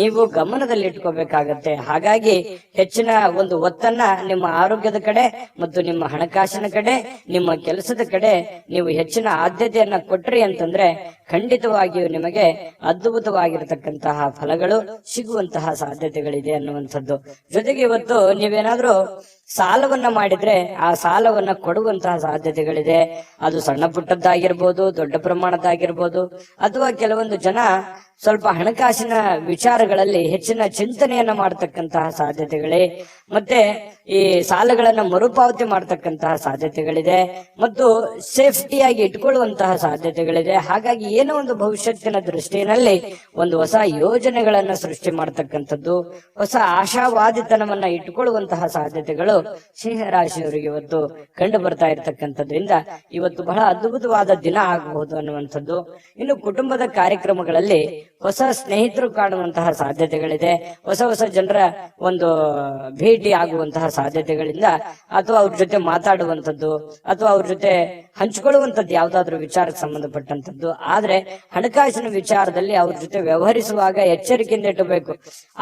ನೀವು ಗಮನದಲ್ಲಿ ಇಟ್ಕೋಬೇಕಾಗತ್ತೆ. ಹಾಗಾಗಿ ಹೆಚ್ಚಿನ ಒಂದು ಒತ್ತನ್ನ ನಿಮ್ಮ ಆರೋಗ್ಯದ ಕಡೆ ಮತ್ತು ನಿಮ್ಮ ಹಣಕಾಸಿನ ಕಡೆ, ನಿಮ್ಮ ಕೆಲಸದ ಕಡೆ ನೀವು ಹೆಚ್ಚಿನ ಆದ್ಯತೆಯನ್ನ ಕೊಟ್ರಿ ಅಂತಂದ್ರೆ ಖಂಡಿತವಾಗಿಯೂ ನಿಮಗೆ ಅದ್ಭುತವಾಗಿರತಕ್ಕಂತಹ ಫಲಗಳು ಸಿಗುವಂತಹ ಸಾಧ್ಯತೆಗಳಿದೆ ಅನ್ನುವಂಥದ್ದು. ಜೊತೆಗೆ ಇವತ್ತು ನೀವೇನಾದ್ರೂ ಸಾಲವನ್ನ ಮಾಡಿದ್ರೆ ಆ ಸಾಲವನ್ನ ಕೊಡುವಂತಹ ಸಾಧ್ಯತೆಗಳಿದೆ. ಅದು ಸಣ್ಣ ಪುಟ್ಟದ್ದಾಗಿರ್ಬೋದು, ದೊಡ್ಡ ಪ್ರಮಾಣದ್ದಾಗಿರ್ಬೋದು, ಅಥವಾ ಕೆಲವೊಂದು ಜನ ಸ್ವಲ್ಪ ಹಣಕಾಸಿನ ವಿಚಾರಗಳಲ್ಲಿ ಹೆಚ್ಚಿನ ಚಿಂತನೆಯನ್ನ ಮಾಡತಕ್ಕಂತಹ ಸಾಧ್ಯತೆಗಳೇ, ಮತ್ತೆ ಈ ಸಾಲಗಳನ್ನ ಮರುಪಾವತಿ ಮಾಡತಕ್ಕಂತಹ ಸಾಧ್ಯತೆಗಳಿದೆ, ಮತ್ತು ಸೇಫ್ಟಿಯಾಗಿ ಇಟ್ಕೊಳ್ಳುವಂತಹ ಸಾಧ್ಯತೆಗಳಿದೆ. ಹಾಗಾಗಿ ಏನೋ ಒಂದು ಭವಿಷ್ಯತ್ತಿನ ದೃಷ್ಟಿಯಲ್ಲಿ ಒಂದು ಹೊಸ ಯೋಜನೆಗಳನ್ನ ಸೃಷ್ಟಿ ಮಾಡತಕ್ಕಂಥದ್ದು, ಹೊಸ ಆಶಾವಾದಿತನವನ್ನ ಇಟ್ಟುಕೊಳ್ಳುವಂತಹ ಸಾಧ್ಯತೆಗಳು ಸಿಂಹರಾಶಿಯವರಿಗೆ ಇವತ್ತು ಕಂಡು ಬರ್ತಾ ಇರತಕ್ಕಂಥದ್ರಿಂದ ಇವತ್ತು ಬಹಳ ಅದ್ಭುತವಾದ ದಿನ ಆಗಬಹುದು ಅನ್ನುವಂಥದ್ದು. ಇನ್ನು ಕುಟುಂಬದ ಕಾರ್ಯಕ್ರಮಗಳಲ್ಲಿ ಹೊಸ ಸ್ನೇಹಿತರು ಕಾಣುವಂತಹ ಸಾಧ್ಯತೆಗಳಿದೆ. ಹೊಸ ಹೊಸ ಜನರ ಒಂದು ಭೇಟಿ ಆಗುವಂತಹ ಸಾಧ್ಯತೆಗಳಿಂದ, ಅಥವಾ ಅವ್ರ ಜೊತೆ ಮಾತಾಡುವಂಥದ್ದು, ಅಥವಾ ಅವ್ರ ಜೊತೆ ಹಂಚಿಕೊಳ್ಳುವಂಥದ್ದು ಯಾವ್ದಾದ್ರು ವಿಚಾರಕ್ಕೆ ಸಂಬಂಧಪಟ್ಟಂತದ್ದು. ಆದ್ರೆ ಹಣಕಾಸಿನ ವಿಚಾರದಲ್ಲಿ ಅವ್ರ ಜೊತೆ ವ್ಯವಹರಿಸುವಾಗ ಎಚ್ಚರಿಕೆಯಿಂದ ಇಟ್ಟಬೇಕು.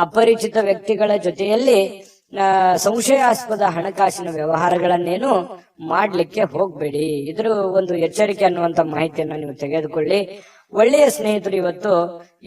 ಅಪರಿಚಿತ ವ್ಯಕ್ತಿಗಳ ಜೊತೆಯಲ್ಲಿ ಸಂಶಯಾಸ್ಪದ ಹಣಕಾಸಿನ ವ್ಯವಹಾರಗಳನ್ನೇನು ಮಾಡ್ಲಿಕ್ಕೆ ಹೋಗ್ಬೇಡಿ. ಇದ್ರ ಒಂದು ಎಚ್ಚರಿಕೆ ಅನ್ನುವಂತ ಮಾಹಿತಿಯನ್ನ ನೀವು ತೆಗೆದುಕೊಳ್ಳಿ. ಒಳ್ಳೆಯ ಸ್ನೇಹಿತರು ಇವತ್ತು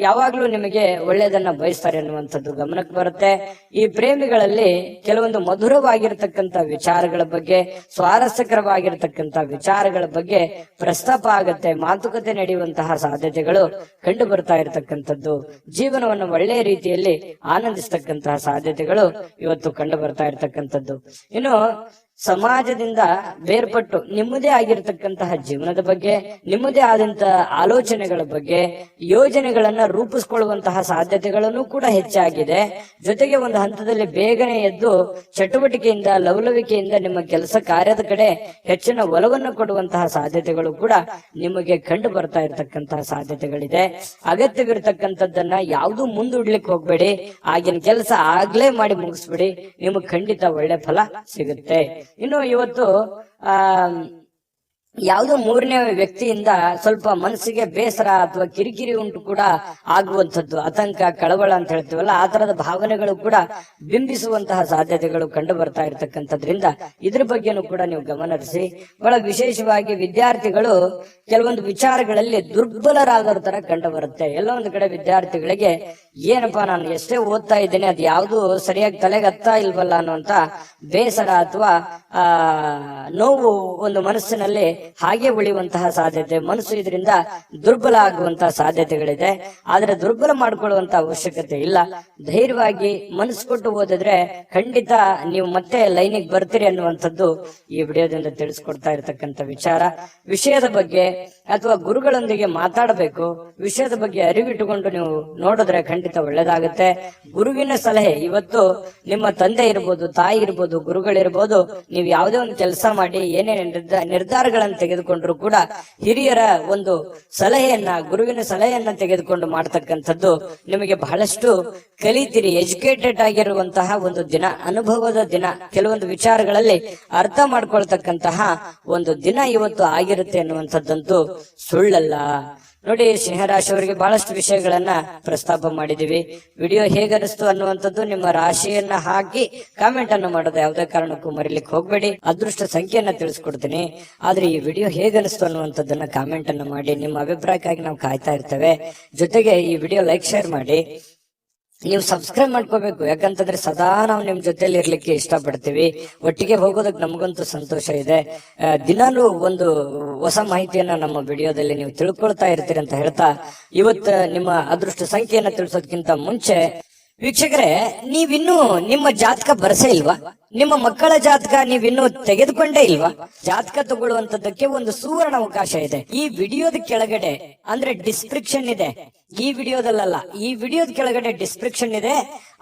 ಯಾವಾಗ್ಲೂ ನಿಮಗೆ ಒಳ್ಳೆಯದನ್ನ ಬಯಸ್ತಾರೆ ಅನ್ನುವಂಥದ್ದು ಗಮನಕ್ಕೆ ಬರುತ್ತೆ. ಈ ಪ್ರೇಮಿಗಳಲ್ಲಿ ಕೆಲವೊಂದು ಮಧುರವಾಗಿರ್ತಕ್ಕಂಥ ವಿಚಾರಗಳ ಬಗ್ಗೆ, ಸ್ವಾರಸ್ಯಕರವಾಗಿರ್ತಕ್ಕಂಥ ವಿಚಾರಗಳ ಬಗ್ಗೆ ಪ್ರಸ್ತಾಪ ಆಗತ್ತೆ, ಮಾತುಕತೆ ನಡೆಯುವಂತಹ ಸಾಧ್ಯತೆಗಳು ಕಂಡು ಬರ್ತಾ ಇರತಕ್ಕಂಥದ್ದು, ಜೀವನವನ್ನು ಒಳ್ಳೆಯ ರೀತಿಯಲ್ಲಿ ಆನಂದಿಸ್ತಕ್ಕಂತಹ ಸಾಧ್ಯತೆಗಳು ಇವತ್ತು ಕಂಡು ಬರ್ತಾ ಇರತಕ್ಕಂಥದ್ದು. ಇನ್ನು ಸಮಾಜದಿಂದ ಬೇರ್ಪಟ್ಟು ನಿಮ್ಮದೇ ಆಗಿರ್ತಕ್ಕಂತಹ ಜೀವನದ ಬಗ್ಗೆ, ನಿಮ್ಮದೇ ಆದಂತಹ ಆಲೋಚನೆಗಳ ಬಗ್ಗೆ, ಯೋಜನೆಗಳನ್ನ ರೂಪಿಸಿಕೊಳ್ಳುವಂತಹ ಸಾಧ್ಯತೆಗಳನ್ನು ಕೂಡ ಹೆಚ್ಚಾಗಿದೆ. ಜೊತೆಗೆ ಒಂದು ಹಂತದಲ್ಲಿ ಬೇಗನೆ ಎದ್ದು ಚಟುವಟಿಕೆಯಿಂದ, ಲವಲವಿಕೆಯಿಂದ ನಿಮ್ಮ ಕೆಲಸ ಕಾರ್ಯದ ಕಡೆ ಹೆಚ್ಚಿನ ಒಲವನ್ನು ಕೊಡುವಂತಹ ಸಾಧ್ಯತೆಗಳು ಕೂಡ ನಿಮಗೆ ಕಂಡು ಬರ್ತಾ ಇರತಕ್ಕಂತಹ ಸಾಧ್ಯತೆಗಳಿದೆ. ಅಗತ್ಯವಿರತಕ್ಕಂಥದ್ದನ್ನ ಯಾವುದು ಮುಂದೂಡ್ಲಿಕ್ಕೆ ಹೋಗ್ಬೇಡಿ, ಆಗಿನ ಕೆಲಸ ಆಗ್ಲೇ ಮಾಡಿ ಮುಗಿಸ್ಬಿಡಿ, ನಿಮಗೆ ಖಂಡಿತ ಒಳ್ಳೆ ಫಲ ಸಿಗುತ್ತೆ. ಇನ್ನು ಇವತ್ತು ಯಾವುದೋ ಮೂರನೇ ವ್ಯಕ್ತಿಯಿಂದ ಸ್ವಲ್ಪ ಮನಸ್ಸಿಗೆ ಬೇಸರ ಅಥವಾ ಕಿರಿಕಿರಿ ಉಂಟು ಕೂಡ ಆಗುವಂಥದ್ದು, ಆತಂಕ, ಕಳವಳ ಅಂತ ಹೇಳ್ತೀವಲ್ಲ, ಆ ತರದ ಭಾವನೆಗಳು ಕೂಡ ಬಿಂಬಿಸುವಂತಹ ಸಾಧ್ಯತೆಗಳು ಕಂಡು ಬರ್ತಾ ಇರತಕ್ಕಂಥದ್ರಿಂದ ಇದ್ರ ಬಗ್ಗೆನೂ ಕೂಡ ನೀವು ಗಮನಿಸಿ. ಬಹಳ ವಿಶೇಷವಾಗಿ ವಿದ್ಯಾರ್ಥಿಗಳು ಕೆಲವೊಂದು ವಿಚಾರಗಳಲ್ಲಿ ದುರ್ಬಲರಾಗೋರ ತರ ಕಂಡು ಬರುತ್ತೆ. ಎಲ್ಲ ಒಂದು ಕಡೆ ವಿದ್ಯಾರ್ಥಿಗಳಿಗೆ ಏನಪ್ಪಾ ನಾನು ಎಷ್ಟೇ ಓದ್ತಾ ಇದ್ದೇನೆ, ಅದು ಯಾವುದು ಸರಿಯಾಗಿ ತಲೆಗೆ ಹತ್ತಾ ಇಲ್ವಲ್ಲ ಅನ್ನುವಂತ ಬೇಸರ ಅಥವಾ ನೋವು ಒಂದು ಮನಸ್ಸಿನಲ್ಲಿ ಹಾಗೆ ಉಳಿಯುವಂತಹ ಸಾಧ್ಯತೆ, ಮನಸ್ಸು ಇದರಿಂದ ದುರ್ಬಲ ಆಗುವಂತಹ ಸಾಧ್ಯತೆಗಳಿದೆ. ಆದ್ರೆ ದುರ್ಬಲ ಮಾಡ್ಕೊಳ್ಳುವಂತ ಅವಶ್ಯಕತೆ ಇಲ್ಲ. ಧೈರ್ಯವಾಗಿ ಮನಸ್ಸು ಕೊಟ್ಟು ಓದಿದ್ರೆ ಖಂಡಿತ ನೀವು ಮತ್ತೆ ಲೈನಿಗೆ ಬರ್ತೀರಿ ಅನ್ನುವಂಥದ್ದು ಈ ವಿಡಿಯೋದಿಂದ ತಿಳಿಸ್ಕೊಡ್ತಾ ಇರತಕ್ಕಂತ ವಿಚಾರ. ವಿಷಯದ ಬಗ್ಗೆ ಅಥವಾ ಗುರುಗಳೊಂದಿಗೆ ಮಾತಾಡಬೇಕು, ವಿಷಯದ ಬಗ್ಗೆ ಅರಿವಿಟ್ಟುಕೊಂಡು ನೀವು ನೋಡಿದ್ರೆ ಖಂಡಿತ ಒಳ್ಳೇದಾಗುತ್ತೆ. ಗುರುವಿನ ಸಲಹೆ, ಇವತ್ತು ನಿಮ್ಮ ತಂದೆ ಇರ್ಬೋದು, ತಾಯಿ ಇರ್ಬೋದು, ಗುರುಗಳಿರ್ಬೋದು, ನೀವು ಯಾವುದೇ ಒಂದು ಕೆಲಸ ಮಾಡಿ ಏನೇ ನಿರ್ಧಾರಗಳನ್ನು ತೆಗೆದುಕೊಂಡ್ರು ಕೂಡ ಹಿರಿಯರ ಒಂದು ಸಲಹೆಯನ್ನ, ಗುರುವಿನ ಸಲಹೆಯನ್ನ ತೆಗೆದುಕೊಂಡು ಮಾಡ್ತಕ್ಕಂಥದ್ದು ನಿಮಗೆ ಬಹಳಷ್ಟು ಕಲಿತೀರಿ. ಎಜುಕೇಟೆಡ್ ಆಗಿರುವಂತಹ ಒಂದು ದಿನ, ಅನುಭವದ ದಿನ, ಕೆಲವೊಂದು ವಿಚಾರಗಳಲ್ಲಿ ಅರ್ಥ ಮಾಡ್ಕೊಳ್ತಕ್ಕಂತಹ ಒಂದು ದಿನ ಇವತ್ತು ಆಗಿರುತ್ತೆ ಅನ್ನುವಂಥದ್ದಂತೂ ಸುಳ್ಳಲ್ಲ. ನೋಡಿ, ಸಿಂಹರಾಶಿಯವರಿಗೆ ಬಹಳಷ್ಟು ವಿಷಯಗಳನ್ನ ಪ್ರಸ್ತಾಪ ಮಾಡಿದೀವಿ. ವಿಡಿಯೋ ಹೇಗನಿಸ್ತು ಅನ್ನುವಂಥದ್ದು ನಿಮ್ಮ ರಾಶಿಯನ್ನ ಹಾಕಿ ಕಾಮೆಂಟ್ ಅನ್ನು ಮಾಡೋದು ಯಾವುದೇ ಕಾರಣಕ್ಕೂ ಮರಿಲಿಕ್ಕೆ ಹೋಗ್ಬೇಡಿ. ಅದೃಷ್ಟ ಸಂಖ್ಯೆಯನ್ನ ತಿಳಿಸ್ಕೊಡ್ತೀನಿ, ಆದ್ರೆ ಈ ವಿಡಿಯೋ ಹೇಗನಿಸ್ತು ಅನ್ನುವಂಥದ್ದನ್ನ ಕಾಮೆಂಟ್ ಅನ್ನು ಮಾಡಿ. ನಿಮ್ಮ ಅಭಿಪ್ರಾಯಕ್ಕಾಗಿ ನಾವು ಕಾಯ್ತಾ ಇರ್ತೇವೆ. ಜೊತೆಗೆ ಈ ವಿಡಿಯೋ ಲೈಕ್, ಶೇರ್ ಮಾಡಿ. ನೀವು ಸಬ್ಸ್ಕ್ರೈಬ್ ಮಾಡ್ಕೋಬೇಕು, ಯಾಕಂತಂದ್ರೆ ಸದಾ ನಾವು ನಿಮ್ ಜೊತೆಲಿ ಇರ್ಲಿಕ್ಕೆ ಇಷ್ಟಪಡ್ತೀವಿ. ಒಟ್ಟಿಗೆ ಹೋಗೋದಕ್ಕೆ ನಮಗಂತೂ ಸಂತೋಷ ಇದೆ. ದಿನಾಲೂ ಒಂದು ಹೊಸ ಮಾಹಿತಿಯನ್ನ ನಮ್ಮ ವಿಡಿಯೋದಲ್ಲಿ ನೀವು ತಿಳ್ಕೊಳ್ತಾ ಇರ್ತೀರಿ ಅಂತ ಹೇಳ್ತಾ, ಇವತ್ತು ನಿಮ್ಮ ಅದೃಷ್ಟ ಸಂಖ್ಯೆಯನ್ನ ತಿಳಿಸೋದಕ್ಕಿಂತ ಮುಂಚೆ ವೀಕ್ಷಕರೇ, ನೀವಿನ್ನೂ ನಿಮ್ಮ ಜಾತಕ ಬರಸೇ ಇಲ್ವಾ? ನಿಮ್ಮ ಮಕ್ಕಳ ಜಾತಕ ನೀವಿನ್ನೂ ತೆಗೆದುಕೊಂಡೇ ಇಲ್ವಾ? ಜಾತಕ ತಗೊಳ್ಳುವಂತದ್ದಕ್ಕೆ ಒಂದು ಸುವರ್ಣ ಅವಕಾಶ ಇದೆ. ಈ ವಿಡಿಯೋದ ಕೆಳಗಡೆ ಅಂದ್ರೆ ಡಿಸ್ಕ್ರಿಪ್ಷನ್ ಇದೆ, ಈ ವಿಡಿಯೋದಲ್ಲ, ಈ ವಿಡಿಯೋದ ಕೆಳಗಡೆ ಡಿಸ್ಕ್ರಿಪ್ಷನ್ ಇದೆ.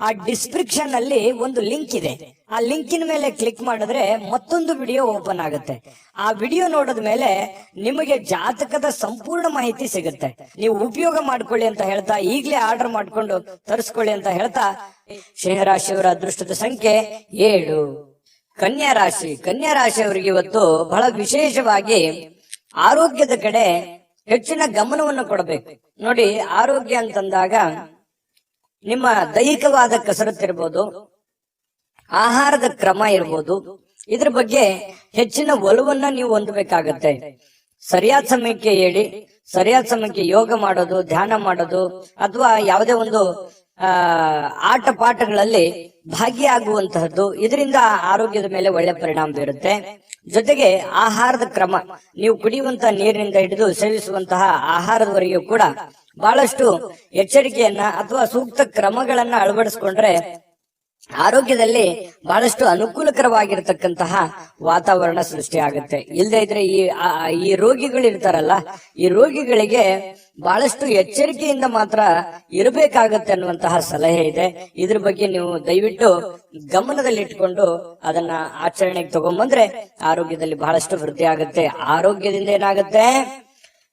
ಆ ಡಿಸ್ಕ್ರಿಪ್ಷನ್ ಅಲ್ಲಿ ಒಂದು ಲಿಂಕ್ ಇದೆ. ಆ ಲಿಂಕಿನ ಮೇಲೆ ಕ್ಲಿಕ್ ಮಾಡಿದ್ರೆ ಮತ್ತೊಂದು ವಿಡಿಯೋ ಓಪನ್ ಆಗುತ್ತೆ. ಆ ವಿಡಿಯೋ ನೋಡಿದ ಮೇಲೆ ನಿಮಗೆ ಜಾತಕದ ಸಂಪೂರ್ಣ ಮಾಹಿತಿ ಸಿಗುತ್ತೆ. ನೀವು ಉಪಯೋಗ ಮಾಡ್ಕೊಳ್ಳಿ ಅಂತ ಹೇಳ್ತಾ, ಈಗಲೇ ಆರ್ಡರ್ ಮಾಡ್ಕೊಂಡು ತರಿಸ್ಕೊಳ್ಳಿ ಅಂತ ಹೇಳ್ತಾ, ಸಿಂಹರಾಶಿಯವರ ಅದೃಷ್ಟದ ಸಂಖ್ಯೆ 7. ಕನ್ಯಾ ರಾಶಿ, ಕನ್ಯಾ ರಾಶಿಯವರಿಗೆ ಇವತ್ತು ಬಹಳ ವಿಶೇಷವಾಗಿ ಆರೋಗ್ಯದ ಕಡೆ ಹೆಚ್ಚಿನ ಗಮನವನ್ನು ಕೊಡಬೇಕು. ನೋಡಿ, ಆರೋಗ್ಯ ಅಂತಂದಾಗ ನಿಮ್ಮ ದೈಹಿಕವಾದ ಕಸರತ್ತಿರ್ಬೋದು, ಆಹಾರದ ಕ್ರಮ ಇರ್ಬೋದು, ಇದ್ರ ಬಗ್ಗೆ ಹೆಚ್ಚಿನ ಒಲವನ್ನ ನೀವು ಹೊಂದಬೇಕಾಗತ್ತೆ. ಸರಿಯಾದ ಸಮಯಕ್ಕೆ ಹೇಳಿ, ಸರಿಯಾದ ಸಮಯಕ್ಕೆ ಯೋಗ ಮಾಡೋದು, ಧ್ಯಾನ ಮಾಡೋದು, ಅಥವಾ ಯಾವುದೇ ಒಂದು ಆಟ ಪಾಠಗಳಲ್ಲಿ ಭಾಗಿಯಾಗುವಂತಹದ್ದು, ಇದರಿಂದ ಆರೋಗ್ಯದ ಮೇಲೆ ಒಳ್ಳೆ ಪರಿಣಾಮ ಬೀರುತ್ತೆ. ಜೊತೆಗೆ ಆಹಾರದ ಕ್ರಮ, ನೀವು ಕುಡಿಯುವಂತಹ ನೀರಿನಿಂದ ಹಿಡಿದು ಸೇವಿಸುವಂತಹ ಆಹಾರದವರೆಗೂ ಕೂಡ ಬಹಳಷ್ಟು ಎಚ್ಚರಿಕೆಯನ್ನ ಅಥವಾ ಸೂಕ್ತ ಕ್ರಮಗಳನ್ನ ಅಳವಡಿಸಿಕೊಂಡ್ರೆ ಆರೋಗ್ಯದಲ್ಲಿ ಬಹಳಷ್ಟು ಅನುಕೂಲಕರವಾಗಿರತಕ್ಕಂತಹ ವಾತಾವರಣ ಸೃಷ್ಟಿ ಆಗುತ್ತೆ. ಇಲ್ಲದೆ ಇದ್ರೆ ಈ ರೋಗಿಗಳು ಇರ್ತಾರಲ್ಲ, ಈ ರೋಗಿಗಳಿಗೆ ಬಹಳಷ್ಟು ಎಚ್ಚರಿಕೆಯಿಂದ ಮಾತ್ರ ಇರಬೇಕಾಗತ್ತೆ ಅನ್ನುವಂತಹ ಸಲಹೆ ಇದೆ. ಇದ್ರ ಬಗ್ಗೆ ನೀವು ದಯವಿಟ್ಟು ಗಮನದಲ್ಲಿಟ್ಕೊಂಡು ಅದನ್ನ ಆಚರಣೆಗೆ ತಗೊಂಡ್ಬಂದ್ರೆ ಆರೋಗ್ಯದಲ್ಲಿ ಬಹಳಷ್ಟು ವೃದ್ಧಿ ಆಗುತ್ತೆ. ಆರೋಗ್ಯದಿಂದ ಏನಾಗುತ್ತೆ,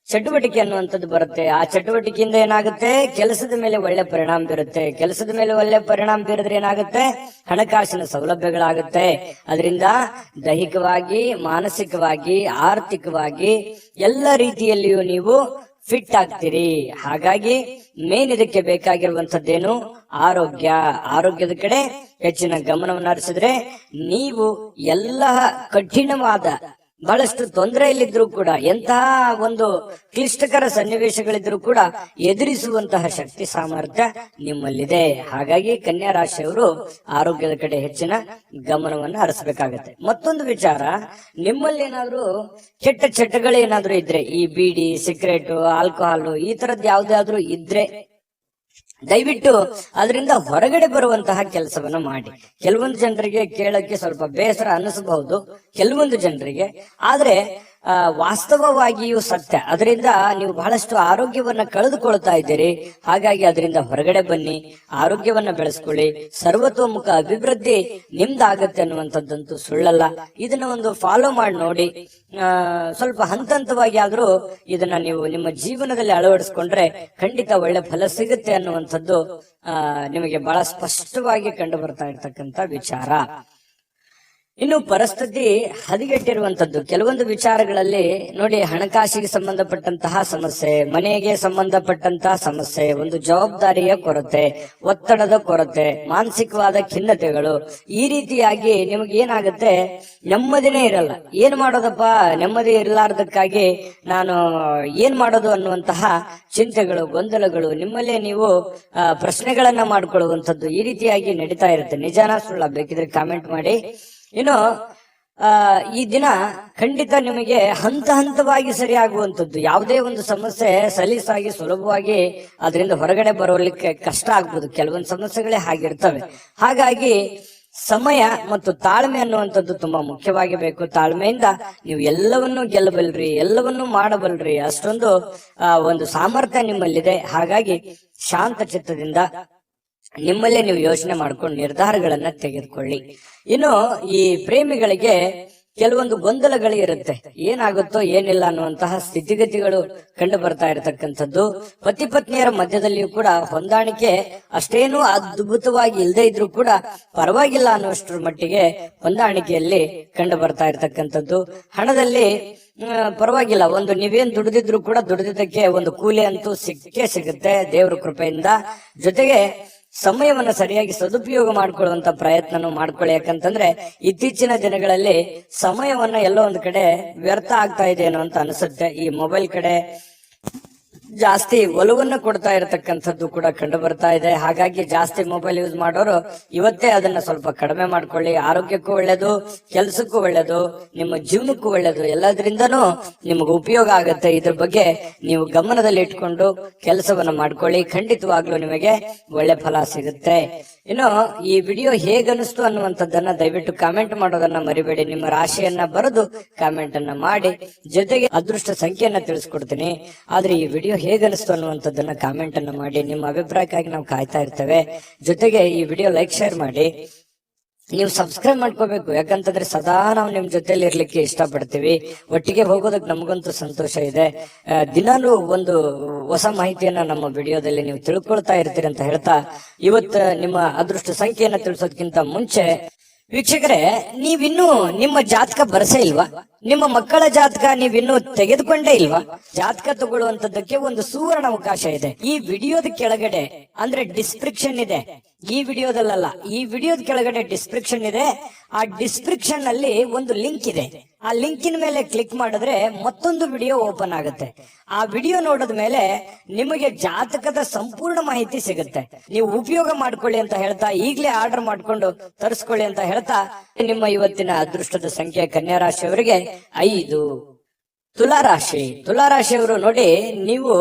ಚಟುವಟಿಕೆ ಅನ್ನುವಂಥದ್ದು ಬರುತ್ತೆ. ಆ ಚಟುವಟಿಕೆಯಿಂದ ಏನಾಗುತ್ತೆ, ಕೆಲಸದ ಮೇಲೆ ಒಳ್ಳೆ ಪರಿಣಾಮ ಬೀರುತ್ತೆ. ಕೆಲಸದ ಮೇಲೆ ಒಳ್ಳೆ ಪರಿಣಾಮ ಬೀರಿದ್ರೆ ಏನಾಗುತ್ತೆ, ಹಣಕಾಸಿನ ಸೌಲಭ್ಯಗಳಾಗುತ್ತೆ. ಅದರಿಂದ ದೈಹಿಕವಾಗಿ, ಮಾನಸಿಕವಾಗಿ, ಆರ್ಥಿಕವಾಗಿ ಎಲ್ಲ ರೀತಿಯಲ್ಲಿಯೂ ನೀವು ಫಿಟ್ ಆಗ್ತೀರಿ. ಹಾಗಾಗಿ ಮೇನ್ ಇದಕ್ಕೆ ಬೇಕಾಗಿರುವಂತದ್ದೇನು, ಆರೋಗ್ಯ. ಆರೋಗ್ಯದ ಕಡೆ ಹೆಚ್ಚಿನ ಗಮನವನ್ನು ಹರಿಸಿದ್ರೆ ನೀವು ಎಲ್ಲ ಕಠಿಣವಾದ ಬಹಳಷ್ಟು ತೊಂದರೆಯಲ್ಲಿದ್ರು ಕೂಡ, ಎಂತಹ ಒಂದು ಕ್ಲಿಷ್ಟಕರ ಸನ್ನಿವೇಶಗಳಿದ್ರು ಕೂಡ ಎದುರಿಸುವಂತಹ ಶಕ್ತಿ ಸಾಮರ್ಥ್ಯ ನಿಮ್ಮಲ್ಲಿದೆ. ಹಾಗಾಗಿ ಕನ್ಯಾ ರಾಶಿಯವರು ಆರೋಗ್ಯದ ಕಡೆ ಹೆಚ್ಚಿನ ಗಮನವನ್ನು ಹರಿಸಬೇಕಾಗತ್ತೆ. ಮತ್ತೊಂದು ವಿಚಾರ, ನಿಮ್ಮಲ್ಲಿ ಏನಾದ್ರೂ ಕೆಟ್ಟ ಚಟಗಳೇನಾದ್ರೂ ಇದ್ರೆ, ಈ ಬೀಡಿ, ಸಿಗರೇಟು, ಆಲ್ಕೋಹಾಲು ಈ ತರದ್ ಯಾವ್ದಾದ್ರು ಇದ್ರೆ ದಯವಿಟ್ಟು ಅದರಿಂದ ಹೊರಗಡೆ ಬರುವಂತಹ ಕೆಲಸವನ್ನ ಮಾಡಿ. ಕೆಲವೊಂದು ಜನರಿಗೆ ಕೇಳಕ್ಕೆ ಸ್ವಲ್ಪ ಬೇಸರ ಅನಿಸಬಹುದು, ಕೆಲವೊಂದು ಜನರಿಗೆ, ಆದ್ರೆ ವಾಸ್ತವವಾಗಿಯೂ ಸತ್ಯ. ಅದರಿಂದ ನೀವು ಬಹಳಷ್ಟು ಆರೋಗ್ಯವನ್ನ ಕಳೆದುಕೊಳ್ತಾ ಇದ್ದೀರಿ. ಹಾಗಾಗಿ ಅದರಿಂದ ಹೊರಗಡೆ ಬನ್ನಿ, ಆರೋಗ್ಯವನ್ನ ಬೆಳೆಸ್ಕೊಳ್ಳಿ, ಸರ್ವತೋಮುಖ ಅಭಿವೃದ್ಧಿ ನಿಮ್ದಾಗತ್ತೆ ಅನ್ನುವಂಥದ್ದಂತೂ ಸುಳ್ಳಲ್ಲ. ಇದನ್ನ ಒಂದು ಫಾಲೋ ಮಾಡಿ ನೋಡಿ. ಸ್ವಲ್ಪ ಹಂತ ಹಂತವಾಗಿ ಆದ್ರೂ ಇದನ್ನ ನೀವು ನಿಮ್ಮ ಜೀವನದಲ್ಲಿ ಅಳವಡಿಸ್ಕೊಂಡ್ರೆ ಖಂಡಿತ ಒಳ್ಳೆ ಫಲ ಸಿಗುತ್ತೆ ಅನ್ನುವಂಥದ್ದು ನಿಮಗೆ ಬಹಳ ಸ್ಪಷ್ಟವಾಗಿ ಕಂಡು ಬರ್ತಾ ಇರ್ತಕ್ಕಂಥ ವಿಚಾರ. ಇನ್ನು ಪರಿಸ್ಥಿತಿ ಹದಗೆಟ್ಟಿರುವಂತದ್ದು ಕೆಲವೊಂದು ವಿಚಾರಗಳಲ್ಲಿ ನೋಡಿ, ಹಣಕಾಸಿಗೆ ಸಂಬಂಧಪಟ್ಟಂತಹ ಸಮಸ್ಯೆ, ಮನೆಗೆ ಸಂಬಂಧಪಟ್ಟಂತಹ ಸಮಸ್ಯೆ, ಒಂದು ಜವಾಬ್ದಾರಿಯ ಕೊರತೆ, ಒತ್ತಡದ ಕೊರತೆ, ಮಾನಸಿಕವಾದ ಖಿನ್ನತೆಗಳು, ಈ ರೀತಿಯಾಗಿ ನಿಮಗೆ ಏನಾಗುತ್ತೆ, ನೆಮ್ಮದಿನೇ ಇರಲ್ಲ. ಏನ್ ಮಾಡೋದಪ್ಪ, ನೆಮ್ಮದಿ ಇರಲಾರ್ದಕ್ಕಾಗಿ ನಾನು ಏನ್ ಮಾಡೋದು ಅನ್ನುವಂತಹ ಚಿಂತೆಗಳು, ಗೊಂದಲಗಳು, ನಿಮ್ಮಲ್ಲೇ ನೀವು ಪ್ರಶ್ನೆಗಳನ್ನ ಮಾಡ್ಕೊಳ್ಳುವಂಥದ್ದು ಈ ರೀತಿಯಾಗಿ ನಡೀತಾ ಇರುತ್ತೆ. ನಿಜಾನ ಸುಳ್ಳ ಬೇಕಿದ್ರೆ ಕಾಮೆಂಟ್ ಮಾಡಿ. ಇನ್ನು ಈ ದಿನ ಖಂಡಿತ ನಿಮಗೆ ಹಂತ ಹಂತವಾಗಿ ಸರಿಯಾಗುವಂಥದ್ದು. ಯಾವುದೇ ಒಂದು ಸಮಸ್ಯೆ ಸಲೀಸಾಗಿ ಸುಲಭವಾಗಿ ಅದರಿಂದ ಹೊರಗಡೆ ಬರೋಲಿಕ್ಕೆ ಕಷ್ಟ ಆಗ್ಬೋದು. ಕೆಲವೊಂದು ಸಮಸ್ಯೆಗಳೇ ಹಾಗಿರ್ತವೆ. ಹಾಗಾಗಿ ಸಮಯ ಮತ್ತು ತಾಳ್ಮೆ ಅನ್ನುವಂಥದ್ದು ತುಂಬಾ ಮುಖ್ಯವಾಗಿ ಬೇಕು. ತಾಳ್ಮೆಯಿಂದ ನೀವು ಎಲ್ಲವನ್ನೂ ಗೆಲ್ಲಬಲ್ರಿ, ಎಲ್ಲವನ್ನೂ ಮಾಡಬಲ್ರಿ. ಅಷ್ಟೊಂದು ಒಂದು ಸಾಮರ್ಥ್ಯ ನಿಮ್ಮಲ್ಲಿದೆ. ಹಾಗಾಗಿ ಶಾಂತ ಚಿತ್ತದಿಂದ ನಿಮ್ಮಲ್ಲೇ ನೀವು ಯೋಚನೆ ಮಾಡ್ಕೊಂಡು ನಿರ್ಧಾರಗಳನ್ನ ತೆಗೆದುಕೊಳ್ಳಿ. ಇನ್ನು ಈ ಪ್ರೇಮಿಗಳಿಗೆ ಕೆಲವೊಂದು ಗೊಂದಲಗಳು ಇರುತ್ತೆ, ಏನಾಗುತ್ತೋ ಏನಿಲ್ಲ ಅನ್ನುವಂತಹ ಸ್ಥಿತಿಗತಿಗಳು ಕಂಡು ಬರ್ತಾ ಇರತಕ್ಕಂಥದ್ದು. ಪತಿ ಪತ್ನಿಯರ ಮಧ್ಯದಲ್ಲಿಯೂ ಕೂಡ ಹೊಂದಾಣಿಕೆ ಅಷ್ಟೇನೂ ಅದ್ಭುತವಾಗಿ ಇಲ್ಲದೆ ಇದ್ರೂ ಕೂಡ ಪರವಾಗಿಲ್ಲ ಅನ್ನುವಷ್ಟರ ಮಟ್ಟಿಗೆ ಹೊಂದಾಣಿಕೆಯಲ್ಲಿ ಕಂಡು ಬರ್ತಾ ಇರತಕ್ಕಂಥದ್ದು. ಹಣದಲ್ಲಿ ಪರವಾಗಿಲ್ಲ, ಒಂದು ನೀವೇನ್ ದುಡಿದಿದ್ರು ಕೂಡ ದುಡಿದಿದ್ದಕ್ಕೆ ಒಂದು ಕೂಲಿ ಅಂತೂ ಸಿಕ್ಕೇ ಸಿಗುತ್ತೆ ದೇವರ ಕೃಪೆಯಿಂದ. ಜೊತೆಗೆ ಸಮಯವನ್ನ ಸರಿಯಾಗಿ ಸದುಪಯೋಗ ಮಾಡ್ಕೊಳ್ಳುವಂತ ಪ್ರಯತ್ನನೂ ಮಾಡ್ಕೊಳ್ಳಿ. ಯಾಕಂತಂದ್ರೆ ಇತ್ತೀಚಿನ ದಿನಗಳಲ್ಲಿ ಸಮಯವನ್ನ ಎಲ್ಲೋ ಒಂದು ಕಡೆ ವ್ಯರ್ಥ ಆಗ್ತಾ ಇದೆ ಏನೋ ಅಂತ ಅನಿಸುತ್ತೆ. ಈ ಮೊಬೈಲ್ ಕಡೆ ಜಾಸ್ತಿ ಒಲವನ್ನ ಕೊಡ್ತಾ ಇರತಕ್ಕಂಥದ್ದು ಕೂಡ ಕಂಡು ಬರ್ತಾ ಇದೆ. ಹಾಗಾಗಿ ಜಾಸ್ತಿ ಮೊಬೈಲ್ ಯೂಸ್ ಮಾಡೋರು ಇವತ್ತೇ ಅದನ್ನ ಸ್ವಲ್ಪ ಕಡಿಮೆ ಮಾಡ್ಕೊಳ್ಳಿ. ಆರೋಗ್ಯಕ್ಕೂ ಒಳ್ಳೇದು, ಕೆಲಸಕ್ಕೂ ಒಳ್ಳೇದು, ನಿಮ್ಮ ಜೀವನಕ್ಕೂ ಒಳ್ಳೇದು, ಎಲ್ಲದರಿಂದನೂ ನಿಮಗೆ ಉಪಯೋಗ ಆಗುತ್ತೆ. ಇದ್ರ ಬಗ್ಗೆ ನೀವು ಗಮನದಲ್ಲಿ ಇಟ್ಕೊಂಡು ಕೆಲಸವನ್ನ ಮಾಡ್ಕೊಳ್ಳಿ. ಖಂಡಿತವಾಗ್ಲೂ ನಿಮಗೆ ಒಳ್ಳೆ ಫಲ ಸಿಗುತ್ತೆ. ಇನ್ನು ಈ ವಿಡಿಯೋ ಹೇಗನಿಸ್ತು ಅನ್ನುವಂಥದ್ದನ್ನ ದಯವಿಟ್ಟು ಕಾಮೆಂಟ್ ಮಾಡೋದನ್ನ ಮರಿಬೇಡಿ. ನಿಮ್ಮ ರಾಶಿಯನ್ನ ಬರೆದು ಕಾಮೆಂಟ್ ಅನ್ನ ಮಾಡಿ, ಜೊತೆಗೆ ಅದೃಷ್ಟ ಸಂಖ್ಯೆಯನ್ನ ತಿಳಿಸ್ಕೊಡ್ತೀನಿ. ಆದ್ರೆ ಈ ವಿಡಿಯೋ ಹೇಗನಿಸ್ತು ಅನ್ನುವಂಥದ್ದನ್ನ ಕಾಮೆಂಟ್ ಅನ್ನ ಮಾಡಿ. ನಿಮ್ಮ ಅಭಿಪ್ರಾಯಕ್ಕಾಗಿ ನಾವು ಕಾಯ್ತಾ ಇರ್ತೇವೆ. ಜೊತೆಗೆ ಈ ವಿಡಿಯೋ ಲೈಕ್, ಶೇರ್ ಮಾಡಿ. ನೀವು ಸಬ್ಸ್ಕ್ರೈಬ್ ಮಾಡ್ಕೋಬೇಕು, ಯಾಕಂತಂದ್ರೆ ಸದಾ ನಾವು ನಿಮ್ ಜೊತೆಲಿ ಇರ್ಲಿಕ್ಕೆ ಇಷ್ಟಪಡ್ತೀವಿ. ಒಟ್ಟಿಗೆ ಹೋಗೋದಕ್ಕೆ ನಮಗಂತೂ ಸಂತೋಷ ಇದೆ. ದಿನಾಲೂ ಒಂದು ಹೊಸ ಮಾಹಿತಿಯನ್ನ ನಮ್ಮ ವಿಡಿಯೋದಲ್ಲಿ ನೀವು ತಿಳ್ಕೊಳ್ತಾ ಇರ್ತೀರಿ ಅಂತ ಹೇಳ್ತಾ, ಇವತ್ತು ನಿಮ್ಮ ಅದೃಷ್ಟ ಸಂಖ್ಯೆಯನ್ನ ತಿಳಿಸೋದಕ್ಕಿಂತ ಮುಂಚೆ ವೀಕ್ಷಕರೇ, ನೀವಿನ್ನೂ ನಿಮ್ಮ ಜಾತಕ ಬರಸೇ ಇಲ್ವಾ? ನಿಮ್ಮ ಮಕ್ಕಳ ಜಾತಕ ನೀವಿನ್ನೂ ತೆಗೆದುಕೊಂಡೇ ಇಲ್ವಾ? ಜಾತಕ ತಗೊಳ್ಳುವಂತದ್ದಕ್ಕೆ ಒಂದು ಸುವರ್ಣ ಅವಕಾಶ ಇದೆ. ಈ ವಿಡಿಯೋದ ಕೆಳಗಡೆ ಅಂದ್ರೆ ಡಿಸ್ಕ್ರಿಪ್ಷನ್ ಇದೆ. ಈ ವಿಡಿಯೋದಲ್ಲ, ಈ ವಿಡಿಯೋದ ಕೆಳಗಡೆ ಡಿಸ್ಕ್ರಿಪ್ಷನ್ ಇದೆ. ಆ ಡಿಸ್ಕ್ರಿಪ್ಷನ್ ಅಲ್ಲಿ ಒಂದು ಲಿಂಕ್ ಇದೆ. ಆ ಲಿಂಕಿನ ಮೇಲೆ ಕ್ಲಿಕ್ ಮಾಡಿದ್ರೆ ಮತ್ತೊಂದು ವಿಡಿಯೋ ಓಪನ್ ಆಗುತ್ತೆ. ಆ ವಿಡಿಯೋ ನೋಡಿದ ಮೇಲೆ ನಿಮಗೆ ಜಾತಕದ ಸಂಪೂರ್ಣ ಮಾಹಿತಿ ಸಿಗುತ್ತೆ. ನೀವು ಉಪಯೋಗ ಮಾಡ್ಕೊಳ್ಳಿ ಅಂತ ಹೇಳ್ತಾ, ಈಗಲೇ ಆರ್ಡರ್ ಮಾಡ್ಕೊಂಡು ತರಿಸ್ಕೊಳ್ಳಿ ಅಂತ ಹೇಳ್ತಾ, ನಿಮ್ಮ ಇವತ್ತಿನ ಅದೃಷ್ಟದ ಸಂಖ್ಯೆ ಕನ್ಯಾ ರಾಶಿಯವರಿಗೆ 5. ತುಲಾರಾಶಿಯವರು ನೋಡಿ, ನೀವು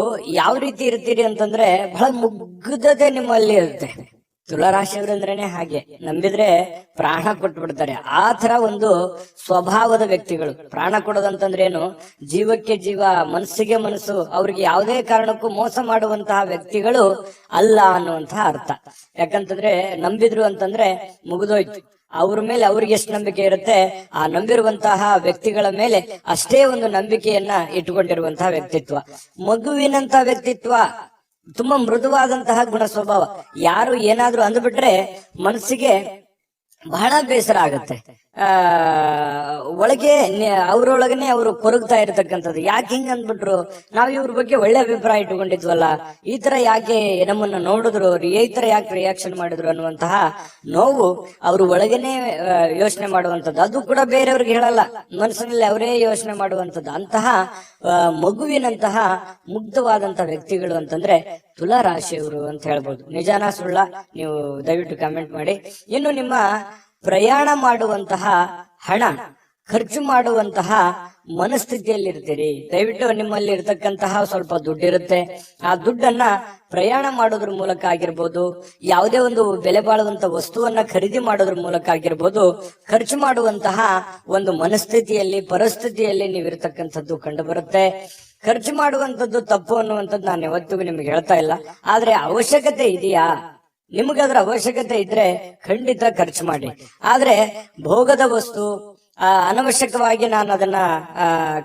ಯಾವ ರೀತಿ ಇರ್ತೀರಿ ಅಂತಂದ್ರೆ ಬಹಳ ಮುಗ್ಧತೆ ನಿಮ್ಮಲ್ಲಿ ಇರುತ್ತೆ. ತುಲಾರಾಶಿಯವರು ಅಂದ್ರೇನೆ ಹಾಗೆ, ನಂಬಿದ್ರೆ ಪ್ರಾಣ ಕೊಟ್ಬಿಡ್ತಾರೆ. ಆ ತರ ಒಂದು ಸ್ವಭಾವದ ವ್ಯಕ್ತಿಗಳು. ಪ್ರಾಣ ಕೊಡೋದಂತಂದ್ರೆ ಏನು, ಜೀವಕ್ಕೆ ಜೀವ, ಮನಸ್ಸಿಗೆ ಮನಸ್ಸು, ಅವ್ರಿಗೆ ಯಾವುದೇ ಕಾರಣಕ್ಕೂ ಮೋಸ ಮಾಡುವಂತಹ ವ್ಯಕ್ತಿಗಳು ಅಲ್ಲ ಅನ್ನುವಂತಹ ಅರ್ಥ. ಯಾಕಂತಂದ್ರೆ ನಂಬಿದ್ರು ಅಂತಂದ್ರೆ ಮುಗಿದೋಯ್ತು. ಅವ್ರ ಮೇಲೆ ಅವ್ರಿಗೆ ಎಷ್ಟು ನಂಬಿಕೆ ಇರುತ್ತೆ, ಆ ನಂಬಿರುವಂತಹ ವ್ಯಕ್ತಿಗಳ ಮೇಲೆ ಅಷ್ಟೇ ಒಂದು ನಂಬಿಕೆಯನ್ನ ಇಟ್ಟುಕೊಂಡಿರುವಂತಹ ವ್ಯಕ್ತಿತ್ವ. ಮಗುವಿನಂತ ವ್ಯಕ್ತಿತ್ವ, ತುಂಬಾ ಮೃದುವಾದಂತಹ ಗುಣ ಸ್ವಭಾವ. ಯಾರು ಏನಾದ್ರೂ ಅಂದ್ಬಿಟ್ರೆ ಮನಸ್ಸಿಗೆ ಬಹಳ ಬೇಸರ ಆಗುತ್ತೆ. ಆ ಒಳಗೆ ಅವ್ರೊಳಗನೆ ಅವರು ಕೊರಗ್ತಾ ಇರತಕ್ಕಂಥದ್ದು. ಯಾಕೆ ಹಿಂಗ ಅಂದ್ಬಿಟ್ರು, ನಾವ್ ಇವ್ರ ಬಗ್ಗೆ ಒಳ್ಳೆ ಅಭಿಪ್ರಾಯ ಇಟ್ಕೊಂಡಿದ್ವಲ್ಲ, ಈ ತರ ಯಾಕೆ ನಮ್ಮನ್ನ ನೋಡಿದ್ರು, ಈ ತರ ಯಾಕೆ ರಿಯಾಕ್ಷನ್ ಮಾಡಿದ್ರು ಅನ್ನುವಂತಹ ನೋವು ಅವರು ಒಳಗನೆ ಯೋಚನೆ ಮಾಡುವಂಥದ್ದು. ಅದು ಕೂಡ ಬೇರೆಯವ್ರಿಗೆ ಹೇಳಲ್ಲ, ಮನಸ್ಸಿನಲ್ಲಿ ಅವರೇ ಯೋಚನೆ ಮಾಡುವಂಥದ್ದು. ಅಂತಹ ಮಗುವಿನಂತಹ ಮುಗ್ಧವಾದಂತಹ ವ್ಯಕ್ತಿಗಳು ಅಂತಂದ್ರೆ ತುಲಾ ರಾಶಿಯವರು ಅಂತ ಹೇಳ್ಬೋದು. ನಿಜಾನ ಸುಳ್ಳ ನೀವು ದಯವಿಟ್ಟು ಕಾಮೆಂಟ್ ಮಾಡಿ. ಇನ್ನು ನಿಮ್ಮ ಪ್ರಯಾಣ ಮಾಡುವಂತಹ ಹಣ, ಖರ್ಚು ಮಾಡುವಂತಹ ಮನಸ್ಥಿತಿಯಲ್ಲಿರ್ತೀರಿ. ದಯವಿಟ್ಟು ನಿಮ್ಮಲ್ಲಿ ಇರ್ತಕ್ಕಂತಹ ಸ್ವಲ್ಪ ದುಡ್ಡಿರುತ್ತೆ, ಆ ದುಡ್ಡನ್ನ ಪ್ರಯಾಣ ಮಾಡೋದ್ರ ಮೂಲಕ ಆಗಿರ್ಬೋದು, ಯಾವುದೇ ಒಂದು ಬೆಲೆ ಬಾಳುವಂತ ವಸ್ತುವನ್ನ ಖರೀದಿ ಮಾಡೋದ್ರ ಮೂಲಕ ಆಗಿರ್ಬೋದು, ಖರ್ಚು ಮಾಡುವಂತಹ ಒಂದು ಮನಸ್ಥಿತಿಯಲ್ಲಿ, ಪರಿಸ್ಥಿತಿಯಲ್ಲಿ ನೀವಿರ್ತಕ್ಕಂಥದ್ದು ಕಂಡು ಬರುತ್ತೆ. ಖರ್ಚು ಮಾಡುವಂಥದ್ದು ತಪ್ಪು ಅನ್ನುವಂಥದ್ದು ನಾನು ಯಾವತ್ತಿಗೂ ನಿಮ್ಗೆ ಹೇಳ್ತಾ ಇಲ್ಲ. ಆದ್ರೆ ಅವಶ್ಯಕತೆ ಇದೆಯಾ, ನಿಮಗದ್ರ ಅವಶ್ಯಕತೆ ಇದ್ರೆ ಖಂಡಿತ ಖರ್ಚು ಮಾಡಿ. ಆದ್ರೆ ಭೋಗದ ವಸ್ತು, ಅನವಶ್ಯಕವಾಗಿ ನಾನು ಅದನ್ನ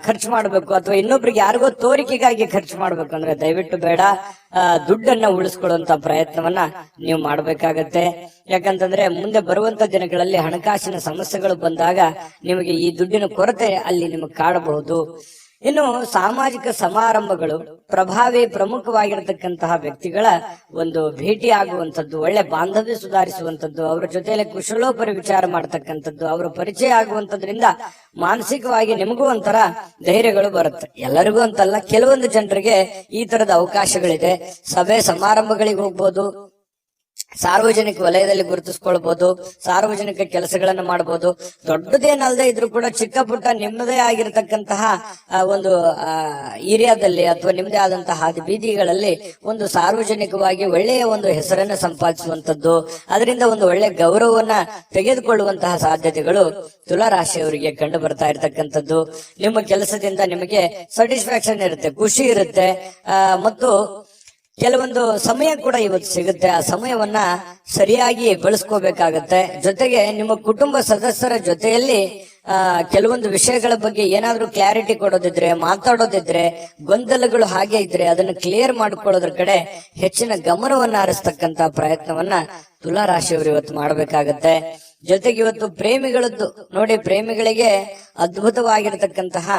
ಖರ್ಚು ಮಾಡಬೇಕು ಅಥವಾ ಇನ್ನೊಬ್ರಿಗೆ ಯಾರಿಗೋ ತೋರಿಕೆಗಾಗಿ ಖರ್ಚು ಮಾಡ್ಬೇಕು ಅಂದ್ರೆ ದಯವಿಟ್ಟು ಬೇಡ. ದುಡ್ಡನ್ನ ಉಳಿಸ್ಕೊಳ್ಳುವಂತ ಪ್ರಯತ್ನವನ್ನ ನೀವು ಮಾಡ್ಬೇಕಾಗತ್ತೆ. ಯಾಕಂತಂದ್ರೆ ಮುಂದೆ ಬರುವಂತ ದಿನಗಳಲ್ಲಿ ಹಣಕಾಸಿನ ಸಮಸ್ಯೆಗಳು ಬಂದಾಗ ನಿಮಗೆ ಈ ದುಡ್ಡಿನ ಕೊರತೆ ಅಲ್ಲಿ ನಿಮಗೆ ಕಾಡಬಹುದು. ಇನ್ನು ಸಾಮಾಜಿಕ ಸಮಾರಂಭಗಳು, ಪ್ರಮುಖವಾಗಿರತಕ್ಕಂತಹ ವ್ಯಕ್ತಿಗಳ ಒಂದು ಭೇಟಿ ಆಗುವಂಥದ್ದು, ಒಳ್ಳೆ ಬಾಂಧವ್ಯ ಸುಧಾರಿಸುವಂಥದ್ದು, ಅವರ ಜೊತೆಯಲ್ಲಿ ಕುಶಲೋಪರಿ ವಿಚಾರ ಮಾಡತಕ್ಕಂಥದ್ದು, ಅವರ ಪರಿಚಯ ಆಗುವಂಥದ್ರಿಂದ ಮಾನಸಿಕವಾಗಿ ನಿಮಗೂ ಒಂಥರ ಧೈರ್ಯಗಳು ಬರುತ್ತೆ. ಎಲ್ಲರಿಗೂ ಅಂತಲ್ಲ, ಕೆಲವೊಂದು ಜನರಿಗೆ ಈ ತರದ ಅವಕಾಶಗಳಿದೆ. ಸಭೆ ಸಮಾರಂಭಗಳಿಗೆ ಹೋಗ್ಬೋದು, ಸಾರ್ವಜನಿಕ ವಲಯದಲ್ಲಿ ಗುರುತಿಸ್ಕೊಳ್ಬಹುದು, ಸಾರ್ವಜನಿಕ ಕೆಲಸಗಳನ್ನ ಮಾಡಬಹುದು. ದೊಡ್ಡದೇನಲ್ಲದೆ ಇದ್ರೂ ಕೂಡ ಚಿಕ್ಕ ಪುಟ್ಟ ನಿಮ್ಮದೇ ಆಗಿರತಕ್ಕಂತಹ ಒಂದು ಏರಿಯಾದಲ್ಲಿ ಅಥವಾ ನಿಮ್ಮದೇ ಆದಂತಹ ಹಾದಿ ಬೀದಿಗಳಲ್ಲಿ ಒಂದು ಸಾರ್ವಜನಿಕವಾಗಿ ಒಳ್ಳೆಯ ಒಂದು ಹೆಸರನ್ನ ಸಂಪಾದಿಸುವಂತದ್ದು, ಅದರಿಂದ ಒಂದು ಒಳ್ಳೆ ಗೌರವವನ್ನ ತೆಗೆದುಕೊಳ್ಳುವಂತಹ ಸಾಧ್ಯತೆಗಳು ತುಲಾ ರಾಶಿಯವರಿಗೆ ಕಂಡು ಬರ್ತಾ ಇರತಕ್ಕಂಥದ್ದು. ನಿಮ್ಮ ಕೆಲಸದಿಂದ ನಿಮಗೆ ಸ್ಯಾಟಿಸ್ಫ್ಯಾಕ್ಷನ್ ಇರುತ್ತೆ, ಖುಷಿ ಇರುತ್ತೆ, ಮತ್ತು ಕೆಲವೊಂದು ಸಮಯ ಕೂಡ ಇವತ್ತು ಸಿಗುತ್ತೆ. ಆ ಸಮಯವನ್ನ ಸರಿಯಾಗಿ ಬಳಸ್ಕೋಬೇಕಾಗತ್ತೆ. ಜೊತೆಗೆ ನಿಮ್ಮ ಕುಟುಂಬ ಸದಸ್ಯರ ಜೊತೆಯಲ್ಲಿ ಕೆಲವೊಂದು ವಿಷಯಗಳ ಬಗ್ಗೆ ಏನಾದ್ರೂ ಕ್ಲಾರಿಟಿ ಕೊಡೋದಿದ್ರೆ, ಮಾತಾಡೋದಿದ್ರೆ, ಗೊಂದಲಗಳು ಹಾಗೆ ಇದ್ರೆ ಅದನ್ನ ಕ್ಲಿಯರ್ ಮಾಡ್ಕೊಳ್ಳೋದ್ರ ಕಡೆ ಹೆಚ್ಚಿನ ಗಮನವನ್ನ ಹರಿಸ್ತಕ್ಕಂತ ಪ್ರಯತ್ನವನ್ನ ತುಲಾ ರಾಶಿಯವರು ಇವತ್ತು ಮಾಡ್ಬೇಕಾಗತ್ತೆ. ಜೊತೆಗೆ ಇವತ್ತು ಪ್ರೇಮಿಗಳದ್ದು ನೋಡಿ, ಪ್ರೇಮಿಗಳಿಗೆ ಅದ್ಭುತವಾಗಿರತಕ್ಕಂತಹ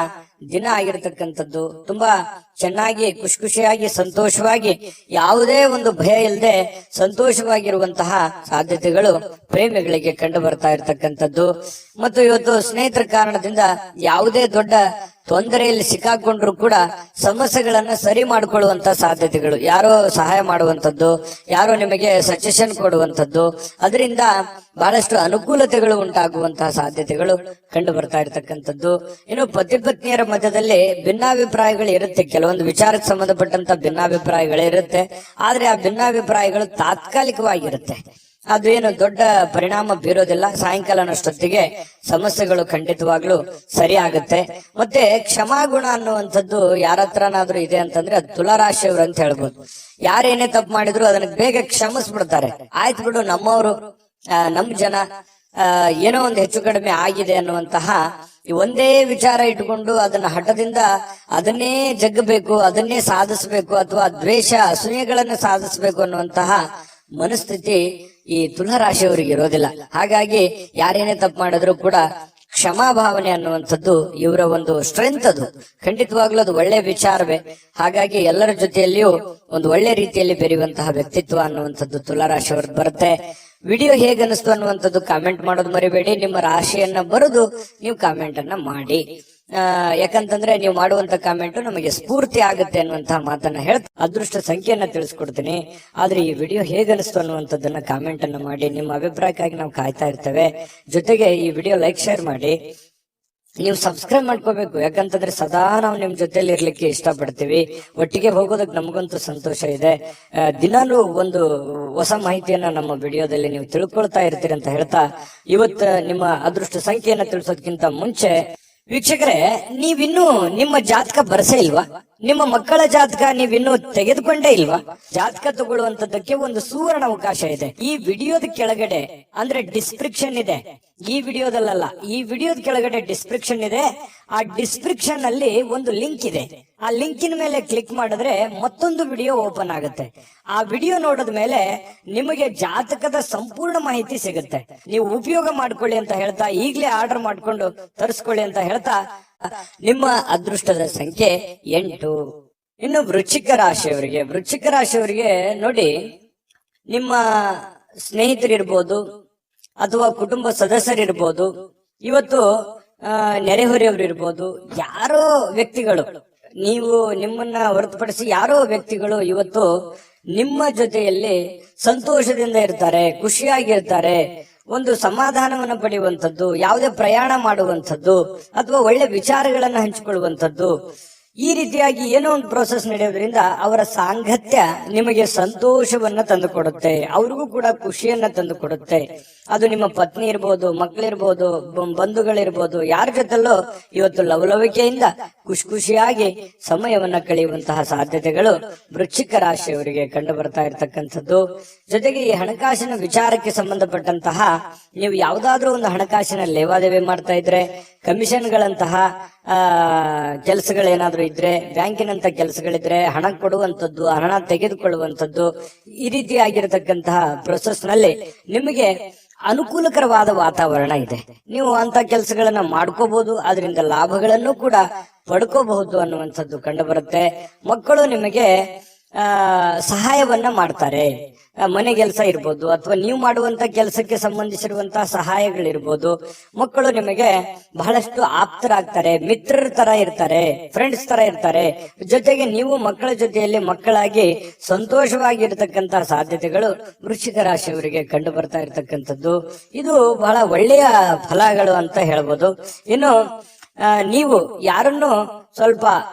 ದಿನ ಆಗಿರತಕ್ಕಂಥದ್ದು. ತುಂಬಾ ಚೆನ್ನಾಗಿ ಖುಷಿಯಾಗಿ ಸಂತೋಷವಾಗಿ, ಯಾವುದೇ ಒಂದು ಭಯ ಇಲ್ಲದೆ ಸಂತೋಷವಾಗಿರುವಂತಹ ಸಾಧ್ಯತೆಗಳು ಪ್ರೇಮಿಗಳಿಗೆ ಕಂಡು ಬರ್ತಾ ಇರತಕ್ಕಂಥದ್ದು. ಮತ್ತು ಇವತ್ತು ಸ್ನೇಹಿತರ ಕಾರಣದಿಂದ ಯಾವುದೇ ದೊಡ್ಡ ತೊಂದರೆಯಲ್ಲಿ ಸಿಕ್ಕಾಕೊಂಡ್ರು ಕೂಡ ಸಮಸ್ಯೆಗಳನ್ನ ಸರಿ ಮಾಡಿಕೊಳ್ಳುವಂತ ಸಾಧ್ಯತೆಗಳು, ಯಾರೋ ಸಹಾಯ ಮಾಡುವಂತದ್ದು, ಯಾರೋ ನಿಮಗೆ ಸಜೆಷನ್ ಕೊಡುವಂತದ್ದು, ಅದರಿಂದ ಬಹಳಷ್ಟು ಅನುಕೂಲತೆಗಳು ಉಂಟಾಗುವಂತಹ ಸಾಧ್ಯತೆಗಳು ಕಂಡು ಬರ್ತಾ ಇರತಕ್ಕಂಥದ್ದು. ಇನ್ನು ಪತಿ ಪತ್ನಿಯರ ಮಧ್ಯದಲ್ಲಿ ಭಿನ್ನಾಭಿಪ್ರಾಯಗಳು ಇರುತ್ತೆ, ಕೆಲವೊಂದು ವಿಚಾರಕ್ಕೆ ಸಂಬಂಧಪಟ್ಟಂತ ಭಿನ್ನಾಭಿಪ್ರಾಯಗಳು ಇರುತ್ತೆ. ಆದ್ರೆ ಆ ಭಿನ್ನಾಭಿಪ್ರಾಯಗಳು ತಾತ್ಕಾಲಿಕವಾಗಿರುತ್ತೆ, ಅದು ಏನು ದೊಡ್ಡ ಪರಿಣಾಮ ಬೀರೋದಿಲ್ಲ. ಸಾಯಂಕಾಲನಷ್ಟೊತ್ತಿಗೆ ಸಮಸ್ಯೆಗಳು ಖಂಡಿತವಾಗ್ಲೂ ಸರಿ ಆಗುತ್ತೆ. ಮತ್ತೆ ಕ್ಷಮಾಗುಣ ಅನ್ನುವಂಥದ್ದು ಯಾರ ಹತ್ರನಾದ್ರೂ ಇದೆ ಅಂತಂದ್ರೆ ಅದು ತುಲಾ ರಾಶಿಯವರು ಅಂತ ಹೇಳ್ಬೋದು. ಯಾರೇನೇ ತಪ್ಪು ಮಾಡಿದ್ರು ಅದನ್ನ ಬೇಗ ಕ್ಷಮಿಸ್ಬಿಡ್ತಾರೆ. ಆಯ್ತು ಬಿಡು, ನಮ್ಮವರು, ನಮ್ ಜನ, ಏನೋ ಒಂದು ಹೆಚ್ಚು ಕಡಿಮೆ ಆಗಿದೆ ಅನ್ನುವಂತಹ ಒಂದೇ ವಿಚಾರ ಇಟ್ಕೊಂಡು ಅದನ್ನ ಹಠದಿಂದ ಅದನ್ನೇ ಜಗ್ಗಬೇಕು, ಅದನ್ನೇ ಸಾಧಿಸಬೇಕು, ಅಥವಾ ದ್ವೇಷ ಅಸೂಯೆಗಳನ್ನ ಸಾಧಿಸಬೇಕು ಅನ್ನುವಂತಹ ಮನಸ್ಥಿತಿ ಈ ತುಲಾ ರಾಶಿಯವರಿಗೆ ಇರೋದಿಲ್ಲ. ಹಾಗಾಗಿ ಯಾರೇನೇ ತಪ್ಪು ಮಾಡಿದ್ರು ಕೂಡ ಕ್ಷಮಾಭಾವನೆ ಅನ್ನುವಂಥದ್ದು ಇವರ ಒಂದು ಸ್ಟ್ರೆಂತ್. ಅದು ಖಂಡಿತವಾಗ್ಲೂ ಅದು ಒಳ್ಳೆ ವಿಚಾರವೇ. ಹಾಗಾಗಿ ಎಲ್ಲರ ಜೊತೆಯಲ್ಲಿಯೂ ಒಂದು ಒಳ್ಳೆ ರೀತಿಯಲ್ಲಿ ಬೆರೆಯುವಂತಹ ವ್ಯಕ್ತಿತ್ವ ಅನ್ನುವಂಥದ್ದು ತುಲಾ ರಾಶಿಯವ್ರದ್ದು ಬರುತ್ತೆ. ವಿಡಿಯೋ ಹೇಗನ್ನಿಸ್ತು ಅನ್ನುವಂಥದ್ದು ಕಾಮೆಂಟ್ ಮಾಡೋದು ಮರಿಬೇಡಿ. ನಿಮ್ಮ ರಾಶಿಯನ್ನ ಬರೆದು ನೀವು ಕಾಮೆಂಟ್ ಅನ್ನ ಮಾಡಿ. ಯಾಕಂತಂದ್ರೆ ನೀವು ಮಾಡುವಂತ ಕಾಮೆಂಟ್ ನಮಗೆ ಸ್ಫೂರ್ತಿ ಆಗುತ್ತೆ ಅನ್ನುವಂತಹ ಮಾತನ್ನ ಹೇಳ್ತಾ ಅದೃಷ್ಟ ಸಂಖ್ಯೆಯನ್ನ ತಿಳಿಸ್ಕೊಡ್ತೀನಿ. ಆದ್ರೆ ಈ ವಿಡಿಯೋ ಹೇಗನ್ನಿಸ್ತು ಅನ್ನುವಂಥದ್ದನ್ನ ಕಾಮೆಂಟ್ ಅನ್ನ ಮಾಡಿ. ನಿಮ್ಮ ಅಭಿಪ್ರಾಯಕ್ಕಾಗಿ ನಾವು ಕಾಯ್ತಾ ಇರ್ತೇವೆ. ಜೊತೆಗೆ ಈ ವಿಡಿಯೋ ಲೈಕ್, ಶೇರ್ ಮಾಡಿ. ನೀವು ಸಬ್ಸ್ಕ್ರೈಬ್ ಮಾಡ್ಕೋಬೇಕು, ಯಾಕಂತಂದ್ರೆ ಸದಾ ನಾವು ನಿಮ್ ಜೊತೆಲಿ ಇರ್ಲಿಕ್ಕೆ ಇಷ್ಟಪಡ್ತೀವಿ. ಒಟ್ಟಿಗೆ ಹೋಗೋದಕ್ಕೆ ನಮಗಂತೂ ಸಂತೋಷ ಇದೆ. ದಿನಾಲೂ ಒಂದು ಹೊಸ ಮಾಹಿತಿಯನ್ನ ನಮ್ಮ ವಿಡಿಯೋದಲ್ಲಿ ನೀವು ತಿಳ್ಕೊಳ್ತಾ ಇರ್ತೀರಿ ಅಂತ ಹೇಳ್ತಾ, ಇವತ್ತು ನಿಮ್ಮ ಅದೃಷ್ಟ ಸಂಖ್ಯೆಯನ್ನ ತಿಳಿಸೋದಕ್ಕಿಂತ ಮುಂಚೆ ವೀಕ್ಷಕರೇ, ನೀವಿನ್ನೂ ನಿಮ್ಮ ಜಾತಕ ಬರ್ಸೇ ಇಲ್ವಾ? ನಿಮ್ಮ ಮಕ್ಕಳ ಜಾತಕ ನೀವಿನ್ನೂ ತೆಗೆದುಕೊಂಡೇ ಇಲ್ವಾ? ಜಾತಕ ತಗೊಳ್ಳುವಂತದ್ದಕ್ಕೆ ಒಂದು ಸುವರ್ಣ ಅವಕಾಶ ಇದೆ. ಈ ವಿಡಿಯೋದ ಕೆಳಗಡೆ ಅಂದ್ರೆ ಡಿಸ್ಕ್ರಿಪ್ಷನ್ ಇದೆ. ಈ ವಿಡಿಯೋದಲ್ಲ, ಈ ವಿಡಿಯೋದ ಕೆಳಗಡೆ ಡಿಸ್ಕ್ರಿಪ್ಷನ್ ಇದೆ. ಆ ಡಿಸ್ಕ್ರಿಪ್ಷನ್ ಅಲ್ಲಿ ಒಂದು ಲಿಂಕ್ ಇದೆ. ಆ ಲಿಂಕಿನ ಮೇಲೆ ಕ್ಲಿಕ್ ಮಾಡಿದ್ರೆ ಮತ್ತೊಂದು ವಿಡಿಯೋ ಓಪನ್ ಆಗುತ್ತೆ. ಆ ವಿಡಿಯೋ ನೋಡಿದ ಮೇಲೆ ನಿಮಗೆ ಜಾತಕದ ಸಂಪೂರ್ಣ ಮಾಹಿತಿ ಸಿಗುತ್ತೆ. ನೀವು ಉಪಯೋಗ ಮಾಡ್ಕೊಳ್ಳಿ ಅಂತ ಹೇಳ್ತಾ, ಈಗಲೇ ಆರ್ಡರ್ ಮಾಡ್ಕೊಂಡು ತರಿಸ್ಕೊಳ್ಳಿ ಅಂತ ಹೇಳ್ತಾ, ನಿಮ್ಮ ಅದೃಷ್ಟದ ಸಂಖ್ಯೆ 8. ಇನ್ನು ವೃಶ್ಚಿಕ ರಾಶಿಯವರಿಗೆ ನೋಡಿ, ನಿಮ್ಮ ಸ್ನೇಹಿತರಿರ್ಬೋದು ಅಥವಾ ಕುಟುಂಬ ಸದಸ್ಯರಿರ್ಬೋದು, ಇವತ್ತು ನೆರೆಹೊರೆಯವರು ಇರ್ಬೋದು, ಯಾರೋ ವ್ಯಕ್ತಿಗಳು, ನೀವು ನಿಮ್ಮನ್ನ ಹೊರತುಪಡಿಸಿ ಯಾರೋ ವ್ಯಕ್ತಿಗಳು ಇವತ್ತು ನಿಮ್ಮ ಜೊತೆಯಲ್ಲಿ ಸಂತೋಷದಿಂದ ಇರ್ತಾರೆ, ಖುಷಿಯಾಗಿರ್ತಾರೆ, ಒಂದು ಸಮಾಧಾನವನ್ನು ಪಡೆಯುವಂಥದ್ದು, ಯಾವುದೇ ಪ್ರಯಾಣ ಮಾಡುವಂಥದ್ದು ಅಥವಾ ಒಳ್ಳೆ ವಿಚಾರಗಳನ್ನ ಹಂಚಿಕೊಳ್ಳುವಂಥದ್ದು, ಈ ರೀತಿಯಾಗಿ ಏನೋ ಒಂದು ಪ್ರೋಸೆಸ್ ನಡೆಯೋದ್ರಿಂದ ಅವರ ಸಾಂಗತ್ಯ ನಿಮಗೆ ಸಂತೋಷವನ್ನ ತಂದುಕೊಡುತ್ತೆ, ಅವ್ರಿಗೂ ಕೂಡ ಖುಷಿಯನ್ನ ತಂದುಕೊಡುತ್ತೆ. ಅದು ನಿಮ್ಮ ಪತ್ನಿ ಇರ್ಬೋದು, ಮಕ್ಕಳಿರ್ಬೋದು, ಬಂಧುಗಳಿರ್ಬೋದು, ಯಾರ ಜೊತೆಲ್ಲೋ ಇವತ್ತು ಲವಲವಿಕೆಯಿಂದ ಖುಷಿಯಾಗಿ ಸಮಯವನ್ನ ಕಳೆಯುವಂತಹ ಸಾಧ್ಯತೆಗಳು ವೃಶ್ಚಿಕ ರಾಶಿಯವರಿಗೆ ಕಂಡು ಬರ್ತಾ ಇರತಕ್ಕಂಥದ್ದು. ಜೊತೆಗೆ ಈ ಹಣಕಾಸಿನ ವಿಚಾರಕ್ಕೆ ಸಂಬಂಧಪಟ್ಟಂತಹ ನೀವು ಯಾವುದಾದ್ರೂ ಒಂದು ಹಣಕಾಸಿನ ಲೇವಾದೇವಿ ಮಾಡ್ತಾ ಇದ್ರೆ, ಕಮಿಷನ್ಗಳಂತಹ ಕೆಲಸಗಳೇನಾದ್ರೂ ಇದ್ರೆ, ಬ್ಯಾಂಕಿನಂತ ಕೆಲಸಗಳಿದ್ರೆ, ಹಣ ಕೊಡುವಂಥದ್ದು, ಹಣ ತೆಗೆದುಕೊಳ್ಳುವಂಥದ್ದು, ಈ ರೀತಿಯಾಗಿರತಕ್ಕಂತಹ ಪ್ರೊಸೆಸ್ ನಲ್ಲಿ ನಿಮಗೆ ಅನುಕೂಲಕರವಾದ ವಾತಾವರಣ ಇದೆ. ನೀವು ಅಂತ ಕೆಲಸಗಳನ್ನ ಮಾಡ್ಕೋಬಹುದು, ಅದರಿಂದ ಲಾಭಗಳನ್ನು ಕೂಡ ಪಡ್ಕೋಬಹುದು ಅನ್ನುವಂಥದ್ದು ಕಂಡು ಬರುತ್ತೆ. ಮಕ್ಕಳು ನಿಮಗೆ ಸಹಾಯವನ್ನ ಮಾಡ್ತಾರೆ. ಮನೆ ಕೆಲಸ ಇರ್ಬೋದು ಅಥವಾ ನೀವು ಮಾಡುವಂತ ಕೆಲಸಕ್ಕೆ ಸಂಬಂಧಿಸಿರುವಂತಹ ಸಹಾಯಗಳಿರ್ಬೋದು. ಮಕ್ಕಳು ನಿಮಗೆ ಬಹಳಷ್ಟು ಆಪ್ತರಾಗ್ತಾರೆ, ಮಿತ್ರರ ತರ ಇರ್ತಾರೆ, ಫ್ರೆಂಡ್ಸ್ ತರ ಇರ್ತಾರೆ. ಜೊತೆಗೆ ನೀವು ಮಕ್ಕಳ ಜೊತೆಯಲ್ಲಿ ಮಕ್ಕಳಾಗಿ ಸಂತೋಷವಾಗಿರ್ತಕ್ಕಂತಹ ಸಾಧ್ಯತೆಗಳು ವೃಶ್ಚಿಕ ರಾಶಿಯವರಿಗೆ ಕಂಡು ಬರ್ತಾ ಇರತಕ್ಕಂಥದ್ದು. ಇದು ಬಹಳ ಒಳ್ಳೆಯ ಫಲಗಳು ಅಂತ ಹೇಳ್ಬೋದು. ಇನ್ನು ನೀವು ಯಾರನ್ನು ಸ್ವಲ್ಪ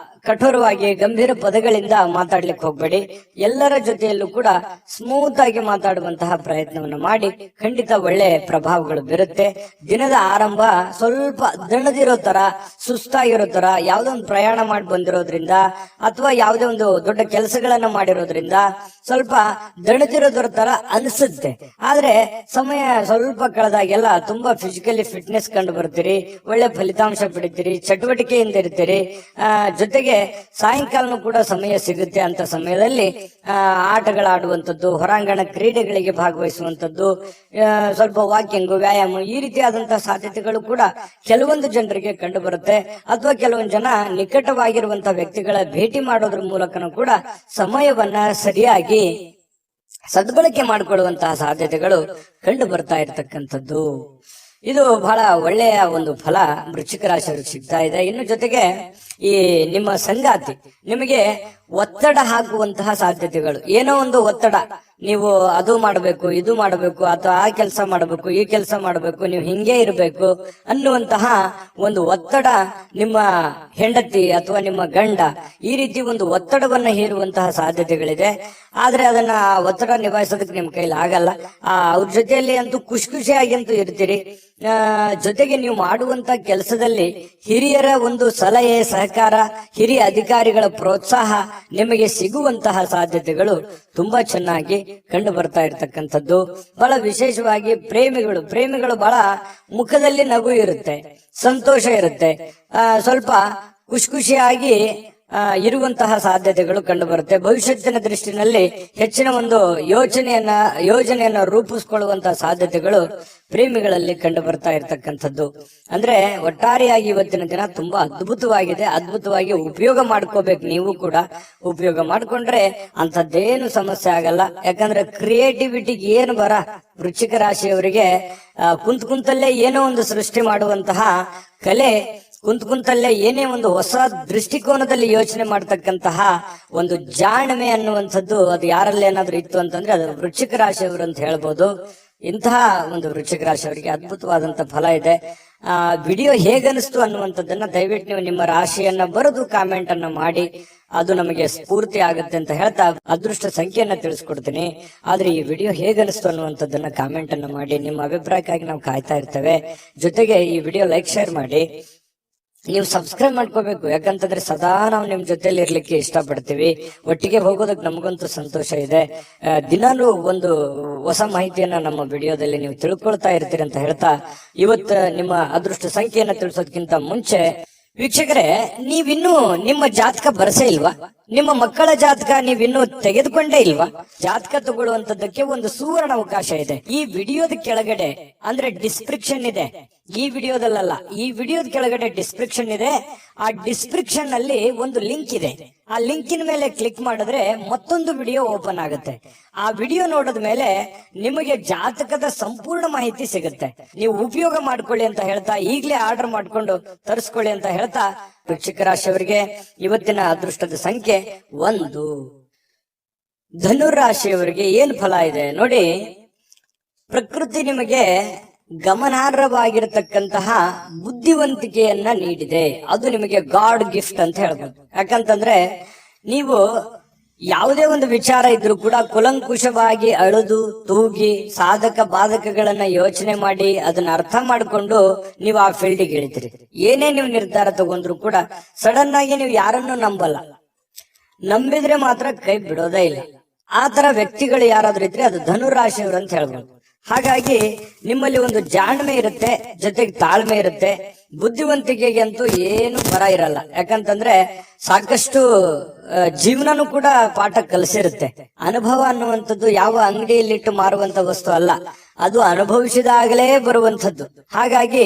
ಕಠೋರವಾಗಿ ಗಂಭೀರ ಪದಗಳಿಂದ ಮಾತಾಡ್ಲಿಕ್ಕೆ ಹೋಗ್ಬೇಡಿ. ಎಲ್ಲರ ಜೊತೆಯಲ್ಲೂ ಕೂಡ ಸ್ಮೂತ್ ಆಗಿ ಮಾತಾಡುವಂತಹ ಪ್ರಯತ್ನವನ್ನು ಮಾಡಿ, ಖಂಡಿತ ಒಳ್ಳೆ ಪ್ರಭಾವಗಳು ಬೀರುತ್ತೆ. ದಿನದ ಆರಂಭ ಸ್ವಲ್ಪ ದಣದಿರೋ ತರ, ಸುಸ್ತಾಗಿರೋ ತರ, ಯಾವುದೋ ಒಂದು ಪ್ರಯಾಣ ಮಾಡಿ ಬಂದಿರೋದ್ರಿಂದ ಅಥವಾ ಯಾವುದೇ ಒಂದು ದೊಡ್ಡ ಕೆಲಸಗಳನ್ನ ಮಾಡಿರೋದ್ರಿಂದ ಸ್ವಲ್ಪ ದಣದಿರೋದ್ರ ತರ ಅನಿಸುತ್ತೆ. ಆದ್ರೆ ಸಮಯ ಸ್ವಲ್ಪ ಕಳೆದಾಗೆಲ್ಲ ತುಂಬಾ ಫಿಸಿಕಲಿ ಫಿಟ್ನೆಸ್ ಕಂಡು ಬರ್ತೀರಿ, ಒಳ್ಳೆ ಫಲಿತಾಂಶ ಪಡಿತೀರಿ, ಚಟುವಟಿಕೆಯಿಂದ ಇರ್ತೀರಿ. ಜೊತೆಗೆ ಸಾಯಂಕಾಲನೂ ಕೂಡ ಸಮಯ ಸಿಗುತ್ತೆ. ಅಂತ ಸಮಯದಲ್ಲಿ ಆಟಗಳಾಡುವಂಥದ್ದು, ಹೊರಾಂಗಣ ಕ್ರೀಡೆಗಳಿಗೆ ಭಾಗವಹಿಸುವಂಥದ್ದು, ಸ್ವಲ್ಪ ವಾಕಿಂಗ್, ವ್ಯಾಯಾಮ, ಈ ರೀತಿಯಾದಂತಹ ಸಾಧ್ಯತೆಗಳು ಕೂಡ ಕೆಲವೊಂದು ಜನರಿಗೆ ಕಂಡು ಬರುತ್ತೆ. ಅಥವಾ ಕೆಲವೊಂದು ಜನ ನಿಕಟವಾಗಿರುವಂತಹ ವ್ಯಕ್ತಿಗಳ ಭೇಟಿ ಮಾಡೋದ್ರ ಮೂಲಕನೂ ಕೂಡ ಸಮಯವನ್ನ ಸರಿಯಾಗಿ ಸದ್ಬಳಕೆ ಮಾಡಿಕೊಳ್ಳುವಂತಹ ಸಾಧ್ಯತೆಗಳು ಕಂಡು ಬರ್ತಾ ಇರತಕ್ಕಂಥದ್ದು. ಇದು ಬಹಳ ಒಳ್ಳೆಯ ಒಂದು ಫಲ ವೃಶ್ಚಿಕ ರಾಶಿಯವರಿಗೆ ಸಿಗ್ತಾ ಇದೆ. ಇನ್ನು ಜೊತೆಗೆ ಈ ನಿಮ್ಮ ಸಂಗಾತಿ ನಿಮಗೆ ಒತ್ತಡ ಹಾಕುವಂತಹ ಸಾಧ್ಯತೆಗಳು, ಏನೋ ಒಂದು ಒತ್ತಡ, ನೀವು ಅದು ಮಾಡಬೇಕು, ಇದು ಮಾಡಬೇಕು, ಅಥವಾ ಆ ಕೆಲಸ ಮಾಡಬೇಕು, ಈ ಕೆಲಸ ಮಾಡಬೇಕು, ನೀವು ಹಿಂಗೆ ಇರಬೇಕು ಅನ್ನುವಂತಹ ಒಂದು ಒತ್ತಡ ನಿಮ್ಮ ಹೆಂಡತಿ ಅಥವಾ ನಿಮ್ಮ ಗಂಡ ಈ ರೀತಿ ಒಂದು ಒತ್ತಡವನ್ನ ಹೇರುವಂತಹ ಸಾಧ್ಯತೆಗಳಿದೆ. ಆದ್ರೆ ಅದನ್ನ ಒತ್ತಡ ನಿಭಾಯಿಸೋದಕ್ಕೆ ನಿಮ್ ಕೈಲಿ ಆಗಲ್ಲ. ಅವ್ರ ಜೊತೆಯಲ್ಲಿ ಅಂತೂ ಖುಷಿಯಾಗಿ ಅಂತೂ ಇರ್ತೀರಿ. ಜೊತೆಗೆ ನೀವು ಮಾಡುವಂತ ಕೆಲಸದಲ್ಲಿ ಹಿರಿಯರ ಒಂದು ಸಲಹೆ, ಸಹಕಾರ, ಹಿರಿಯ ಅಧಿಕಾರಿಗಳ ಪ್ರೋತ್ಸಾಹ ನಿಮಗೆ ಸಿಗುವಂತಹ ಸಾಧ್ಯತೆಗಳು ತುಂಬಾ ಚೆನ್ನಾಗಿ ಕಂಡು ಬರ್ತಾ ಇರತಕ್ಕಂಥದ್ದು. ಬಹಳ ವಿಶೇಷವಾಗಿ ಪ್ರೇಮಿಗಳು ಬಹಳ ಮುಖದಲ್ಲಿ ನಗು ಇರುತ್ತೆ, ಸಂತೋಷ ಇರುತ್ತೆ, ಸ್ವಲ್ಪ ಖುಷಿಯಾಗಿ ಇರುವಂತಹ ಸಾಧ್ಯತೆಗಳು ಕಂಡು ಬರುತ್ತೆ. ಭವಿಷ್ಯತ್ತಿನ ದೃಷ್ಟಿನಲ್ಲಿ ಹೆಚ್ಚಿನ ಒಂದು ಯೋಜನೆಯನ್ನ ರೂಪಿಸಿಕೊಳ್ಳುವಂತಹ ಸಾಧ್ಯತೆಗಳು ಪ್ರೇಮಿಗಳಲ್ಲಿ ಕಂಡು ಬರ್ತಾ ಇರತಕ್ಕಂಥದ್ದು. ಅಂದ್ರೆ ಒಟ್ಟಾರೆಯಾಗಿ ಇವತ್ತಿನ ದಿನ ತುಂಬಾ ಅದ್ಭುತವಾಗಿ ಉಪಯೋಗ ಮಾಡ್ಕೋಬೇಕು. ನೀವು ಕೂಡ ಉಪಯೋಗ ಮಾಡ್ಕೊಂಡ್ರೆ ಅಂತದ್ದೇನು ಸಮಸ್ಯೆ ಆಗಲ್ಲ. ಯಾಕಂದ್ರೆ ಕ್ರಿಯೇಟಿವಿಟಿಗೆ ಏನು ಬರ ವೃಶ್ಚಿಕ ರಾಶಿಯವರಿಗೆ ಕುಂತಲ್ಲೇ ಏನೋ ಒಂದು ಸೃಷ್ಟಿ ಮಾಡುವಂತಹ ಕಲೆ, ಕುಂತಲ್ಲೇ ಏನೇ ಒಂದು ಹೊಸ ದೃಷ್ಟಿಕೋನದಲ್ಲಿ ಯೋಚನೆ ಮಾಡ್ತಕ್ಕಂತಹ ಒಂದು ಜಾಣ್ಮೆ ಅನ್ನುವಂಥದ್ದು ಅದು ಯಾರಲ್ಲಿ ಏನಾದ್ರೂ ಇತ್ತು ಅಂತಂದ್ರೆ ಅದು ವೃಶ್ಚಿಕ ರಾಶಿಯವರು ಅಂತ ಹೇಳ್ಬೋದು. ಇಂತಹ ಒಂದು ವೃಶ್ಚಿಕ ರಾಶಿಯವರಿಗೆ ಅದ್ಭುತವಾದಂತ ಫಲ ಇದೆ. ವಿಡಿಯೋ ಹೇಗನಿಸ್ತು ಅನ್ನುವಂಥದ್ದನ್ನ ದಯವಿಟ್ಟು ನೀವು ನಿಮ್ಮ ರಾಶಿಯನ್ನ ಬರೆದು ಕಾಮೆಂಟ್ ಅನ್ನ ಮಾಡಿ, ಅದು ನಮಗೆ ಸ್ಫೂರ್ತಿ ಆಗುತ್ತೆ ಅಂತ ಹೇಳ್ತಾ ಅದೃಷ್ಟ ಸಂಖ್ಯೆಯನ್ನ ತಿಳಿಸ್ಕೊಡ್ತೀನಿ. ಆದ್ರೆ ಈ ವಿಡಿಯೋ ಹೇಗನಿಸ್ತು ಅನ್ನುವಂಥದ್ದನ್ನ ಕಾಮೆಂಟ್ ಅನ್ನ ಮಾಡಿ, ನಿಮ್ಮ ಅಭಿಪ್ರಾಯಕ್ಕಾಗಿ ನಾವು ಕಾಯ್ತಾ ಇರ್ತೇವೆ. ಜೊತೆಗೆ ಈ ವಿಡಿಯೋ ಲೈಕ್, ಶೇರ್ ಮಾಡಿ. ನೀವು ಸಬ್ಸ್ಕ್ರೈಬ್ ಮಾಡ್ಕೋಬೇಕು, ಯಾಕಂತಂದ್ರೆ ಸದಾ ನಾವು ನಿಮ್ ಜೊತೆಲಿ ಇರ್ಲಿಕ್ಕೆ ಇಷ್ಟಪಡ್ತೀವಿ. ಒಟ್ಟಿಗೆ ಹೋಗೋದಕ್ಕೆ ನಮಗಂತೂ ಸಂತೋಷ ಇದೆ. ದಿನಾಲೂ ಒಂದು ಹೊಸ ಮಾಹಿತಿಯನ್ನ ನಮ್ಮ ವಿಡಿಯೋದಲ್ಲಿ ನೀವು ತಿಳ್ಕೊಳ್ತಾ ಇರ್ತೀರಿ ಅಂತ ಹೇಳ್ತಾ, ಇವತ್ತು ನಿಮ್ಮ ಅದೃಷ್ಟ ಸಂಖ್ಯೆಯನ್ನ ತಿಳಿಸೋದಕ್ಕಿಂತ ಮುಂಚೆ ವೀಕ್ಷಕರೇ, ನೀವಿನ್ನೂ ನಿಮ್ಮ ಜಾತಕ ಬರಸೇ ಇಲ್ವಾ? ನಿಮ್ಮ ಮಕ್ಕಳ ಜಾತಕ ನೀವಿನ್ನೂ ತೆಗೆದುಕೊಂಡೇ ಇಲ್ವಾ? ಜಾತಕ ತಗೊಳ್ಳುವಂತದ್ದಕ್ಕೆ ಒಂದು ಸುವರ್ಣ ಅವಕಾಶ ಇದೆ. ಈ ವಿಡಿಯೋದ ಕೆಳಗಡೆ ಅಂದ್ರೆ ಡಿಸ್ಕ್ರಿಪ್ಷನ್ ಇದೆ. ಈ ವಿಡಿಯೋದಲ್ಲ, ಈ ವಿಡಿಯೋದ ಕೆಳಗಡೆ ಡಿಸ್ಕ್ರಿಪ್ಷನ್ ಇದೆ. ಆ ಡಿಸ್ಕ್ರಿಪ್ಷನ್ ಅಲ್ಲಿ ಒಂದು ಲಿಂಕ್ ಇದೆ. ಆ ಲಿಂಕಿನ ಮೇಲೆ ಕ್ಲಿಕ್ ಮಾಡಿದ್ರೆ ಮತ್ತೊಂದು ವಿಡಿಯೋ ಓಪನ್ ಆಗುತ್ತೆ. ಆ ವಿಡಿಯೋ ನೋಡಿದ ಮೇಲೆ ನಿಮಗೆ ಜಾತಕದ ಸಂಪೂರ್ಣ ಮಾಹಿತಿ ಸಿಗುತ್ತೆ. ನೀವು ಉಪಯೋಗ ಮಾಡ್ಕೊಳ್ಳಿ ಅಂತ ಹೇಳ್ತಾ, ಈಗಲೇ ಆರ್ಡರ್ ಮಾಡ್ಕೊಂಡು ತರಿಸ್ಕೊಳ್ಳಿ ಅಂತ ಹೇಳ್ತಾ, ವೃಶ್ಚಿಕ ರಾಶಿಯವರಿಗೆ ಇವತ್ತಿನ ಅದೃಷ್ಟದ ಸಂಖ್ಯೆ 1. ಧನುರಾಶಿಯವರಿಗೆ ಏನ್ ಫಲ ಇದೆ ನೋಡಿ. ಪ್ರಕೃತಿ ನಿಮಗೆ ಗಮನಾರ್ಹವಾಗಿರತಕ್ಕಂತಹ ಬುದ್ಧಿವಂತಿಕೆಯನ್ನ ನೀಡಿದೆ. ಅದು ನಿಮಗೆ ಗಾಡ್ ಗಿಫ್ಟ್ ಅಂತ ಹೇಳ್ಬೋದು. ಯಾಕಂತಂದ್ರೆ ನೀವು ಯಾವುದೇ ಒಂದು ವಿಚಾರ ಇದ್ರೂ ಕೂಡ ಕುಲಂಕುಷವಾಗಿ ಅಳುದು ತೂಗಿ ಸಾಧಕ ಬಾಧಕಗಳನ್ನ ಯೋಚನೆ ಮಾಡಿ ಅದನ್ನ ಅರ್ಥ ಮಾಡಿಕೊಂಡು ನೀವು ಆ ಫೀಲ್ಡಿಗೆ ಇಳಿತೀರಿ. ಏನೇ ನೀವು ನಿರ್ಧಾರ ತಗೊಂಡ್ರು ಕೂಡ ಸಡನ್ ಆಗಿ ನೀವು ಯಾರನ್ನು ನಂಬಲ್ಲ. ನಂಬಿದ್ರೆ ಮಾತ್ರ ಕೈ ಬಿಡೋದೇ ಇಲ್ಲ. ಆ ತರ ವ್ಯಕ್ತಿಗಳು ಯಾರಾದ್ರೂ ಇದ್ರೆ ಅದು ಧನುರಾಶಿಯವರು ಅಂತ ಹೇಳ್ಬೋದು. ಹಾಗಾಗಿ ನಿಮ್ಮಲ್ಲಿ ಒಂದು ಜಾಣ್ಮೆ ಇರುತ್ತೆ, ಜೊತೆಗೆ ತಾಳ್ಮೆ ಇರುತ್ತೆ. ಬುದ್ಧಿವಂತಿಕೆಗೆ ಅಂತೂ ಏನು ಬರ ಇರಲ್ಲ. ಯಾಕಂತಂದ್ರೆ ಸಾಕಷ್ಟು ಜೀವನನೂ ಕೂಡ ಪಾಠ ಕಲಿಸಿರುತ್ತೆ. ಅನುಭವ ಅನ್ನುವಂಥದ್ದು ಯಾವ ಅಂಗಡಿಯಲ್ಲಿಟ್ಟು ಮಾರುವಂತ ವಸ್ತು ಅಲ್ಲ, ಅದು ಅನುಭವಿಸಿದಾಗಲೇ ಬರುವಂಥದ್ದು. ಹಾಗಾಗಿ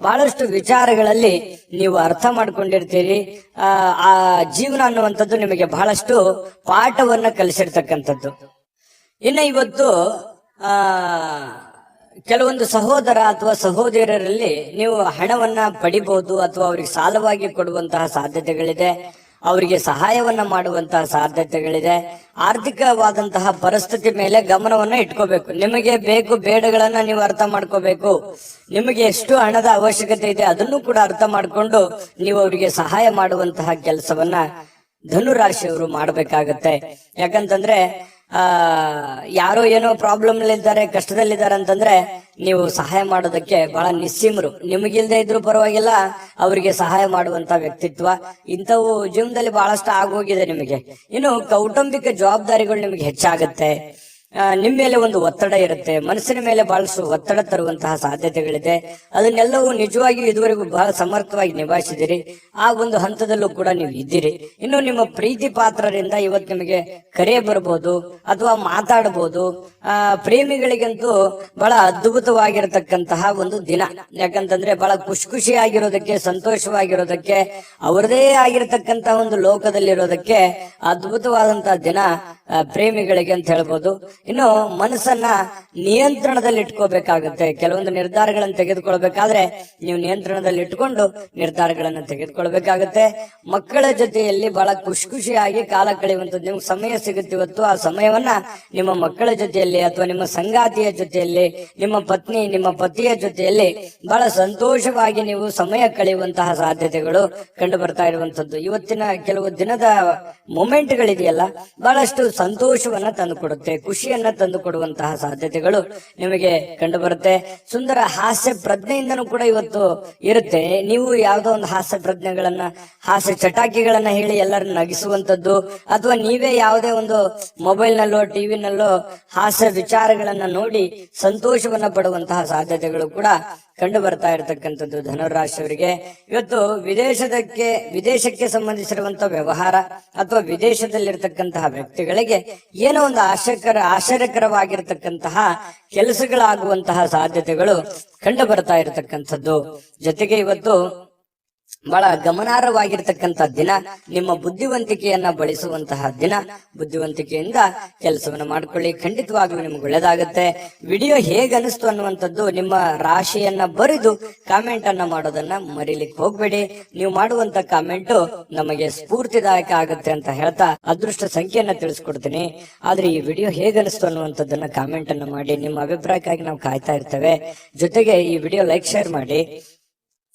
ಬಹಳಷ್ಟು ವಿಚಾರಗಳಲ್ಲಿ ನೀವು ಅರ್ಥ ಮಾಡ್ಕೊಂಡಿರ್ತೀರಿ. ಆ ಜೀವನ ಅನ್ನುವಂಥದ್ದು ನಿಮಗೆ ಬಹಳಷ್ಟು ಪಾಠವನ್ನ ಕಲಿಸಿರ್ತಕ್ಕಂಥದ್ದು. ಇನ್ನು ಇವತ್ತು ಕೆಲವೊಂದು ಸಹೋದರ ಅಥವಾ ಸಹೋದರರಲ್ಲಿ ನೀವು ಹಣವನ್ನ ಪಡಿಬಹುದು, ಅಥವಾ ಅವರಿಗೆ ಸಾಲವಾಗಿ ಕೊಡುವಂತಹ ಸಾಧ್ಯತೆಗಳಿದೆ. ಅವರಿಗೆ ಸಹಾಯವನ್ನ ಮಾಡುವಂತಹ ಸಾಧ್ಯತೆಗಳಿದೆ. ಆರ್ಥಿಕವಾದಂತಹ ಪರಿಸ್ಥಿತಿ ಮೇಲೆ ಗಮನವನ್ನ ಇಟ್ಕೋಬೇಕು. ನಿಮಗೆ ಬೇಕು ಬೇಡಗಳನ್ನ ನೀವು ಅರ್ಥ ಮಾಡ್ಕೋಬೇಕು. ನಿಮಗೆ ಎಷ್ಟು ಹಣದ ಅವಶ್ಯಕತೆ ಇದೆ ಅದನ್ನು ಕೂಡ ಅರ್ಥ ಮಾಡ್ಕೊಂಡು ನೀವು ಅವರಿಗೆ ಸಹಾಯ ಮಾಡುವಂತಹ ಕೆಲಸವನ್ನ ಧನುರಾಶಿಯವರು ಮಾಡ್ಬೇಕಾಗತ್ತೆ. ಯಾಕಂತಂದ್ರೆ ಯಾರೋ ಏನೋ ಪ್ರಾಬ್ಲಮ್ ಇದ್ದಾರೆ, ಕಷ್ಟದಲ್ಲಿದ್ದಾರೆ ಅಂತಂದ್ರೆ ನೀವು ಸಹಾಯ ಮಾಡೋದಕ್ಕೆ ಬಹಳ ನಿಸ್ಸೀಮರು. ನಿಮಗಿಲ್ದೆ ಇದ್ರು ಪರವಾಗಿಲ್ಲ, ಅವರಿಗೆ ಸಹಾಯ ಮಾಡುವಂತ ವ್ಯಕ್ತಿತ್ವ ಇಂಥವು ಜೀವನದಲ್ಲಿ ಬಹಳಷ್ಟು ಆಗೋಗಿದೆ ನಿಮಗೆ. ಇನ್ನು ಕೌಟುಂಬಿಕ ಜವಾಬ್ದಾರಿಗಳು ನಿಮಗೆ ಹೆಚ್ಚಾಗುತ್ತೆ. ನಿಮ್ಮ ಮೇಲೆ ಒಂದು ಒತ್ತಡ ಇರುತ್ತೆ, ಮನಸ್ಸಿನ ಮೇಲೆ ಬಹಳಷ್ಟು ಒತ್ತಡ ತರುವಂತಹ ಸಾಧ್ಯತೆಗಳಿದೆ. ಅದನ್ನೆಲ್ಲವೂ ನಿಜವಾಗಿಯೂ ಇದುವರೆಗೂ ಬಹಳ ಸಮರ್ಥವಾಗಿ ನಿಭಾಯಿಸಿದಿರಿ. ಆ ಒಂದು ಹಂತದಲ್ಲೂ ಕೂಡ ನೀವು ಇದ್ದೀರಿ. ಇನ್ನು ನಿಮ್ಮ ಪ್ರೀತಿ ಪಾತ್ರರಿಂದ ಇವತ್ತು ನಿಮಗೆ ಕರೆ ಬರಬಹುದು ಅಥವಾ ಮಾತಾಡಬಹುದು. ಪ್ರೇಮಿಗಳಿಗಂತೂ ಬಹಳ ಅದ್ಭುತವಾಗಿರತಕ್ಕಂತಹ ಒಂದು ದಿನ. ಯಾಕಂತಂದ್ರೆ ಬಹಳ ಖುಷಿಯಾಗಿರೋದಕ್ಕೆ, ಸಂತೋಷವಾಗಿರೋದಕ್ಕೆ, ಅವರದೇ ಆಗಿರತಕ್ಕಂತಹ ಒಂದು ಲೋಕದಲ್ಲಿರೋದಕ್ಕೆ ಅದ್ಭುತವಾದಂತಹ ದಿನ ಪ್ರೇಮಿಗಳಿಗೆ ಅಂತ ಹೇಳ್ಬೋದು. ಇನ್ನು ಮನಸ್ಸನ್ನ ನಿಯಂತ್ರಣದಲ್ಲಿ ಇಟ್ಕೋಬೇಕಾಗುತ್ತೆ. ಕೆಲವೊಂದು ನಿರ್ಧಾರಗಳನ್ನು ತೆಗೆದುಕೊಳ್ಬೇಕಾದ್ರೆ ನೀವು ನಿಯಂತ್ರಣದಲ್ಲಿ ಇಟ್ಕೊಂಡು ನಿರ್ಧಾರಗಳನ್ನು ತೆಗೆದುಕೊಳ್ಬೇಕಾಗುತ್ತೆ. ಮಕ್ಕಳ ಜೊತೆಯಲ್ಲಿ ಬಹಳ ಖುಷಿಯಾಗಿ ಕಾಲ ಕಳೆಯುವಂಥದ್ದು ನಿಮ್ಗೆ ಸಮಯ ಸಿಗುತ್ತೆ ಇವತ್ತು. ಆ ಸಮಯವನ್ನ ನಿಮ್ಮ ಮಕ್ಕಳ ಜೊತೆಯಲ್ಲಿ ಅಥವಾ ನಿಮ್ಮ ಸಂಗಾತಿಯ ಜೊತೆಯಲ್ಲಿ, ನಿಮ್ಮ ಪತ್ನಿ ನಿಮ್ಮ ಪತಿಯ ಜೊತೆಯಲ್ಲಿ ಬಹಳ ಸಂತೋಷವಾಗಿ ನೀವು ಸಮಯ ಕಳೆಯುವಂತಹ ಸಾಧ್ಯತೆಗಳು ಕಂಡು ಬರ್ತಾ ಇರುವಂತದ್ದು. ಇವತ್ತಿನ ಕೆಲವು ದಿನದ ಮೊಮೆಂಟ್ಗಳಿದೆಯಲ್ಲ, ಬಹಳಷ್ಟು ಸಂತೋಷವನ್ನ ತಂದುಕೊಡುತ್ತೆ, ಖುಷಿಯನ್ನ ತಂದು ಕೊಡುವಂತಹ ಸಾಧ್ಯತೆಗಳು ನಿಮಗೆ ಕಂಡು ಬರುತ್ತೆ. ಸುಂದರ ಹಾಸ್ಯ ಪ್ರಜ್ಞೆಯಿಂದನೂ ಕೂಡ ಇವತ್ತು ಇರುತ್ತೆ. ನೀವು ಯಾವ್ದೋ ಒಂದು ಹಾಸ್ಯ ಪ್ರಜ್ಞೆಗಳನ್ನ, ಹಾಸ್ಯ ಚಟಾಕಿಗಳನ್ನ ಹೇಳಿ ಎಲ್ಲರನ್ನ ನಗಿಸುವಂತದ್ದು, ಅಥವಾ ನೀವೇ ಯಾವುದೇ ಒಂದು ಮೊಬೈಲ್ ನಲ್ಲೋ ಟಿವಿನಲ್ಲೋ ಹಾಸ್ಯ ವಿಚಾರಗಳನ್ನ ನೋಡಿ ಸಂತೋಷವನ್ನ ಪಡುವಂತಹ ಸಾಧ್ಯತೆಗಳು ಕೂಡ ಕಂಡು ಬರ್ತಾ ಇರತಕ್ಕಂಥದ್ದು ಧನುರಾಶಿಯವರಿಗೆ. ಇವತ್ತು ವಿದೇಶಕ್ಕೆ ಸಂಬಂಧಿಸಿರುವಂತಹ ವ್ಯವಹಾರ ಅಥವಾ ವಿದೇಶದಲ್ಲಿರ್ತಕ್ಕಂತಹ ವ್ಯಕ್ತಿಗಳಿಗೆ ಏನೋ ಒಂದು ಆಶ್ಚರ್ಯಕರವಾಗಿರ್ತಕ್ಕಂತಹ ಕೆಲಸಗಳಾಗುವಂತಹ ಸಾಧ್ಯತೆಗಳು ಕಂಡು ಬರ್ತಾ ಇರತಕ್ಕಂಥದ್ದು. ಜೊತೆಗೆ ಇವತ್ತು ಬಹಳ ಗಮನಾರ್ಹವಾಗಿರ್ತಕ್ಕಂಥ ದಿನ, ನಿಮ್ಮ ಬುದ್ಧಿವಂತಿಕೆಯನ್ನ ಬಳಸುವಂತಹ ದಿನ. ಬುದ್ಧಿವಂತಿಕೆಯಿಂದ ಕೆಲಸವನ್ನ ಮಾಡ್ಕೊಳ್ಳಿ, ಖಂಡಿತವಾಗ್ಲೂ ನಿಮ್ಗೆ ಒಳ್ಳೇದಾಗುತ್ತೆ. ವಿಡಿಯೋ ಹೇಗೆ ಅನಿಸ್ತು ಅನ್ನುವಂಥದ್ದು ನಿಮ್ಮ ರಾಶಿಯನ್ನ ಬರೆದು ಕಾಮೆಂಟ್ ಅನ್ನ ಮಾಡೋದನ್ನ ಮರಿಲಿಕ್ಕೆ ಹೋಗ್ಬೇಡಿ. ನೀವು ಮಾಡುವಂತ ಕಾಮೆಂಟ್ ನಮಗೆ ಸ್ಫೂರ್ತಿದಾಯಕ ಆಗುತ್ತೆ ಅಂತ ಹೇಳ್ತಾ ಅದೃಷ್ಟ ಸಂಖ್ಯೆಯನ್ನ ತಿಳಿಸ್ಕೊಡ್ತೀನಿ. ಆದ್ರೆ ಈ ವಿಡಿಯೋ ಹೇಗೆ ಅನಿಸ್ತು ಅನ್ನುವಂಥದ್ದನ್ನ ಕಾಮೆಂಟ್ ಅನ್ನ ಮಾಡಿ. ನಿಮ್ಮ ಅಭಿಪ್ರಾಯಕ್ಕಾಗಿ ನಾವು ಕಾಯ್ತಾ ಇರ್ತೇವೆ. ಜೊತೆಗೆ ಈ ವಿಡಿಯೋ ಲೈಕ್ ಶೇರ್ ಮಾಡಿ.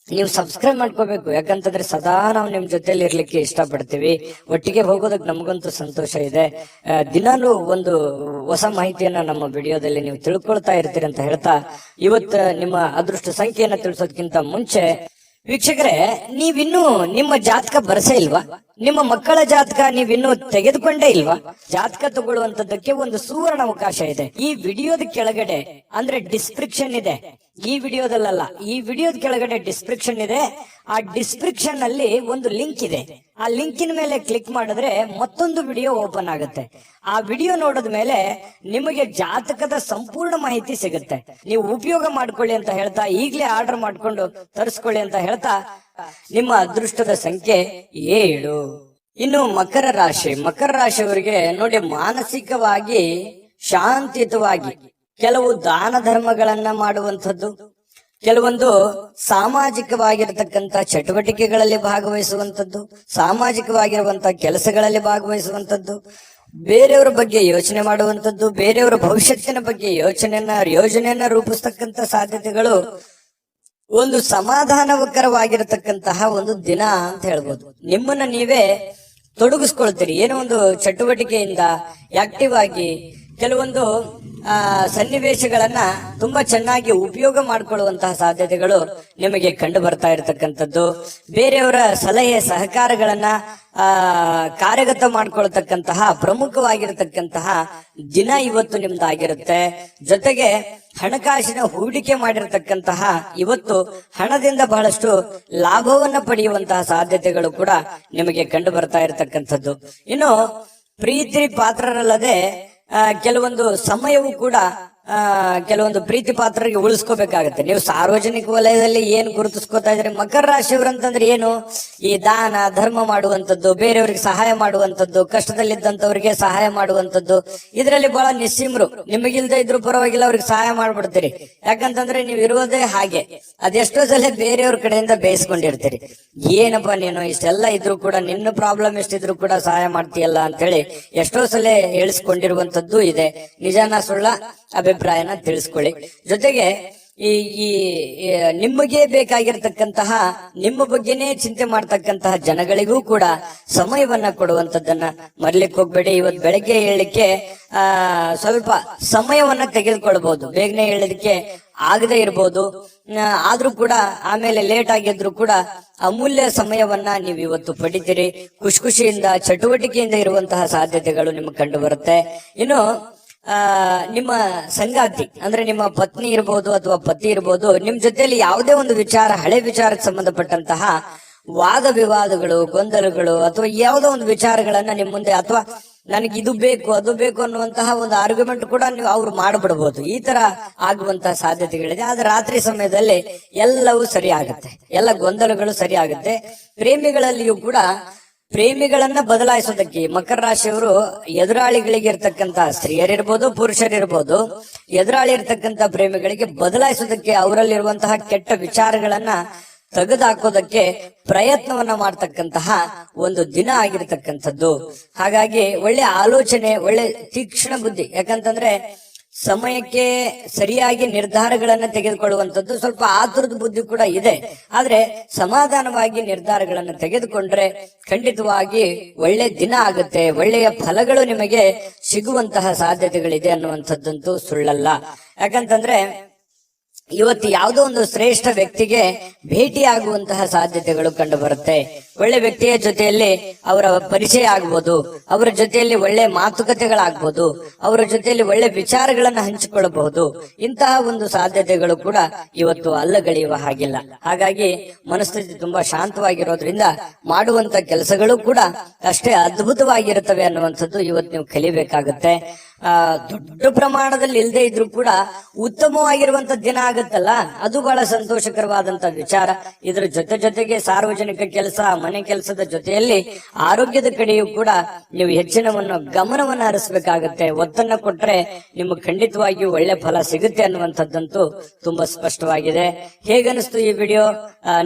ನೀವು ಸಬ್ಸ್ಕ್ರೈಬ್ ಮಾಡ್ಕೋಬೇಕು. ಯಾಕಂತಂದ್ರೆ ಸದಾ ನಾವು ನಿಮ್ ಜೊತೆಲಿ ಇರ್ಲಿಕ್ಕೆ ಇಷ್ಟಪಡ್ತೀವಿ. ಒಟ್ಟಿಗೆ ಹೋಗೋದಕ್ಕೆ ನಮಗಂತೂ ಸಂತೋಷ ಇದೆ. ದಿನಾನು ಒಂದು ಹೊಸ ಮಾಹಿತಿಯನ್ನ ನಮ್ಮ ವಿಡಿಯೋದಲ್ಲಿ ನೀವು ತಿಳ್ಕೊಳ್ತಾ ಇರ್ತೀರಿ ಅಂತ ಹೇಳ್ತಾ, ಇವತ್ತು ನಿಮ್ಮ ಅದೃಷ್ಟ ಸಂಖ್ಯೆಯನ್ನ ತಿಳಿಸೋದಕ್ಕಿಂತ ಮುಂಚೆ ವೀಕ್ಷಕರೇ, ನೀವಿನ್ನೂ ನಿಮ್ಮ ಜಾತಕ ಬರಸೇ ಇಲ್ವಾ? ನಿಮ್ಮ ಮಕ್ಕಳ ಜಾತಕ ನೀವಿನ್ನೂ ತೆಗೆದುಕೊಂಡೇ ಇಲ್ವಾ? ಜಾತಕ ತಗೊಳ್ಳುವಂತದ್ದಕ್ಕೆ ಒಂದು ಸುವರ್ಣ ಅವಕಾಶ ಇದೆ. ಈ ವಿಡಿಯೋದ ಕೆಳಗಡೆ ಅಂದ್ರೆ ಡಿಸ್ಕ್ರಿಪ್ಷನ್ ಇದೆ. ಈ ವಿಡಿಯೋದಲ್ಲ, ಈ ವಿಡಿಯೋದ ಕೆಳಗಡೆ ಡಿಸ್ಕ್ರಿಪ್ಷನ್ ಇದೆ. ಆ ಡಿಸ್ಕ್ರಿಪ್ಷನ್ ಅಲ್ಲಿ ಒಂದು ಲಿಂಕ್ ಇದೆ. ಆ ಲಿಂಕಿನ ಮೇಲೆ ಕ್ಲಿಕ್ ಮಾಡಿದ್ರೆ ಮತ್ತೊಂದು ವಿಡಿಯೋ ಓಪನ್ ಆಗುತ್ತೆ. ಆ ವಿಡಿಯೋ ನೋಡಿದ ಮೇಲೆ ನಿಮಗೆ ಜಾತಕದ ಸಂಪೂರ್ಣ ಮಾಹಿತಿ ಸಿಗುತ್ತೆ. ನೀವು ಉಪಯೋಗ ಮಾಡ್ಕೊಳ್ಳಿ ಅಂತ ಹೇಳ್ತಾ, ಈಗಲೇ ಆರ್ಡರ್ ಮಾಡ್ಕೊಂಡು ತರಿಸ್ಕೊಳ್ಳಿ ಅಂತ ಹೇಳ್ತಾ, ನಿಮ್ಮ ಅದೃಷ್ಟದ ಸಂಖ್ಯೆ 7. ಇನ್ನು ಮಕರ ರಾಶಿಯವರಿಗೆ ನೋಡಿ, ಮಾನಸಿಕವಾಗಿ ಶಾಂತಿಯುತವಾಗಿ ಕೆಲವು ದಾನ ಧರ್ಮಗಳನ್ನ ಮಾಡುವಂಥದ್ದು, ಕೆಲವೊಂದು ಸಾಮಾಜಿಕವಾಗಿರತಕ್ಕಂತ ಚಟುವಟಿಕೆಗಳಲ್ಲಿ ಭಾಗವಹಿಸುವಂಥದ್ದು, ಸಾಮಾಜಿಕವಾಗಿರುವಂತಹ ಕೆಲಸಗಳಲ್ಲಿ ಭಾಗವಹಿಸುವಂಥದ್ದು, ಬೇರೆಯವರ ಬಗ್ಗೆ ಯೋಚನೆ ಮಾಡುವಂಥದ್ದು, ಬೇರೆಯವರ ಭವಿಷ್ಯತ್ತಿನ ಬಗ್ಗೆ ಯೋಜನೆಯನ್ನ ರೂಪಿಸ್ತಕ್ಕಂತ ಸಾಧ್ಯತೆಗಳು, ಒಂದು ಸಮಾಧಾನಕರವಾಗಿರತಕ್ಕಂತಹ ಒಂದು ದಿನ ಅಂತ ಹೇಳ್ಬೋದು. ನಿಮ್ಮನ್ನ ನೀವೇ ತೊಡಗಿಸ್ಕೊಳ್ತೀರಿ ಏನೋ ಒಂದು ಚಟುವಟಿಕೆಯಿಂದ ಆಕ್ಟಿವ್ ಆಗಿ ಕೆಲವೊಂದು ಸನ್ನಿವೇಶಗಳನ್ನ ತುಂಬಾ ಚೆನ್ನಾಗಿ ಉಪಯೋಗ ಮಾಡಿಕೊಳ್ಳುವಂತಹ ಸಾಧ್ಯತೆಗಳು ನಿಮಗೆ ಕಂಡು ಬರ್ತಾ ಇರತಕ್ಕಂಥದ್ದು. ಬೇರೆಯವರ ಸಲಹೆ ಸಹಕಾರಗಳನ್ನ ಕಾರ್ಯಗತ ಮಾಡ್ಕೊಳ್ತಕ್ಕಂತಹ ಪ್ರಮುಖವಾಗಿರತಕ್ಕಂತಹ ದಿನ ಇವತ್ತು ನಿಮ್ದಾಗಿರುತ್ತೆ. ಜೊತೆಗೆ ಹಣಕಾಸಿನ ಹೂಡಿಕೆ ಮಾಡಿರತಕ್ಕಂತಹ ಇವತ್ತು ಹಣದಿಂದ ಬಹಳಷ್ಟು ಲಾಭವನ್ನ ಪಡೆಯುವಂತಹ ಸಾಧ್ಯತೆಗಳು ಕೂಡ ನಿಮಗೆ ಕಂಡು ಬರ್ತಾ ಇರತಕ್ಕಂಥದ್ದು. ಇನ್ನು ಪ್ರೀತಿ ಪಾತ್ರರಲ್ಲದೆ ಕೆಲವೊಂದು ಸಮಯವು ಕೂಡ ಕೆಲವೊಂದು ಪ್ರೀತಿ ಪಾತ್ರರಿಗೆ ಉಳಿಸ್ಕೋಬೇಕಾಗತ್ತೆ. ನೀವು ಸಾರ್ವಜನಿಕ ವಲಯದಲ್ಲಿ ಏನ್ ಗುರುತಿಸ್ಕೋತಾ ಇದ್ರಿ, ಮಕರ ರಾಶಿಯವರು ಅಂತಂದ್ರೆ ಏನು, ಈ ದಾನ ಧರ್ಮ ಮಾಡುವಂಥದ್ದು, ಬೇರೆಯವ್ರಿಗೆ ಸಹಾಯ ಮಾಡುವಂಥದ್ದು, ಕಷ್ಟದಲ್ಲಿದ್ದಂಥವ್ರಿಗೆ ಸಹಾಯ ಮಾಡುವಂಥದ್ದು, ಇದರಲ್ಲಿ ಬಹಳ ನಿಸ್ಸಿಮ್ರು. ನಿಮಗಿಲ್ದೇ ಇದ್ರು ಪರವಾಗಿಲ್ಲ, ಅವ್ರಿಗೆ ಸಹಾಯ ಮಾಡ್ಬಿಡ್ತೀರಿ. ಯಾಕಂತಂದ್ರೆ ನೀವು ಇರೋದೇ ಹಾಗೆ. ಅದೆಷ್ಟೋ ಸಲ ಬೇರೆಯವ್ರ ಕಡೆಯಿಂದ ಬೇಯಿಸ್ಕೊಂಡಿರ್ತೀರಿ. ಏನಪ್ಪಾ ನೀನು ಇಷ್ಟೆಲ್ಲ ಇದ್ರು ಕೂಡ, ನಿನ್ನ ಪ್ರಾಬ್ಲಮ್ ಎಷ್ಟಿದ್ರು ಕೂಡ ಸಹಾಯ ಮಾಡ್ತೀಯಲ್ಲ ಅಂತೇಳಿ ಎಷ್ಟೋ ಸಲ ಹೇಳಿಸ್ಕೊಂಡಿರುವಂತದ್ದು ಇದೆ. ನಿಜಾನ ಸುಳ್ಳ ಅಭಿಪ್ರಾಯನ ತಿಳಿಸ್ಕೊಳ್ಳಿ. ಜೊತೆಗೆ ಈ ನಿಮಗೆ ಬೇಕಾಗಿರ್ತಕ್ಕಂತಹ, ನಿಮ್ಮ ಬಗ್ಗೆನೇ ಚಿಂತೆ ಮಾಡ್ತಕ್ಕಂತಹ ಜನಗಳಿಗೂ ಕೂಡ ಸಮಯವನ್ನ ಕೊಡುವಂತದ್ದನ್ನ ಮರ್ಲಿಕ್ಕೆ ಹೋಗ್ಬೇಡಿ. ಇವತ್ತು ಬೆಳಗ್ಗೆ ಹೇಳಲಿಕ್ಕೆ ಸ್ವಲ್ಪ ಸಮಯವನ್ನ ತೆಗೆದುಕೊಳ್ಬಹುದು, ಬೇಗನೆ ಹೇಳಲಿಕ್ಕೆ ಆಗದೆ ಇರ್ಬೋದು, ಆದ್ರೂ ಕೂಡ ಆಮೇಲೆ ಲೇಟ್ ಆಗಿದ್ರು ಕೂಡ ಅಮೂಲ್ಯ ಸಮಯವನ್ನ ನೀವು ಇವತ್ತು ಪಡಿತೀರಿ. ಖುಷಿಯಿಂದ ಚಟುವಟಿಕೆಯಿಂದ ಇರುವಂತಹ ಸಾಧ್ಯತೆಗಳು ನಿಮ್ಗೆ ಕಂಡು ಬರುತ್ತೆ. ಇನ್ನು ನಿಮ್ಮ ಸಂಗಾತಿ ಅಂದ್ರೆ ನಿಮ್ಮ ಪತ್ನಿ ಇರ್ಬೋದು ಅಥವಾ ಪತಿ ಇರ್ಬೋದು, ನಿಮ್ ಜೊತೆಯಲ್ಲಿ ಯಾವುದೇ ಒಂದು ವಿಚಾರ, ಹಳೆ ವಿಚಾರಕ್ಕೆ ಸಂಬಂಧಪಟ್ಟಂತಹ ವಾದ ವಿವಾದಗಳು, ಗೊಂದಲಗಳು ಅಥವಾ ಯಾವುದೋ ಒಂದು ವಿಚಾರಗಳನ್ನ ನಿಮ್ ಮುಂದೆ, ಅಥವಾ ನನಗೆ ಇದು ಬೇಕು ಅದು ಬೇಕು ಅನ್ನುವಂತಹ ಒಂದು ಆರ್ಗ್ಯುಮೆಂಟ್ ಕೂಡ ನೀವು ಅವ್ರು ಮಾಡ್ಬಿಡ್ಬೋದು. ಈ ತರ ಆಗುವಂತಹ ಸಾಧ್ಯತೆಗಳಿದೆ. ಆದ್ರೆ ರಾತ್ರಿ ಸಮಯದಲ್ಲಿ ಎಲ್ಲವೂ ಸರಿ ಆಗುತ್ತೆ, ಎಲ್ಲ ಗೊಂದಲಗಳು ಸರಿ ಆಗುತ್ತೆ. ಪ್ರೇಮಿಗಳಲ್ಲಿಯೂ ಕೂಡ ಪ್ರೇಮಿಗಳನ್ನ ಬದಲಾಯಿಸೋದಕ್ಕೆ ಮಕರ ರಾಶಿಯವರು ಎದುರಾಳಿಗಳಿಗೆ ಇರ್ತಕ್ಕಂತ ಸ್ತ್ರೀಯರಿರ್ಬೋದು ಪುರುಷರಿರ್ಬೋದು, ಎದುರಾಳಿ ಇರ್ತಕ್ಕಂತ ಪ್ರೇಮಿಗಳಿಗೆ ಬದಲಾಯಿಸೋದಕ್ಕೆ, ಅವರಲ್ಲಿರುವಂತಹ ಕೆಟ್ಟ ವಿಚಾರಗಳನ್ನ ತೆಗೆದುಹಾಕೋದಕ್ಕೆ ಪ್ರಯತ್ನವನ್ನ ಮಾಡ್ತಕ್ಕಂತಹ ಒಂದು ದಿನ ಆಗಿರ್ತಕ್ಕಂಥದ್ದು. ಹಾಗಾಗಿ ಒಳ್ಳೆ ಆಲೋಚನೆ, ಒಳ್ಳೆ ತೀಕ್ಷ್ಣ ಬುದ್ಧಿ. ಯಾಕಂತಂದ್ರೆ ಸಮಯಕ್ಕೆ ಸರಿಯಾಗಿ ನಿರ್ಧಾರಗಳನ್ನ ತೆಗೆದುಕೊಳ್ಳುವಂಥದ್ದು, ಸ್ವಲ್ಪ ಆತುರದ ಬುದ್ಧಿ ಕೂಡ ಇದೆ. ಆದ್ರೆ ಸಮಾಧಾನವಾಗಿ ನಿರ್ಧಾರಗಳನ್ನು ತೆಗೆದುಕೊಂಡ್ರೆ ಖಂಡಿತವಾಗಿ ಒಳ್ಳೆ ದಿನ ಆಗುತ್ತೆ, ಒಳ್ಳೆಯ ಫಲಗಳು ನಿಮಗೆ ಸಿಗುವಂತಹ ಸಾಧ್ಯತೆಗಳಿದೆ ಅನ್ನುವಂಥದ್ದಂತೂ ಸುಳ್ಳಲ್ಲ. ಯಾಕಂತಂದ್ರೆ ಇವತ್ತು ಯಾವುದೋ ಒಂದು ಶ್ರೇಷ್ಠ ವ್ಯಕ್ತಿಗೆ ಭೇಟಿಯಾಗುವಂತಹ ಸಾಧ್ಯತೆಗಳು ಕಂಡು ಬರುತ್ತೆ. ಒಳ್ಳೆ ವ್ಯಕ್ತಿಯ ಜೊತೆಯಲ್ಲಿ ಅವರ ಪರಿಚಯ ಆಗ್ಬೋದು, ಅವರ ಜೊತೆಯಲ್ಲಿ ಒಳ್ಳೆ ಮಾತುಕತೆಗಳಾಗ್ಬೋದು, ಅವರ ಜೊತೆಯಲ್ಲಿ ಒಳ್ಳೆ ವಿಚಾರಗಳನ್ನ ಹಂಚಿಕೊಳ್ಳಬಹುದು. ಇಂತಹ ಒಂದು ಸಾಧ್ಯತೆಗಳು ಕೂಡ ಇವತ್ತು ಅಲ್ಲಗಳೆಯುವ ಹಾಗಿಲ್ಲ. ಹಾಗಾಗಿ ಮನಸ್ಥಿತಿ ತುಂಬಾ ಶಾಂತವಾಗಿರೋದ್ರಿಂದ ಮಾಡುವಂತ ಕೆಲಸಗಳು ಕೂಡ ಅಷ್ಟೇ ಅದ್ಭುತವಾಗಿರುತ್ತವೆ ಅನ್ನುವಂಥದ್ದು ಇವತ್ತು ನೀವು ಕಲಿಬೇಕಾಗುತ್ತೆ. ದೊಡ್ಡ ಪ್ರಮಾಣದಲ್ಲಿ ಇಲ್ಲದೆ ಇದ್ರೂ ಕೂಡ ಉತ್ತಮವಾಗಿರುವಂತ ದಿನ ಆಗುತ್ತಲ್ಲ, ಅದು ಬಹಳ ಸಂತೋಷಕರವಾದಂತ ವಿಚಾರ. ಇದರ ಜೊತೆಗೆ ಸಾರ್ವಜನಿಕ ಕೆಲಸ, ಮನೆ ಕೆಲಸದ ಜೊತೆಯಲ್ಲಿ ಆರೋಗ್ಯದ ಕಡೆಯೂ ಕೂಡ ನೀವು ಹೆಚ್ಚಿನ ಗಮನವನ್ನ ಹರಿಸಬೇಕಾಗತ್ತೆ. ಒತ್ತನ್ನ ಕೊಟ್ರೆ ನಿಮ್ಗೆ ಖಂಡಿತವಾಗಿಯೂ ಒಳ್ಳೆ ಫಲ ಸಿಗುತ್ತೆ ಅನ್ನುವಂಥದ್ದಂತೂ ತುಂಬಾ ಸ್ಪಷ್ಟವಾಗಿದೆ. ಹೇಗನಿಸ್ತು ಈ ವಿಡಿಯೋ?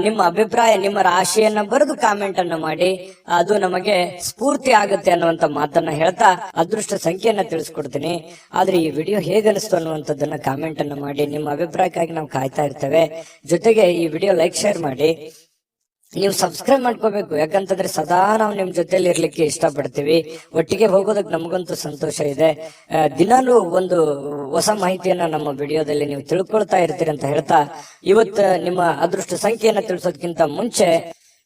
ನಿಮ್ಮ ಅಭಿಪ್ರಾಯ, ನಿಮ್ಮ ರಾಶಿಯನ್ನ ಬರೆದು ಕಾಮೆಂಟ್ ಅನ್ನ ಮಾಡಿ, ಅದು ನಮಗೆ ಸ್ಫೂರ್ತಿ ಆಗುತ್ತೆ ಅನ್ನುವಂತ ಮಾತನ್ನ ಹೇಳ್ತಾ ಅದೃಷ್ಟ ಸಂಖ್ಯೆಯನ್ನ ತಿಳಿಸ್ಕೊಡ್ತೀನಿ. ಆದ್ರೆ ಈ ವಿಡಿಯೋ ಹೇಗನಿಸ್ತು ಅನ್ನುವಂಥದ್ದನ್ನ ಕಾಮೆಂಟ್ ಅನ್ನ ಮಾಡಿ. ನಿಮ್ಮ ಅಭಿಪ್ರಾಯಕ್ಕಾಗಿ ನಾವು ಕಾಯ್ತಾ ಇರ್ತೇವೆ. ಜೊತೆಗೆ ಈ ವಿಡಿಯೋ ಲೈಕ್, ಶೇರ್ ಮಾಡಿ. ನೀವು ಸಬ್ಸ್ಕ್ರೈಬ್ ಮಾಡ್ಕೋಬೇಕು. ಯಾಕಂತಂದ್ರೆ ಸದಾ ನಾವು ನಿಮ್ ಜೊತೆಲಿ ಇರ್ಲಿಕ್ಕೆ ಇಷ್ಟಪಡ್ತೀವಿ. ಒಟ್ಟಿಗೆ ಹೋಗೋದಕ್ಕೆ ನಮಗಂತೂ ಸಂತೋಷ ಇದೆ. ದಿನಾಲೂ ಒಂದು ಹೊಸ ಮಾಹಿತಿಯನ್ನ ನಮ್ಮ ವಿಡಿಯೋದಲ್ಲಿ ನೀವು ತಿಳ್ಕೊಳ್ತಾ ಇರ್ತೀರಿ ಅಂತ ಹೇಳ್ತಾ, ಇವತ್ತು ನಿಮ್ಮ ಅದೃಷ್ಟ ಸಂಖ್ಯೆಯನ್ನ ತಿಳಿಸೋದಕ್ಕಿಂತ ಮುಂಚೆ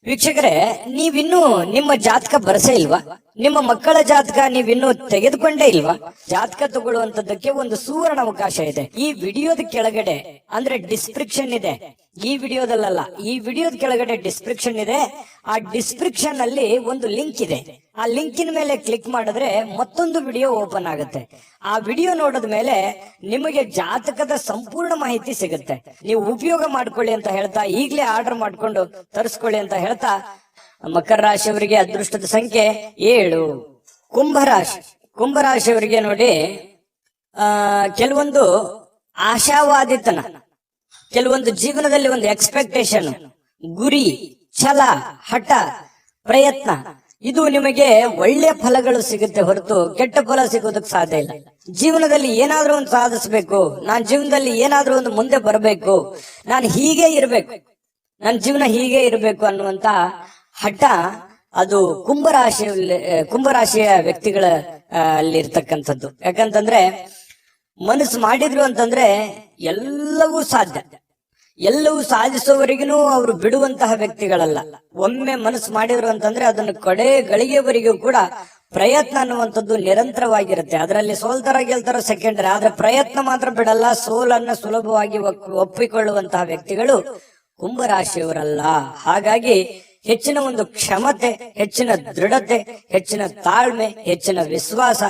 ವೀಕ್ಷಕರೇ, ನೀವಿನ್ನೂ ನಿಮ್ಮ ಜಾತಕ ಬರಸೇ ಇಲ್ವಾ? ನಿಮ್ಮ ಮಕ್ಕಳ ಜಾತಕ ನೀವಿನ್ನೂ ತೆಗೆದುಕೊಂಡೇ ಇಲ್ವಾ? ಜಾತಕ ತಗೊಳ್ಳುವಂತದ್ದಕ್ಕೆ ಒಂದು ಸುವರ್ಣ ಅವಕಾಶ ಇದೆ. ಈ ವಿಡಿಯೋದ ಕೆಳಗಡೆ ಅಂದ್ರೆ ಡಿಸ್ಕ್ರಿಪ್ಷನ್ ಇದೆ. ಈ ವಿಡಿಯೋದಲ್ಲ, ಈ ವಿಡಿಯೋದ ಕೆಳಗಡೆ ಡಿಸ್ಕ್ರಿಪ್ಷನ್ ಇದೆ. ಆ ಡಿಸ್ಕ್ರಿಪ್ಷನ್ ಅಲ್ಲಿ ಒಂದು ಲಿಂಕ್ ಇದೆ. ಆ ಲಿಂಕಿನ ಮೇಲೆ ಕ್ಲಿಕ್ ಮಾಡಿದ್ರೆ ಮತ್ತೊಂದು ವಿಡಿಯೋ ಓಪನ್ ಆಗುತ್ತೆ. ಆ ವಿಡಿಯೋ ನೋಡಿದ ಮೇಲೆ ನಿಮಗೆ ಜಾತಕದ ಸಂಪೂರ್ಣ ಮಾಹಿತಿ ಸಿಗುತ್ತೆ. ನೀವು ಉಪಯೋಗ ಮಾಡ್ಕೊಳ್ಳಿ ಅಂತ ಹೇಳ್ತಾ, ಈಗಲೇ ಆರ್ಡರ್ ಮಾಡ್ಕೊಂಡು ತರಿಸ್ಕೊಳ್ಳಿ ಅಂತ ಹೇಳ್ತಾ, ಮಕರ ರಾಶಿಯವರಿಗೆ ಅದೃಷ್ಟದ ಸಂಖ್ಯೆ 7. ಕುಂಭರಾಶಿಯವರಿಗೆ ನೋಡಿ, ಕೆಲವೊಂದು ಆಶಾವಾದಿತನ, ಕೆಲವೊಂದು ಜೀವನದಲ್ಲಿ ಒಂದು ಎಕ್ಸ್ಪೆಕ್ಟೇಷನ್, ಗುರಿ, ಛಲ, ಹಠ, ಪ್ರಯತ್ನ, ಇದು ನಿಮಗೆ ಒಳ್ಳೆ ಫಲಗಳು ಸಿಗುತ್ತೆ ಹೊರತು ಕೆಟ್ಟ ಫಲ ಸಿಗೋದಕ್ಕೆ ಸಾಧ್ಯ ಇಲ್ಲ. ಜೀವನದಲ್ಲಿ ಏನಾದ್ರೂ ಒಂದು ಸಾಧಿಸಬೇಕು, ನಾನ್ ಜೀವನದಲ್ಲಿ ಏನಾದ್ರೂ ಒಂದು ಮುಂದೆ ಬರಬೇಕು, ನಾನು ಹೀಗೆ ಇರಬೇಕು, ನನ್ನ ಜೀವನ ಹೀಗೆ ಇರಬೇಕು ಅನ್ನುವಂತ ಹಠ ಅದು ಕುಂಭರಾಶಿಯ ವ್ಯಕ್ತಿಗಳ ಅಲ್ಲಿ ಇರ್ತಕ್ಕಂಥದ್ದು. ಯಾಕಂತಂದ್ರೆ ಮನಸ್ಸು ಮಾಡಿದ್ರು ಅಂತಂದ್ರೆ ಎಲ್ಲವೂ ಸಾಧ್ಯ. ಎಲ್ಲವೂ ಸಾಧಿಸುವವರೆಗೂ ಅವರು ಬಿಡುವಂತಹ ವ್ಯಕ್ತಿಗಳಲ್ಲ. ಒಮ್ಮೆ ಮನಸ್ಸು ಮಾಡಿದ್ರು ಅಂತಂದ್ರೆ ಅದನ್ನು ಕಡೆ ಗಳಿಗೆವರೆಗೂ ಕೂಡ ಪ್ರಯತ್ನ ಅನ್ನುವಂಥದ್ದು ನಿರಂತರವಾಗಿರುತ್ತೆ. ಅದರಲ್ಲಿ ಸೋಲ್ತಾರ ಗೆಲ್ತಾರ ಸೆಕೆಂಡರಿ, ಆದ್ರೆ ಪ್ರಯತ್ನ ಮಾತ್ರ ಬಿಡಲ್ಲ. ಸೋಲನ್ನ ಸುಲಭವಾಗಿ ಒಪ್ಪಿಕೊಳ್ಳುವಂತಹ ವ್ಯಕ್ತಿಗಳು ಕುಂಭರಾಶಿಯವರಲ್ಲ. ಹಾಗಾಗಿ ಹೆಚ್ಚಿನ ಒಂದು ಕ್ಷಮತೆ, ಹೆಚ್ಚಿನ ದೃಢತೆ, ಹೆಚ್ಚಿನ ತಾಳ್ಮೆ, ಹೆಚ್ಚಿನ ವಿಶ್ವಾಸ,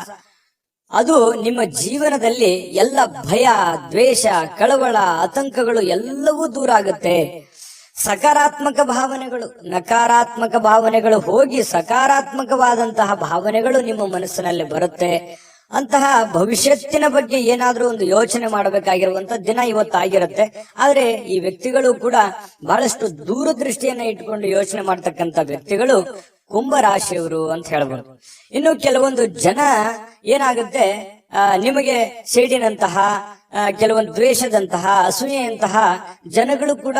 ಅದು ನಿಮ್ಮ ಜೀವನದಲ್ಲಿ ಎಲ್ಲ ಭಯ, ದ್ವೇಷ, ಕಳವಳ, ಆತಂಕಗಳು ಎಲ್ಲವೂ ದೂರ ಆಗುತ್ತೆ. ಸಕಾರಾತ್ಮಕ ಭಾವನೆಗಳು, ನಕಾರಾತ್ಮಕ ಭಾವನೆಗಳು ಹೋಗಿ ಸಕಾರಾತ್ಮಕವಾದಂತಹ ಭಾವನೆಗಳು ನಿಮ್ಮ ಮನಸ್ಸಿನಲ್ಲಿ ಬರುತ್ತೆ. ಅಂತಹ ಭವಿಷ್ಯತ್ತಿನ ಬಗ್ಗೆ ಏನಾದ್ರೂ ಒಂದು ಯೋಚನೆ ಮಾಡಬೇಕಾಗಿರುವಂತ ದಿನ ಇವತ್ತಾಗಿರುತ್ತೆ. ಆದ್ರೆ ಈ ವ್ಯಕ್ತಿಗಳು ಕೂಡ ಬಹಳಷ್ಟು ದೂರದೃಷ್ಟಿಯನ್ನ ಇಟ್ಕೊಂಡು ಯೋಚನೆ ಮಾಡ್ತಕ್ಕಂಥ ವ್ಯಕ್ತಿಗಳು ಕುಂಭರಾಶಿಯವರು ಅಂತ ಹೇಳ್ಬೋದು. ಇನ್ನು ಕೆಲವೊಂದು ಜನ ಏನಾಗುತ್ತೆ, ನಿಮಗೆ ಸೇಡಿನಂತಹ, ಕೆಲವೊಂದು ದ್ವೇಷದಂತಹ, ಅಸೂಯೆಯಂತಹ ಜನಗಳು ಕೂಡ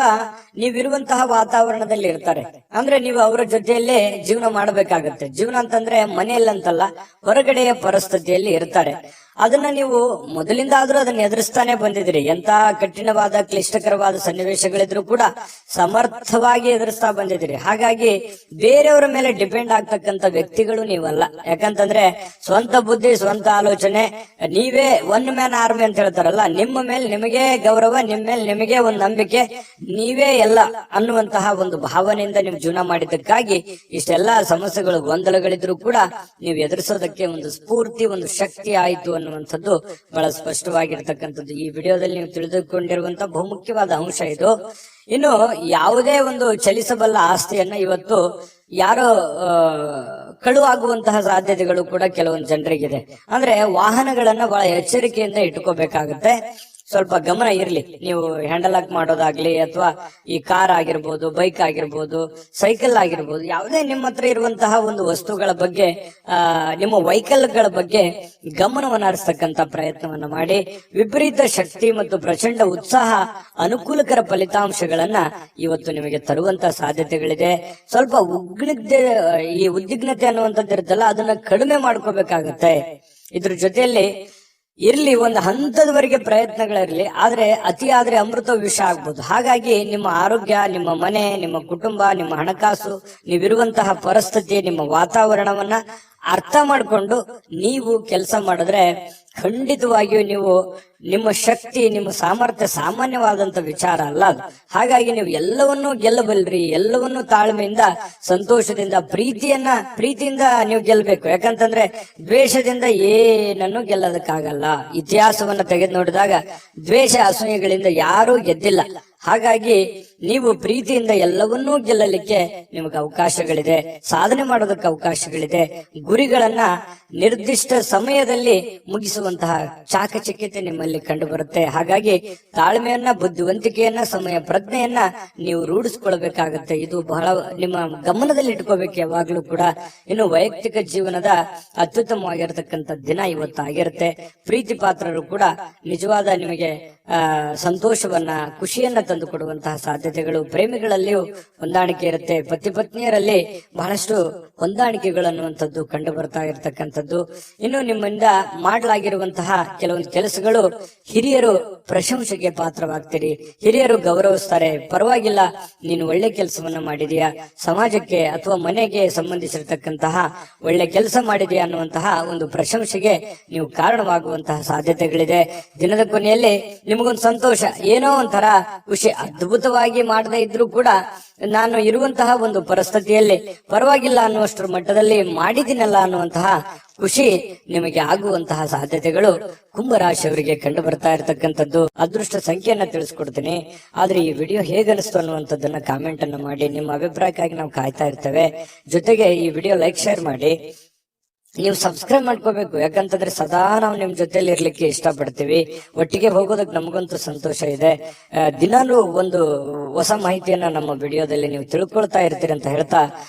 ನೀವಿರುವಂತಹ ವಾತಾವರಣದಲ್ಲಿ ಇರ್ತಾರೆ. ಅಂದ್ರೆ ನೀವು ಅವರ ಜೊತೆಯಲ್ಲೇ ಜೀವನ ಮಾಡಬೇಕಾಗತ್ತೆ. ಜೀವನ ಅಂತಂದ್ರೆ ಮನೆಯಲ್ಲಂತಲ್ಲ, ಹೊರಗಡೆಯ ಪರಿಸ್ಥಿತಿಯಲ್ಲಿ ಇರ್ತಾರೆ. ಅದನ್ನ ನೀವು ಮೊದಲಿಂದ ಆದ್ರೂ ಅದನ್ನ ಎದುರಿಸ್ತಾನೆ ಬಂದಿದ್ರಿ. ಎಂತ ಕಠಿಣವಾದ ಕ್ಲಿಷ್ಟಕರವಾದ ಸನ್ನಿವೇಶಗಳಿದ್ರು ಕೂಡ ಸಮರ್ಥವಾಗಿ ಎದುರಿಸ್ತಾ ಬಂದಿದ್ದೀರಿ. ಹಾಗಾಗಿ ಬೇರೆಯವರ ಮೇಲೆ ಡಿಪೆಂಡ್ ಆಗ್ತಕ್ಕಂಥ ವ್ಯಕ್ತಿಗಳು ನೀವಲ್ಲ. ಯಾಕಂತಂದ್ರೆ ಸ್ವಂತ ಬುದ್ಧಿ, ಸ್ವಂತ ಆಲೋಚನೆ, ನೀವೇ ಒನ್ ಮ್ಯಾನ್ ಆರ್ಮಿ ಅಂತ ಹೇಳ್ತಾರಲ್ಲ, ನಿಮ್ಮ ಮೇಲೆ ನಿಮಗೆ ಗೌರವ, ನಿಮ್ಮ ಮೇಲೆ ನಿಮಗೆ ಒಂದು ನಂಬಿಕೆ, ನೀವೇ ಎಲ್ಲ ಅನ್ನುವಂತಹ ಒಂದು ಭಾವನೆಯಿಂದ ನೀವು ಜೀವನ ಮಾಡಿದ್ದಕ್ಕಾಗಿ ಇಷ್ಟೆಲ್ಲಾ ಸಮಸ್ಯೆಗಳು, ಗೊಂದಲಗಳಿದ್ರು ಕೂಡ ನೀವು ಎದುರಿಸೋದಕ್ಕೆ ಒಂದು ಸ್ಫೂರ್ತಿ, ಒಂದು ಶಕ್ತಿ ಆಯಿತು ಅನ್ನುವಂಥದ್ದು ಬಹಳ ಸ್ಪಷ್ಟವಾಗಿರ್ತಕ್ಕಂಥದ್ದು ಈ ವಿಡಿಯೋದಲ್ಲಿ ನೀವು ತಿಳಿದುಕೊಂಡಿರುವಂತಹ ಬಹುಮುಖ್ಯವಾದ ಅಂಶ ಇದು. ಇನ್ನು ಯಾವುದೇ ಒಂದು ಚಲಿಸಬಲ್ಲ ಆಸ್ತಿಯನ್ನ ಇವತ್ತು ಯಾರೋ ಕಳುವಾಗುವಂತಹ ಸಾಧ್ಯತೆಗಳು ಕೂಡ ಕೆಲವೊಂದು ಜನರಿಗಿದೆ. ಅಂದ್ರೆ ವಾಹನಗಳನ್ನ ಬಹಳ ಎಚ್ಚರಿಕೆಯಿಂದ ಇಟ್ಕೋಬೇಕಾಗುತ್ತೆ. ಸ್ವಲ್ಪ ಗಮನ ಇರ್ಲಿ. ನೀವು ಹ್ಯಾಂಡಲ್ ಹಾಕ್ ಮಾಡೋದಾಗ್ಲಿ, ಅಥವಾ ಈ ಕಾರ್ ಆಗಿರ್ಬೋದು, ಬೈಕ್ ಆಗಿರ್ಬೋದು, ಸೈಕಲ್ ಆಗಿರ್ಬೋದು, ಯಾವುದೇ ನಿಮ್ಮ ಹತ್ರ ಇರುವಂತಹ ಒಂದು ವಸ್ತುಗಳ ಬಗ್ಗೆ, ನಿಮ್ಮ ವೆಹಿಕಲ್ಗಳ ಬಗ್ಗೆ ಗಮನವನ್ನು ಹರಿಸ್ತಕ್ಕಂತ ಪ್ರಯತ್ನವನ್ನ ಮಾಡಿ, ವಿಪರೀತ ಶಕ್ತಿ ಮತ್ತು ಪ್ರಚಂಡ ಉತ್ಸಾಹ, ಅನುಕೂಲಕರ ಫಲಿತಾಂಶಗಳನ್ನ ಇವತ್ತು ನಿಮಗೆ ತರುವಂತಹ ಸಾಧ್ಯತೆಗಳಿದೆ. ಸ್ವಲ್ಪ ಈ ಉದ್ವಿಗ್ನತೆ ಅನ್ನುವಂಥದ್ದು ಇರುತ್ತಲ್ಲ, ಅದನ್ನ ಕಡಿಮೆ ಮಾಡ್ಕೋಬೇಕಾಗತ್ತೆ. ಇದ್ರ ಜೊತೆಯಲ್ಲಿ ಇರ್ಲಿ, ಒಂದು ಹಂತದವರೆಗೆ ಪ್ರಯತ್ನಗಳಿರ್ಲಿ, ಆದ್ರೆ ಅತಿ ಆದ್ರೆ ಅಮೃತ ವಿಷ ಆಗ್ಬೋದು. ಹಾಗಾಗಿ ನಿಮ್ಮ ಆರೋಗ್ಯ, ನಿಮ್ಮ ಮನೆ, ನಿಮ್ಮ ಕುಟುಂಬ, ನಿಮ್ಮ ಹಣಕಾಸು, ನೀವಿರುವಂತಹ ಪರಿಸ್ಥಿತಿ, ನಿಮ್ಮ ವಾತಾವರಣವನ್ನ ಅರ್ಥ ಮಾಡಿಕೊಂಡು ನೀವು ಕೆಲಸ ಮಾಡಿದ್ರೆ ಖಂಡಿತವಾಗಿಯೂ ನೀವು ನಿಮ್ಮ ಶಕ್ತಿ, ನಿಮ್ಮ ಸಾಮರ್ಥ್ಯ ಸಾಮಾನ್ಯವಾದಂತ ವಿಚಾರ ಅಲ್ಲ ಅದು. ಹಾಗಾಗಿ ನೀವು ಎಲ್ಲವನ್ನೂ ಗೆಲ್ಲಬಲ್ರಿ. ಎಲ್ಲವನ್ನೂ ತಾಳ್ಮೆಯಿಂದ, ಸಂತೋಷದಿಂದ, ಪ್ರೀತಿಯಿಂದ ನೀವು ಗೆಲ್ಲಬೇಕು. ಯಾಕಂತಂದ್ರೆ ದ್ವೇಷದಿಂದ ಏನನ್ನು ಗೆಲ್ಲೋದಕ್ಕಾಗಲ್ಲ. ಇತಿಹಾಸವನ್ನ ತೆಗೆದು ನೋಡಿದಾಗ ದ್ವೇಷ, ಅಸೂಯೆಗಳಿಂದ ಯಾರೂ ಗೆದ್ದಿಲ್ಲ. ಹಾಗಾಗಿ ನೀವು ಪ್ರೀತಿಯಿಂದ ಎಲ್ಲವನ್ನೂ ಗೆಲ್ಲಲಿಕ್ಕೆ ನಿಮಗೆ ಅವಕಾಶಗಳಿದೆ, ಸಾಧನೆ ಮಾಡೋದಕ್ಕೆ ಅವಕಾಶಗಳಿದೆ. ಗುರಿಗಳನ್ನ ನಿರ್ದಿಷ್ಟ ಸಮಯದಲ್ಲಿ ಮುಗಿಸುವಂತಹ ಚಾಕಚಕ್ಯತೆ ನಿಮ್ಮಲ್ಲಿ ಕಂಡು ಬರುತ್ತೆ. ಹಾಗಾಗಿ ತಾಳ್ಮೆಯನ್ನ, ಬುದ್ಧಿವಂತಿಕೆಯನ್ನ, ಸಮಯ ಪ್ರಜ್ಞೆಯನ್ನ ನೀವು ರೂಢಿಸ್ಕೊಳ್ಬೇಕಾಗತ್ತೆ. ಇದು ಬಹಳ ನಿಮ್ಮ ಗಮನದಲ್ಲಿ ಇಟ್ಕೋಬೇಕು ಯಾವಾಗ್ಲೂ ಕೂಡ. ಇನ್ನು ವೈಯಕ್ತಿಕ ಜೀವನದ ಅತ್ಯುತ್ತಮವಾಗಿರತಕ್ಕಂಥ ದಿನ ಇವತ್ತಾಗಿರುತ್ತೆ. ಪ್ರೀತಿ ಪಾತ್ರರು ಕೂಡ ನಿಜವಾದ ನಿಮಗೆ ಸಂತೋಷವನ್ನ, ಖುಷಿಯನ್ನ ತಂದು ಕೊಡುವಂತಹ ಸಾಧ್ಯತೆಗಳು, ಪ್ರೇಮಿಗಳಲ್ಲಿಯೂ ಹೊಂದಾಣಿಕೆ ಇರುತ್ತೆ, ಪತಿ ಪತ್ನಿಯರಲ್ಲಿ ಬಹಳಷ್ಟು ಹೊಂದಾಣಿಕೆಗಳು ಅನ್ನುವಂಥದ್ದು ಕಂಡು ಬರ್ತಾ ಇರತಕ್ಕಂಥದ್ದು. ಇನ್ನು ನಿಮ್ಮಿಂದ ಮಾಡಲಾಗಿರುವಂತಹ ಕೆಲವೊಂದು ಕೆಲಸಗಳು ಹಿರಿಯರು ಪ್ರಶಂಸೆಗೆ ಪಾತ್ರವಾಗ್ತೀರಿ, ಹಿರಿಯರು ಗೌರವಿಸ್ತಾರೆ. ಪರವಾಗಿಲ್ಲ, ನೀನು ಒಳ್ಳೆ ಕೆಲಸವನ್ನ ಮಾಡಿದೀಯಾ, ಸಮಾಜಕ್ಕೆ ಅಥವಾ ಮನೆಗೆ ಸಂಬಂಧಿಸಿರ್ತಕ್ಕಂತಹ ಒಳ್ಳೆ ಕೆಲಸ ಮಾಡಿದೆಯಾ ಅನ್ನುವಂತಹ ಒಂದು ಪ್ರಶಂಸೆಗೆ ನೀವು ಕಾರಣವಾಗುವಂತಹ ಸಾಧ್ಯತೆಗಳಿದೆ. ದಿನದ ಕೊನೆಯಲ್ಲಿ ನಿಮಗೊಂದು ಸಂತೋಷ, ಏನೋ ಒಂಥರ ಖುಷಿ. ಅದ್ಭುತವಾಗಿ ಮಾಡದೇ ಇದ್ರೂ ಕೂಡ ನಾನು ಇರುವಂತಹ ಒಂದು ಪರಿಸ್ಥಿತಿಯಲ್ಲಿ ಪರವಾಗಿಲ್ಲ ಅನ್ನುವಷ್ಟರ ಮಟ್ಟದಲ್ಲಿ ಮಾಡಿದಿನಲ್ಲ ಅನ್ನುವಂತಹ ಖುಷಿ ನಿಮಗೆ ಆಗುವಂತಹ ಸಾಧ್ಯತೆಗಳು ಕುಂಭರಾಶಿಯವರಿಗೆ ಕಂಡು ಬರ್ತಾ ಇರತಕ್ಕಂಥದ್ದು. ಅದೃಷ್ಟ ಸಂಖ್ಯೆಯನ್ನ ತಿಳಿಸ್ಕೊಡ್ತೀನಿ, ಆದ್ರೆ ಈ ವಿಡಿಯೋ ಹೇಗನಿಸ್ತು ಅನ್ನುವಂಥದ್ದನ್ನ ಕಾಮೆಂಟ್ ಅನ್ನ ಮಾಡಿ. ನಿಮ್ಮ ಅಭಿಪ್ರಾಯಕ್ಕಾಗಿ ನಾವು ಕಾಯ್ತಾ ಇರ್ತೇವೆ. ಜೊತೆಗೆ ಈ ವಿಡಿಯೋ ಲೈಕ್ ಶೇರ್ ಮಾಡಿ. ನೀವು ಸಬ್ಸ್ಕ್ರೈಬ್ ಮಾಡ್ಕೋಬೇಕು, ಯಾಕಂತಂದ್ರೆ ಸದಾ ನಾವು ನಿಮ್ ಜೊತೆಲಿ ಇರ್ಲಿಕ್ಕೆ ಇಷ್ಟಪಡ್ತೀವಿ. ಒಟ್ಟಿಗೆ ಹೋಗೋದಕ್ಕೆ ನಮಗಂತೂ ಸಂತೋಷ ಇದೆ. ದಿನಾಲೂ ಒಂದು ಹೊಸ ಮಾಹಿತಿಯನ್ನ ನಮ್ಮ ವಿಡಿಯೋದಲ್ಲಿ ನೀವು ತಿಳ್ಕೊಳ್ತಾ ಇರ್ತೀರಿ ಅಂತ ಹೇಳ್ತಾ,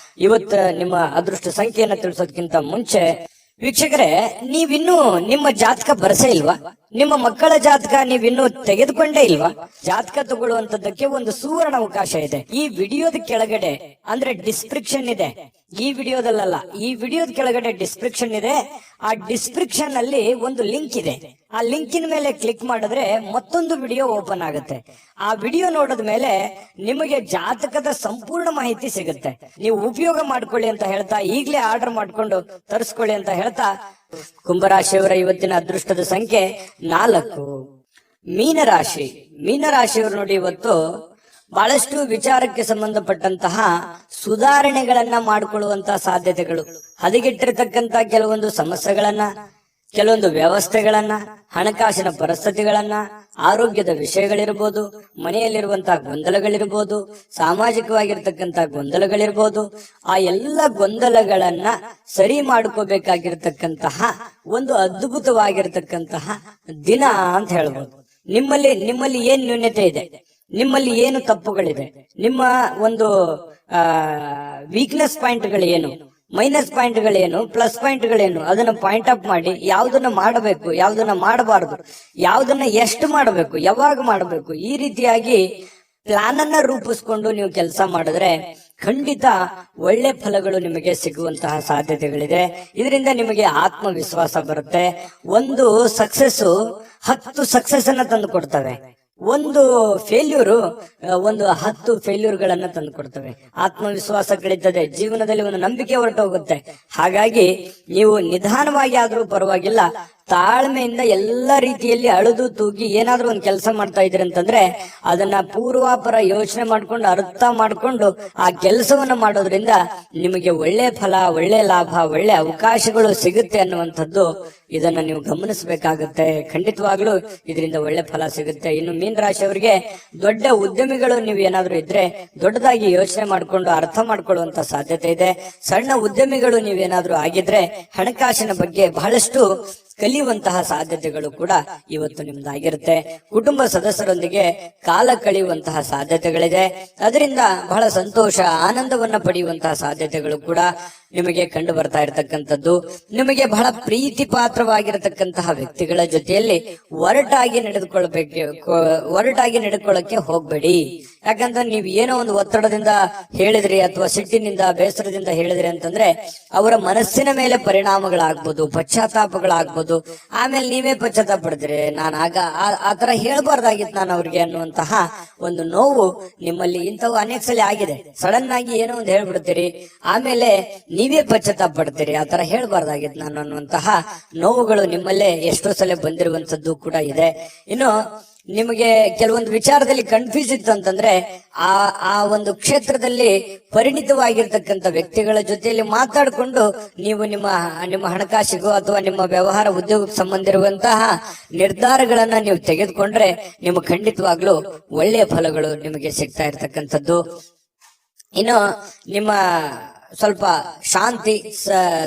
ಇವತ್ತು ನಿಮ್ಮ ಅದೃಷ್ಟ ಸಂಖ್ಯೆಯನ್ನ ತಿಳಿಸೋದಕ್ಕಿಂತ ಮುಂಚೆ ವೀಕ್ಷಕರೇ, ನೀವಿನ್ನೂ ನಿಮ್ಮ ಜಾತಕ ಬರಸೇ ಇಲ್ವಾ? ನಿಮ್ಮ ಮಕ್ಕಳ ಜಾತಕ ನೀವಿನ್ನೂ ತೆಗೆದುಕೊಂಡೇ ಇಲ್ವಾ? ಜಾತಕ ತಗೊಳ್ಳುವಂತದ್ದಕ್ಕೆ ಒಂದು ಸುವರ್ಣ ಅವಕಾಶ ಇದೆ. ಈ ವಿಡಿಯೋದ ಕೆಳಗಡೆ ಅಂದ್ರೆ ಡಿಸ್ಕ್ರಿಪ್ಷನ್ ಇದೆ, ಈ ವಿಡಿಯೋದಲ್ಲ, ಈ ವಿಡಿಯೋದ ಕೆಳಗಡೆ ಡಿಸ್ಕ್ರಿಪ್ಷನ್ ಇದೆ. ಆ ಡಿಸ್ಕ್ರಿಪ್ಷನ್ ಅಲ್ಲಿ ಒಂದು ಲಿಂಕ್ ಇದೆ. ಆ ಲಿಂಕಿನ ಮೇಲೆ ಕ್ಲಿಕ್ ಮಾಡಿದ್ರೆ ಮತ್ತೊಂದು ವಿಡಿಯೋ ಓಪನ್ ಆಗುತ್ತೆ. ಆ ವಿಡಿಯೋ ನೋಡಿದ ಮೇಲೆ ನಿಮಗೆ ಜಾತಕದ ಸಂಪೂರ್ಣ ಮಾಹಿತಿ ಸಿಗುತ್ತೆ. ನೀವು ಉಪಯೋಗ ಮಾಡ್ಕೊಳ್ಳಿ ಅಂತ ಹೇಳ್ತಾ, ಈಗಲೇ ಆರ್ಡರ್ ಮಾಡ್ಕೊಂಡು ತರಿಸ್ಕೊಳ್ಳಿ ಅಂತ ಹೇಳ್ತಾ, ಕುಂಭರಾಶಿಯವರ ಇವತ್ತಿನ ಅದೃಷ್ಟದ ಸಂಖ್ಯೆ 4. ಮೀನರಾಶಿ. ಮೀನರಾಶಿಯವರು ನೋಡಿ, ಇವತ್ತು ಬಹಳಷ್ಟು ವಿಚಾರಕ್ಕೆ ಸಂಬಂಧಪಟ್ಟಂತಹ ಸುಧಾರಣೆಗಳನ್ನ ಮಾಡಿಕೊಳ್ಳುವಂತಹ ಸಾಧ್ಯತೆಗಳು, ಹದಗೆಟ್ಟಿರತಕ್ಕಂತ ಕೆಲವೊಂದು ಸಮಸ್ಯೆಗಳನ್ನ, ಕೆಲವೊಂದು ವ್ಯವಸ್ಥೆಗಳನ್ನ, ಹಣಕಾಸಿನ ಪರಿಸ್ಥಿತಿಗಳನ್ನ, ಆರೋಗ್ಯದ ವಿಷಯಗಳಿರ್ಬೋದು, ಮನೆಯಲ್ಲಿರುವಂತಹ ಗೊಂದಲಗಳಿರ್ಬೋದು, ಸಾಮಾಜಿಕವಾಗಿರ್ತಕ್ಕಂತಹ ಗೊಂದಲಗಳಿರ್ಬೋದು, ಆ ಎಲ್ಲ ಗೊಂದಲಗಳನ್ನ ಸರಿ ಮಾಡ್ಕೋಬೇಕಾಗಿರ್ತಕ್ಕಂತಹ ಒಂದು ಅದ್ಭುತವಾಗಿರ್ತಕ್ಕಂತಹ ದಿನ ಅಂತ ಹೇಳ್ಬೋದು. ನಿಮ್ಮಲ್ಲಿ ಏನ್ ನ್ಯೂನ್ಯತೆ ಇದೆ, ನಿಮ್ಮಲ್ಲಿ ಏನು ತಪ್ಪುಗಳಿದೆ, ನಿಮ್ಮ ಒಂದು ವೀಕ್ನೆಸ್ ಪಾಯಿಂಟ್ಗಳೇನು, ಮೈನಸ್ ಪಾಯಿಂಟ್ಗಳೇನು, ಪ್ಲಸ್ ಪಾಯಿಂಟ್ಗಳೇನು, ಅದನ್ನ ಪಾಯಿಂಟ್ ಅಪ್ ಮಾಡಿ ಯಾವ್ದನ್ನ ಮಾಡಬೇಕು, ಯಾವ್ದನ್ನ ಮಾಡಬಾರದು, ಯಾವ್ದನ್ನ ಎಷ್ಟು ಮಾಡಬೇಕು, ಯಾವಾಗ ಮಾಡಬೇಕು, ಈ ರೀತಿಯಾಗಿ ಪ್ಲಾನ್ ಅನ್ನ ರೂಪಿಸ್ಕೊಂಡು ನೀವು ಕೆಲಸ ಮಾಡಿದ್ರೆ ಖಂಡಿತ ಒಳ್ಳೆ ಫಲಗಳು ನಿಮಗೆ ಸಿಗುವಂತಹ ಸಾಧ್ಯತೆಗಳಿದೆ. ಇದರಿಂದ ನಿಮಗೆ ಆತ್ಮವಿಶ್ವಾಸ ಬರುತ್ತೆ. ಒಂದು ಸಕ್ಸಸ್ 10 ಸಕ್ಸಸ್ ಅನ್ನ ತಂದು ಕೊಡ್ತವೆ. ಒಂದು ಫೇಲ್ಯೂರು 10 ಫೇಲ್ಯೂರ್ಗಳನ್ನ ತಂದು ಕೊಡ್ತವೆ. ಆತ್ಮವಿಶ್ವಾಸ ಕಳೀತದೆ, ಜೀವನದಲ್ಲಿ ಒಂದು ನಂಬಿಕೆ ಹೊರಟೋಗುತ್ತೆ. ಹಾಗಾಗಿ ನೀವು ನಿಧಾನವಾಗಿ ಆದ್ರೂ ಪರವಾಗಿಲ್ಲ, ತಾಳ್ಮೆಯಿಂದ ಎಲ್ಲ ರೀತಿಯಲ್ಲಿ ಅಳುದು ತೂಗಿ ಏನಾದ್ರೂ ಒಂದು ಕೆಲಸ ಮಾಡ್ತಾ ಇದ್ರಿ ಅಂತಂದ್ರೆ ಅದನ್ನ ಪೂರ್ವಾಪರ ಯೋಚನೆ ಮಾಡ್ಕೊಂಡು, ಅರ್ಥ ಮಾಡ್ಕೊಂಡು ಆ ಕೆಲಸವನ್ನ ಮಾಡೋದ್ರಿಂದ ನಿಮಗೆ ಒಳ್ಳೆ ಫಲ, ಒಳ್ಳೆ ಲಾಭ, ಒಳ್ಳೆ ಅವಕಾಶಗಳು ಸಿಗುತ್ತೆ ಅನ್ನುವಂಥದ್ದು ಇದನ್ನ ನೀವು ಗಮನಿಸಬೇಕಾಗುತ್ತೆ. ಖಂಡಿತವಾಗ್ಲೂ ಇದರಿಂದ ಒಳ್ಳೆ ಫಲ ಸಿಗುತ್ತೆ. ಇನ್ನು ಮೀನ ರಾಶಿಯವರಿಗೆ ದೊಡ್ಡ ಉದ್ಯಮಿಗಳು ನೀವು ಏನಾದ್ರೂ ಇದ್ರೆ ದೊಡ್ಡದಾಗಿ ಯೋಚನೆ ಮಾಡ್ಕೊಂಡು ಅರ್ಥ ಮಾಡ್ಕೊಳ್ಳುವಂತ ಸಾಧ್ಯತೆ ಇದೆ. ಸಣ್ಣ ಉದ್ಯಮಿಗಳು ನೀವೇನಾದ್ರೂ ಆಗಿದ್ರೆ ಹಣಕಾಸಿನ ಬಗ್ಗೆ ಬಹಳಷ್ಟು ಕಲಿಯುವಂತಹ ಸಾಧ್ಯತೆಗಳು ಕೂಡ ಇವತ್ತು ನಿಮ್ದಾಗಿರುತ್ತೆ. ಕುಟುಂಬ ಸದಸ್ಯರೊಂದಿಗೆ ಕಾಲ ಕಳೆಯುವಂತಹ ಸಾಧ್ಯತೆಗಳಿದೆ. ಅದರಿಂದ ಬಹಳ ಸಂತೋಷ, ಆನಂದವನ್ನ ಪಡೆಯುವಂತಹ ಸಾಧ್ಯತೆಗಳು ಕೂಡ ನಿಮಗೆ ಕಂಡು ಬರ್ತಾ ಇರತಕ್ಕಂಥದ್ದು. ನಿಮಗೆ ಬಹಳ ಪ್ರೀತಿ ಪಾತ್ರವಾಗಿರತಕ್ಕಂತಹ ವ್ಯಕ್ತಿಗಳ ಜೊತೆಯಲ್ಲಿ ಒರಟಾಗಿ ನಡೆದುಕೊಳ್ಳಕ್ಕೆ ಹೋಗ್ಬೇಡಿ. ಯಾಕಂದ್ರೆ ನೀವು ಏನೋ ಒಂದು ಒತ್ತಡದಿಂದ ಹೇಳಿದ್ರಿ ಅಥವಾ ಸಿಟ್ಟಿನಿಂದ, ಬೇಸರದಿಂದ ಹೇಳಿದ್ರಿ ಅಂತಂದ್ರೆ ಅವರ ಮನಸ್ಸಿನ ಮೇಲೆ ಪರಿಣಾಮಗಳಾಗ್ಬೋದು, ಪಶ್ಚಾತ್ತಾಪಗಳಾಗ್ಬೋದು. ಆಮೇಲೆ ನೀವೇ ಪಶ್ಚಾತ್ತಾಪ ಪಡ್ತೀರಿ, ನಾನು ಆಗ ಆತರ ಹೇಳ್ಬಾರ್ದಾಗಿತ್ತು ನಾನು ಅವ್ರಿಗೆ ಅನ್ನುವಂತಹ ಒಂದು ನೋವು ನಿಮ್ಮಲ್ಲಿ ಇಂಥವು ಅನೇಕ ಸಲ ಆಗಿದೆ. ಸಡನ್ ಆಗಿ ಏನೋ ಒಂದು ಹೇಳ್ಬಿಡ್ತೀರಿ, ಆಮೇಲೆ ನೀವೇ ಪಶ್ಚಾತ್ತಾಪ ಪಡ್ತೀರಿ, ಆತರ ಹೇಳ್ಬಾರ್ದಾಗಿತ್ತು ನಾನು ಅನ್ನುವಂತಹ ನೋವುಗಳು ನಿಮ್ಮಲ್ಲೇ ಎಷ್ಟೋ ಸಲ ಬಂದಿರುವಂತದ್ದು ಕೂಡ ಇದೆ. ಇನ್ನು ನಿಮಗೆ ಕೆಲವೊಂದು ವಿಚಾರದಲ್ಲಿ ಕನ್ಫ್ಯೂಸ್ ಇತ್ತು ಅಂತಂದ್ರೆ ಆ ಒಂದು ಕ್ಷೇತ್ರದಲ್ಲಿ ಪರಿಣಿತವಾಗಿರ್ತಕ್ಕಂಥ ವ್ಯಕ್ತಿಗಳ ಜೊತೆಯಲ್ಲಿ ಮಾತಾಡಿಕೊಂಡು ನೀವು ನಿಮ್ಮ ಹಣಕಾಸಿಗೂ ಅಥವಾ ನಿಮ್ಮ ವ್ಯವಹಾರ ಉದ್ಯೋಗಕ್ಕೆ ಸಂಬಂಧ ಇರುವಂತಹ ನಿರ್ಧಾರಗಳನ್ನ ನೀವು ತೆಗೆದುಕೊಂಡ್ರೆ ನಿಮಗೆ ಖಂಡಿತವಾಗ್ಲೂ ಒಳ್ಳೆಯ ಫಲಗಳು ನಿಮಗೆ ಸಿಗ್ತಾ ಇರ್ತಕ್ಕಂಥದ್ದು. ಇನ್ನು ನಿಮ್ಮ ಸ್ವಲ್ಪ ಶಾಂತಿ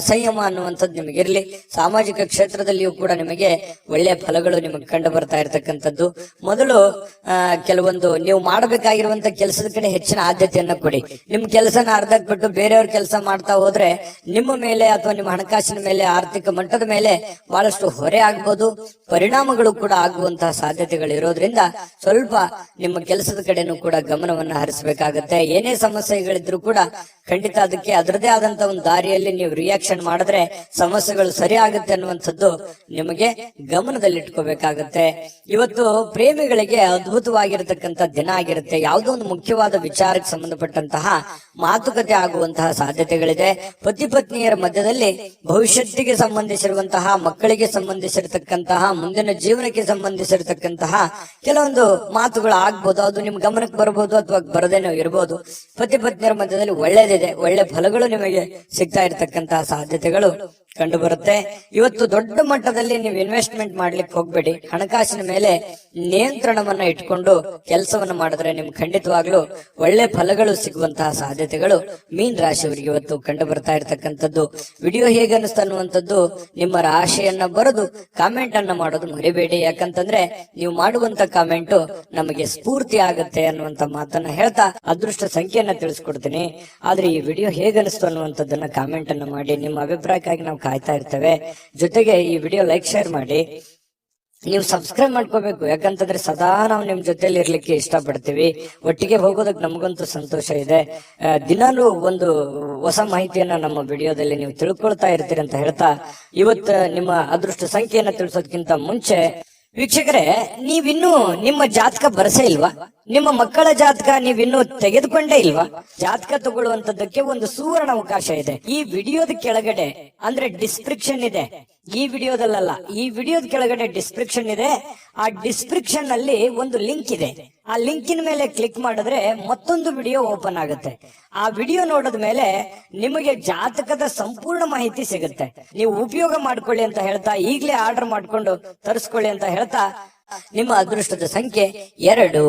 ಸಂಯಮ ಅನ್ನುವಂಥದ್ದು ನಿಮಗಿರ್ಲಿ. ಸಾಮಾಜಿಕ ಕ್ಷೇತ್ರದಲ್ಲಿಯೂ ಕೂಡ ನಿಮಗೆ ಒಳ್ಳೆಯ ಫಲಗಳು ನಿಮಗೆ ಕಂಡು ಬರ್ತಾ ಇರತಕ್ಕಂಥದ್ದು. ಮೊದಲು ಕೆಲವೊಂದು ನೀವು ಮಾಡಬೇಕಾಗಿರುವಂತ ಕೆಲಸದ ಕಡೆ ಹೆಚ್ಚಿನ ಆದ್ಯತೆಯನ್ನ ಕೊಡಿ. ನಿಮ್ ಕೆಲಸನ ಅರ್ಧಕ್ಕೆ ಬಿಟ್ಟು ಬೇರೆಯವ್ರ ಕೆಲಸ ಮಾಡ್ತಾ ಹೋದ್ರೆ ನಿಮ್ಮ ಮೇಲೆ ಅಥವಾ ನಿಮ್ಮ ಹಣಕಾಸಿನ ಮೇಲೆ, ಆರ್ಥಿಕ ಮಟ್ಟದ ಮೇಲೆ ಬಹಳಷ್ಟು ಹೊರೆ ಆಗ್ಬೋದು, ಪರಿಣಾಮಗಳು ಕೂಡ ಆಗುವಂತಹ ಸಾಧ್ಯತೆಗಳು ಇರೋದ್ರಿಂದ ಸ್ವಲ್ಪ ನಿಮ್ಮ ಕೆಲಸದ ಕಡೆನೂ ಕೂಡ ಗಮನವನ್ನ ಹರಿಸಬೇಕಾಗತ್ತೆ. ಏನೇ ಸಮಸ್ಯೆಗಳಿದ್ರು ಕೂಡ ಖಂಡಿತ ಅದಕ್ಕೆ ಅದರದೇ ಆದಂತ ಒಂದು ದಾರಿಯಲ್ಲಿ ನೀವು ರಿಯಾಕ್ಷನ್ ಮಾಡಿದ್ರೆ ಸಮಸ್ಯೆಗಳು ಸರಿ ಆಗುತ್ತೆ ಅನ್ನುವಂಥದ್ದು ನಿಮಗೆ ಗಮನದಲ್ಲಿಟ್ಕೋಬೇಕಾಗತ್ತೆ. ಇವತ್ತು ಪ್ರೇಮಿಗಳಿಗೆ ಅದ್ಭುತವಾಗಿರತಕ್ಕಂತ ದಿನ ಆಗಿರುತ್ತೆ. ಯಾವುದೋ ಒಂದು ಮುಖ್ಯವಾದ ವಿಚಾರಕ್ಕೆ ಸಂಬಂಧಪಟ್ಟಂತಹ ಮಾತುಕತೆ ಆಗುವಂತಹ ಸಾಧ್ಯತೆಗಳಿದೆ. ಪತಿ ಪತ್ನಿಯರ ಮಧ್ಯದಲ್ಲಿ ಭವಿಷ್ಯತ್ತಿಗೆ ಸಂಬಂಧಿಸಿರುವಂತಹ, ಮಕ್ಕಳಿಗೆ ಸಂಬಂಧಿಸಿರತಕ್ಕಂತಹ, ಮುಂದಿನ ಜೀವನಕ್ಕೆ ಸಂಬಂಧಿಸಿರತಕ್ಕಂತಹ ಕೆಲವೊಂದು ಮಾತುಗಳು ಆಗ್ಬೋದು. ಅದು ನಿಮ್ ಗಮನಕ್ಕೆ ಬರಬಹುದು ಅಥವಾ ಬರದೇನೋ ಇರಬಹುದು. ಪತಿ ಪತ್ನಿಯರ ಮಧ್ಯದಲ್ಲಿ ಒಳ್ಳೇದಿದೆ, ಒಳ್ಳೆ ಫಲಗಳು ನಿಮಗೆ ಸಿಗ್ತಾ ಇರತಕ್ಕಂತಹ ಸಾಧ್ಯತೆಗಳು ಕಂಡು ಬರುತ್ತೆ. ಇವತ್ತು ದೊಡ್ಡ ಮಟ್ಟದಲ್ಲಿ ನೀವು ಇನ್ವೆಸ್ಟ್ಮೆಂಟ್ ಮಾಡ್ಲಿಕ್ಕೆ ಹೋಗ್ಬೇಡಿ. ಹಣಕಾಸಿನ ಮೇಲೆ ನಿಯಂತ್ರಣವನ್ನ ಇಟ್ಕೊಂಡು ಕೆಲಸವನ್ನ ಮಾಡಿದ್ರೆ ನಿಮ್ಗೆ ಖಂಡಿತವಾಗ್ಲೂ ಒಳ್ಳೆ ಫಲಗಳು ಸಿಗುವಂತಹ ಸಾಧ್ಯತೆಗಳು ಮೀನ್ ರಾಶಿಯವರಿಗೆ ಇವತ್ತು ಕಂಡು ಬರ್ತಾ ಇರತಕ್ಕಂಥದ್ದು. ವಿಡಿಯೋ ಹೇಗೆ ಅನಿಸ್ತಾ ಅನ್ನುವಂಥದ್ದು ನಿಮ್ಮ ರಾಶಿಯನ್ನ ಬರೆದು ಕಾಮೆಂಟ್ ಅನ್ನ ಮಾಡೋದು ಮರಿಬೇಡಿ. ಯಾಕಂತಂದ್ರೆ ನೀವು ಮಾಡುವಂತ ಕಾಮೆಂಟ್ ನಮಗೆ ಸ್ಫೂರ್ತಿ ಆಗುತ್ತೆ ಅನ್ನುವಂತ ಮಾತನ್ನ ಹೇಳ್ತಾ ಅದೃಷ್ಟ ಸಂಖ್ಯೆಯನ್ನ ತಿಳಿಸ್ಕೊಡ್ತೀನಿ. ಆದ್ರೆ ಈ ವಿಡಿಯೋ ಹೇಗೆ ಅನಿಸ್ತು ಅನ್ನುವಂಥದ್ದನ್ನ ಕಾಮೆಂಟ್ ಅನ್ನ ಮಾಡಿ. ನಿಮ್ಮ ಅಭಿಪ್ರಾಯಕ್ಕಾಗಿ ನಾವು ಕಾಯ್ತಾ ಇರ್ತೇವೆ. ಜೊತೆಗೆ ಈ ವಿಡಿಯೋ ಲೈಕ್, ಶೇರ್ ಮಾಡಿ. ನೀವು ಸಬ್ಸ್ಕ್ರೈಬ್ ಮಾಡ್ಕೋಬೇಕು. ಯಾಕಂತಂದ್ರೆ ಸದಾ ನಾವು ನಿಮ್ ಜೊತೆಲಿ ಇರ್ಲಿಕ್ಕೆ ಇಷ್ಟಪಡ್ತೀವಿ. ಒಟ್ಟಿಗೆ ಹೋಗೋದಕ್ಕೆ ನಮಗಂತೂ ಸಂತೋಷ ಇದೆ. ದಿನಾಲೂ ಒಂದು ಹೊಸ ಮಾಹಿತಿಯನ್ನ ನಮ್ಮ ವಿಡಿಯೋದಲ್ಲಿ ನೀವು ತಿಳ್ಕೊಳ್ತಾ ಇರ್ತೀರಿ ಅಂತ ಹೇಳ್ತಾ, ಇವತ್ತು ನಿಮ್ಮ ಅದೃಷ್ಟ ಸಂಖ್ಯೆಯನ್ನ ತಿಳಿಸೋದಕ್ಕಿಂತ ಮುಂಚೆ ವೀಕ್ಷಕರೇ, ನೀವಿನ್ನೂ ನಿಮ್ಮ ಜಾತಕ ಬರಸೇ ಇಲ್ವಾ? ನಿಮ್ಮ ಮಕ್ಕಳ ಜಾತಕ ನೀವಿನ್ನೂ ತೆಗೆದುಕೊಂಡೇ ಇಲ್ವಾ? ಜಾತಕ ತಗೊಳ್ಳುವಂತದ್ದಕ್ಕೆ ಒಂದು ಸುವರ್ಣ ಅವಕಾಶ ಇದೆ. ಈ ವಿಡಿಯೋದ ಕೆಳಗಡೆ ಅಂದ್ರೆ ಡಿಸ್ಕ್ರಿಪ್ಷನ್ ಇದೆ. ಈ ವಿಡಿಯೋದಲ್ಲ, ಈ ವಿಡಿಯೋದ ಕೆಳಗಡೆ ಡಿಸ್ಕ್ರಿಪ್ಷನ್ ಇದೆ. ಆ ಡಿಸ್ಕ್ರಿಪ್ಷನ್ ಅಲ್ಲಿ ಒಂದು ಲಿಂಕ್ ಇದೆ. ಆ ಲಿಂಕಿನ ಮೇಲೆ ಕ್ಲಿಕ್ ಮಾಡಿದ್ರೆ ಮತ್ತೊಂದು ವಿಡಿಯೋ ಓಪನ್ ಆಗುತ್ತೆ. ಆ ವಿಡಿಯೋ ನೋಡಿದ ಮೇಲೆ ನಿಮಗೆ ಜಾತಕದ ಸಂಪೂರ್ಣ ಮಾಹಿತಿ ಸಿಗುತ್ತೆ. ನೀವು ಉಪಯೋಗ ಮಾಡ್ಕೊಳ್ಳಿ ಅಂತ ಹೇಳ್ತಾ, ಈಗಲೇ ಆರ್ಡರ್ ಮಾಡ್ಕೊಂಡು ತರಿಸ್ಕೊಳ್ಳಿ ಅಂತ ಹೇಳ್ತಾ, ನಿಮ್ಮ ಅದೃಷ್ಟದ ಸಂಖ್ಯೆ 2.